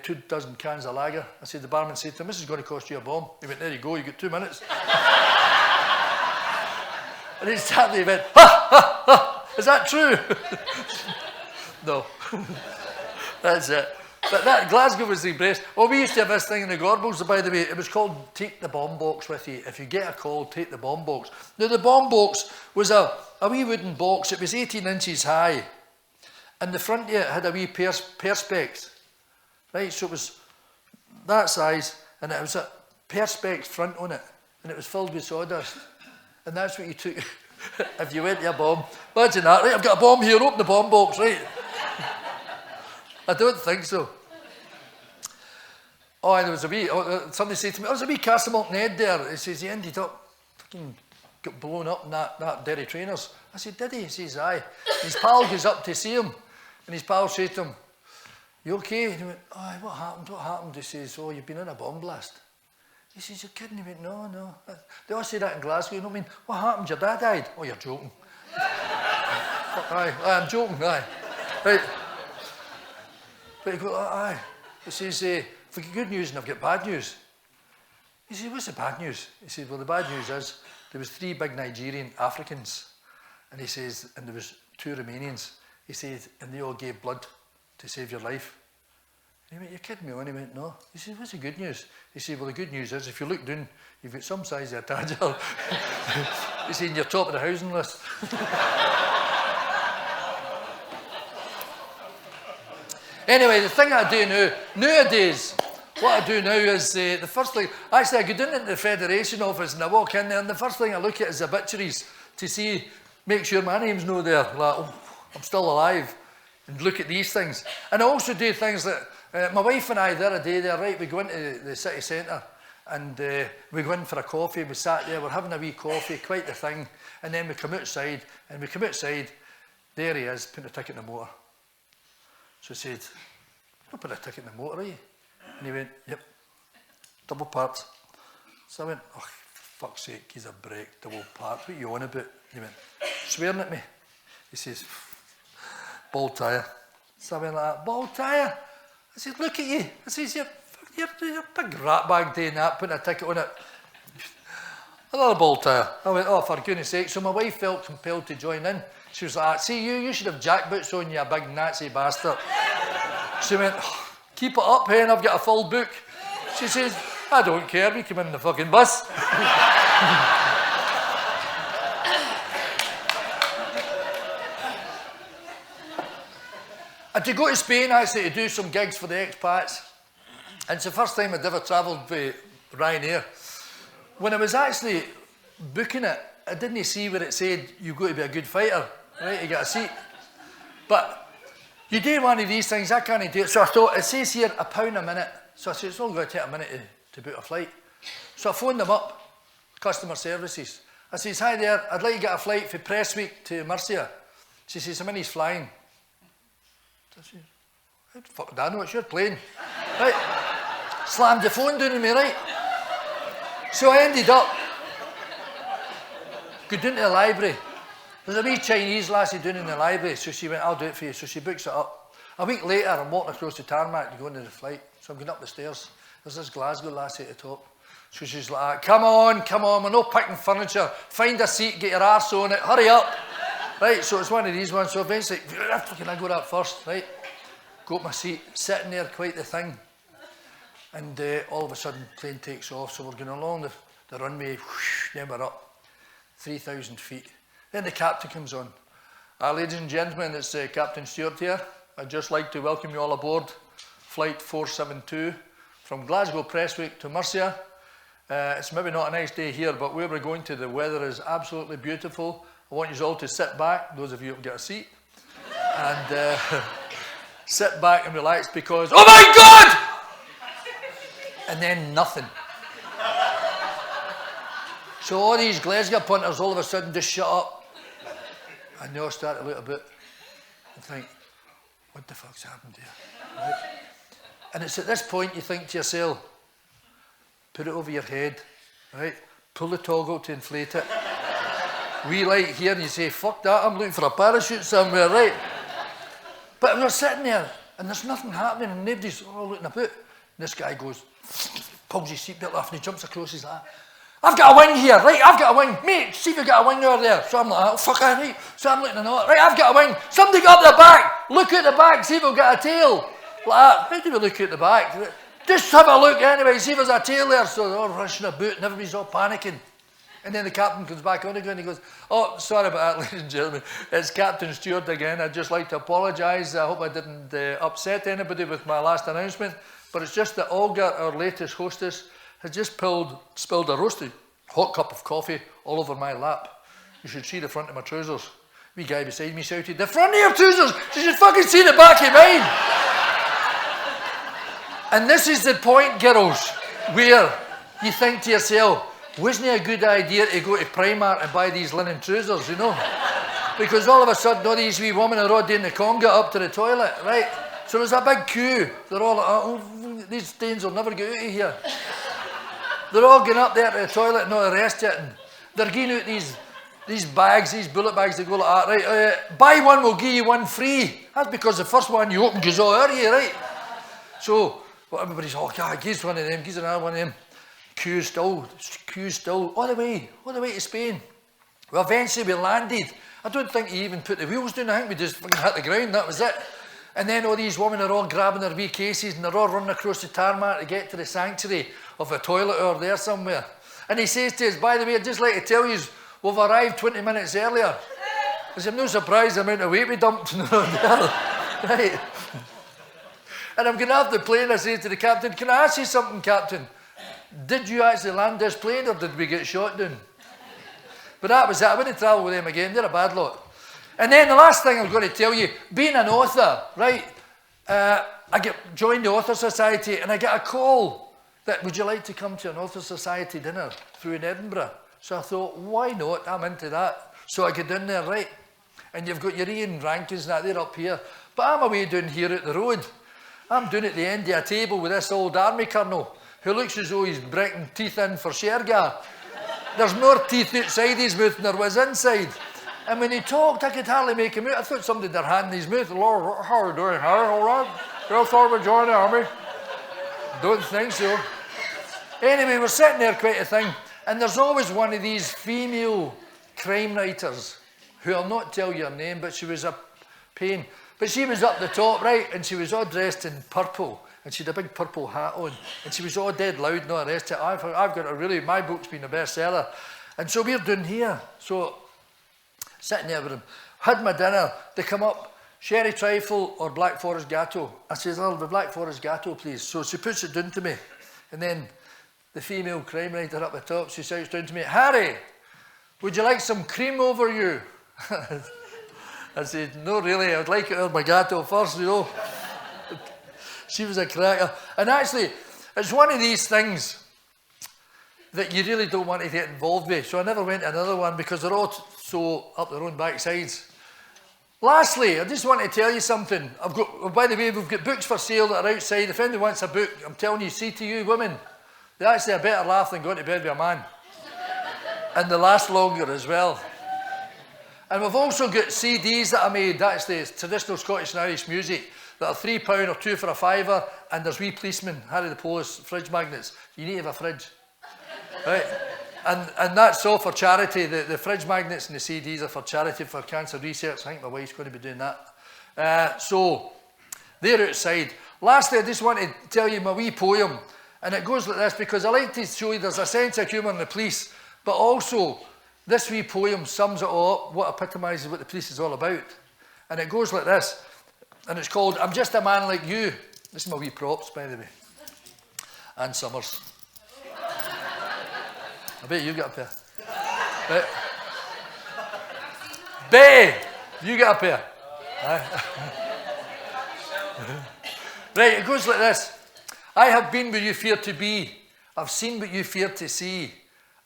2 dozen cans of lager. I said, the barman said to him, this is going to cost you a bomb. He went, there you go, you got 2 minutes. And he started, he went, ha, ha, ha, is that true? No, that's it. But that, Glasgow was the best. Oh, we used to have this thing in the Gorbals, by the way, it was called take the bomb box with you. If you get a call, take the bomb box. Now the bomb box was a wee wooden box, it was 18 inches high. And the front of it had a wee perspex. Right, so it was that size, and it was a perspex front on it, and it was filled with sawdust. And that's what you took if you went to a bomb. Imagine that, right, I've got a bomb here, open the bomb box, right? I don't think so. Oh, and there was a wee, somebody said to me, there was a wee Castlemilk Ned there. He says, he ended up fucking got blown up in that Derry Trainers. I said, did he? He says, aye. His pal goes up to see him, and his pal said to him, you okay? And he went, oh, what happened? What happened? He says, oh, you've been in a bomb blast. He says, you're kidding? He went, no, no. They all say that in Glasgow, you know what I mean? What happened? Your dad died? Oh, you're joking. Aye, I'm joking, aye. Right. But he goes, aye. He says, I've got good news and I've got bad news. He said, what's the bad news? He said, well, the bad news is there was 3 big Nigerian Africans. And he says, and there was 2 Romanians. He said, and they all gave blood to save your life. And he went, you're kidding me on? He went, no. He said, what's the good news? He said, well, the good news is if you look down, you've got some size of a tadger. He said, you're top of the housing list. Anyway, the thing I do now, nowadays, what I do now is the first thing, actually I go down into the Federation office and I walk in there and the first thing I look at is obituaries to see, make sure my name's no there, like, oh, I'm still alive, and look at these things. And I also do things that, my wife and I the other day there, right, we go into the city centre and we go in for a coffee, we sat there, we're having a wee coffee, quite the thing, and then we come outside, there he is, putting a ticket in the motor. So he said, you don't put a ticket in the motor, are you? And he went, yep, double parked. So I went, oh, for fuck's sake, he's a brake, double parked, what are you on about? He went, swearing at me. He says, bald tyre. So I went like that, bald tyre? I said, look at you. I says, you're a big rat bag doing that, putting a ticket on it. Another bald tyre. I went, oh, for goodness sake. So my wife felt compelled to join in. She was like, see you should have jackboots on, you big Nazi bastard. She went, oh, keep it up, hen, I've got a full book. She says, I don't care, we come in the fucking bus. And to go to Spain, actually, to do some gigs for the expats. And it's the first time I'd ever travelled with Ryanair. When I was actually booking it, I didn't see where it said, you've got to be a good fighter, right, you get a seat. But you do one of these things, I can't do it. So I thought, it says here £1 a minute. So I said, it's only going to take a minute to book a flight. So I phoned them up, customer services. I says, hi there, I'd like to get a flight for Press Week to Murcia. She says, how many's flying? I said, how the fuck do I know, it's your plane. Right, slammed the phone down on me, right? So I ended up going down to the library. There's a wee Chinese lassie down in the library, so she went, I'll do it for you. So she books it up. A week later, I'm walking across the tarmac to go into the flight. So I'm going up the stairs. There's this Glasgow lassie at the top. So she's like, come on, we're not picking furniture. Find a seat, get your arse on it, hurry up. Right, so it's one of these ones. So eventually, can I go up first, right? Go up my seat, sitting there, quite the thing. And all of a sudden, plane takes off. So we're going along the runway, whoosh, then we're up 3,000 feet. Then the captain comes on. Ladies and gentlemen, it's Captain Stewart here. I'd just like to welcome you all aboard Flight 472 from Glasgow Prestwick to Murcia. It's maybe not a nice day here, but where we're going to, the weather is absolutely beautiful. I want you all to sit back, those of you who have got a seat, and sit back and relax because, oh my God! And then nothing. So all these Glasgow punters all of a sudden just shut up. And they all start to look a bit and think, what the fuck's happened here? Right? And it's at this point you think to yourself, put it over your head, right? Pull the toggle to inflate it. Wee light here and you say, fuck that, I'm looking for a parachute somewhere, right? But we're sitting there and there's nothing happening and nobody's all looking about. And this guy goes, pulls his seatbelt off and he jumps across his lap. I've got a wing here, right? I've got a wing. Mate, see if you've got a wing over there. So I'm like, oh, fuck that, right? So I'm looking at it. Right, I've got a wing. Somebody go up the back. Look at the back, see if we've got a tail. Like that. How do we look at the back? Just have a look anyway, see if there's a tail there. So they're all rushing about and everybody's all panicking. And then the captain comes back on again and he goes, oh, sorry about that, ladies and gentlemen. It's Captain Stewart again. I'd just like to apologise. I hope I didn't upset anybody with my last announcement. But it's just that Olga, our latest hostess, has just spilled a roasted hot cup of coffee all over my lap. You should see the front of my trousers. Wee guy beside me shouted, the front of your trousers! You should fucking see the back of mine! And this is the point, girls, where you think to yourself, wasn't it a good idea to go to Primark and buy these linen trousers, you know? Because all of a sudden, all these wee women are all doing the conga up to the toilet, right? So there's a big queue. They're all like, oh, these stains will never get out of here. They're all going up there to the toilet and not the rest yet. And they're giving out these bags, these bullet bags that go like that, right? Buy one, we'll give you one free. That's because the first one you open goes all out of you, right? So well, everybody's, oh, yeah, gives one of them, gives another one of them. Queue still, all the way to Spain. Well, eventually we landed. I don't think he even put the wheels down. I think we just fucking hit the ground, that was it. And then all these women are all grabbing their wee cases and they're all running across the tarmac to get to the sanctuary of a toilet over there somewhere. And he says to us, by the way, I'd just like to tell you, we've arrived 20 minutes earlier. I said, I'm no surprised the amount of weight we dumped. Right. And I'm getting off the plane, I say to the captain, can I ask you something, Captain? Did you actually land this plane or did we get shot down? But that was it. I wouldn't travel with them again. They're a bad lot. And then the last thing I'm going to tell you, being an author, right, I joined the Author Society and I get a call that, would you like to come to an Author Society dinner through in Edinburgh? So I thought, why not? I'm into that. So I get down there, right, and you've got your Ian Rankins and that, they're up here. But I'm away down here at the road. I'm down at the end of a table with this old army colonel who looks as though he's breaking teeth in for Shergar. There's more teeth outside his mouth than there was inside. And when he talked, I could hardly make him out. I thought somebody had their hand in his mouth. Lord, how are you doing, Harry? All right? You thought we'd join the army? Don't think so. Anyway, we're sitting there quite a thing. And there's always one of these female crime writers who I'll not tell you her name, but she was a pain. But she was up the top, right? And she was all dressed in purple. And she had a big purple hat on. And she was all dead loud and all the rest of it. I've got a really, my book's been a bestseller. And so we're down here. So, sitting there with them. Had my dinner. They come up, sherry trifle or Black Forest Gateau. I says, I'll have a Black Forest Gateau, please. So she puts it down to me. And then the female crime writer up the top, she shouts down to me, Harry, would you like some cream over you? I said, no, really, I'd like it on my Gateau first, you know. She was a cracker. And actually, it's one of these things that you really don't want to get involved with. So I never went to another one because they're all so up their own backsides. Lastly, I just want to tell you something. By the way, we've got books for sale that are outside. If anyone wants a book, I'm telling you, say to you women, They're actually a better laugh than going to bed with a man. And they last longer as well. And we've also got CDs that I made, actually, it's traditional Scottish and Irish music, that are £3 or 2 for a fiver, and there's wee policemen, Harry the Polis, fridge magnets. You need to have a fridge. Right? And that's all for charity. The fridge magnets and the CDs are for charity, for cancer research. I think my wife's going to be doing that. So, they're outside. Lastly, I just want to tell you my wee poem. And it goes like this, because I like to show you there's a sense of humour in the police, but also this wee poem sums it all up, what epitomises what the police is all about. And it goes like this, and it's called I'm Just a Man Like You. This is my wee props, by the way. And Summers. I bet you get up here. Right. Betty, you get up here. Right, it goes like this. I have been where you fear to be. I've seen what you fear to see.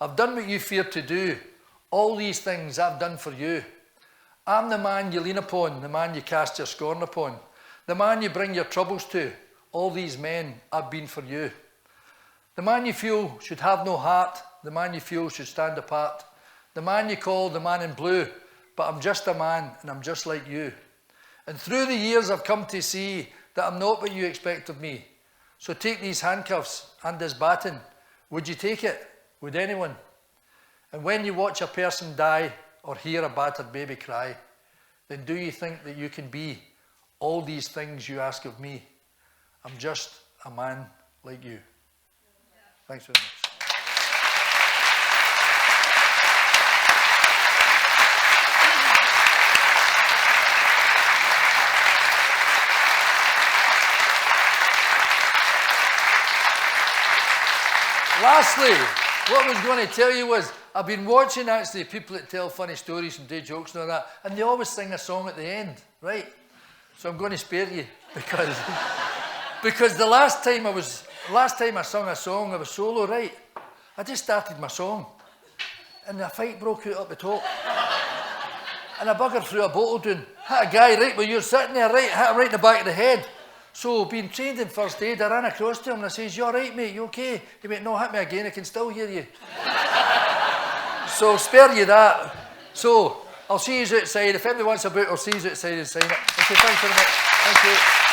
I've done what you fear to do. All these things I've done for you. I'm the man you lean upon, the man you cast your scorn upon, the man you bring your troubles to. All these men I've been for you. The man you feel should have no heart, the man you feel should stand apart, the man you call the man in blue, but I'm just a man and I'm just like you. And through the years I've come to see that I'm not what you expect of me. So take these handcuffs and this baton. Would you take it? Would anyone? And when you watch a person die or hear a battered baby cry, then do you think that you can be all these things you ask of me? I'm just a man like you. Thanks very much. Lastly, what I was going to tell you was, I've been watching actually people that tell funny stories and do jokes and all that, and they always sing a song at the end, right? So I'm going to spare you, because the last time I sung a song, I was solo, right? I just started my song, and a fight broke out up the top. And a bugger threw a bottle down, hit a guy right where you're sitting there, right, hit him right in the back of the head. So, being trained in first aid, I ran across to him and I says, you all right, mate, you okay? He went, no, hit me again, I can still hear you. So, spare you that. So, I'll see you outside. If anybody wants a book, I'll see you outside and sign it. Okay, thanks very much. Thank you.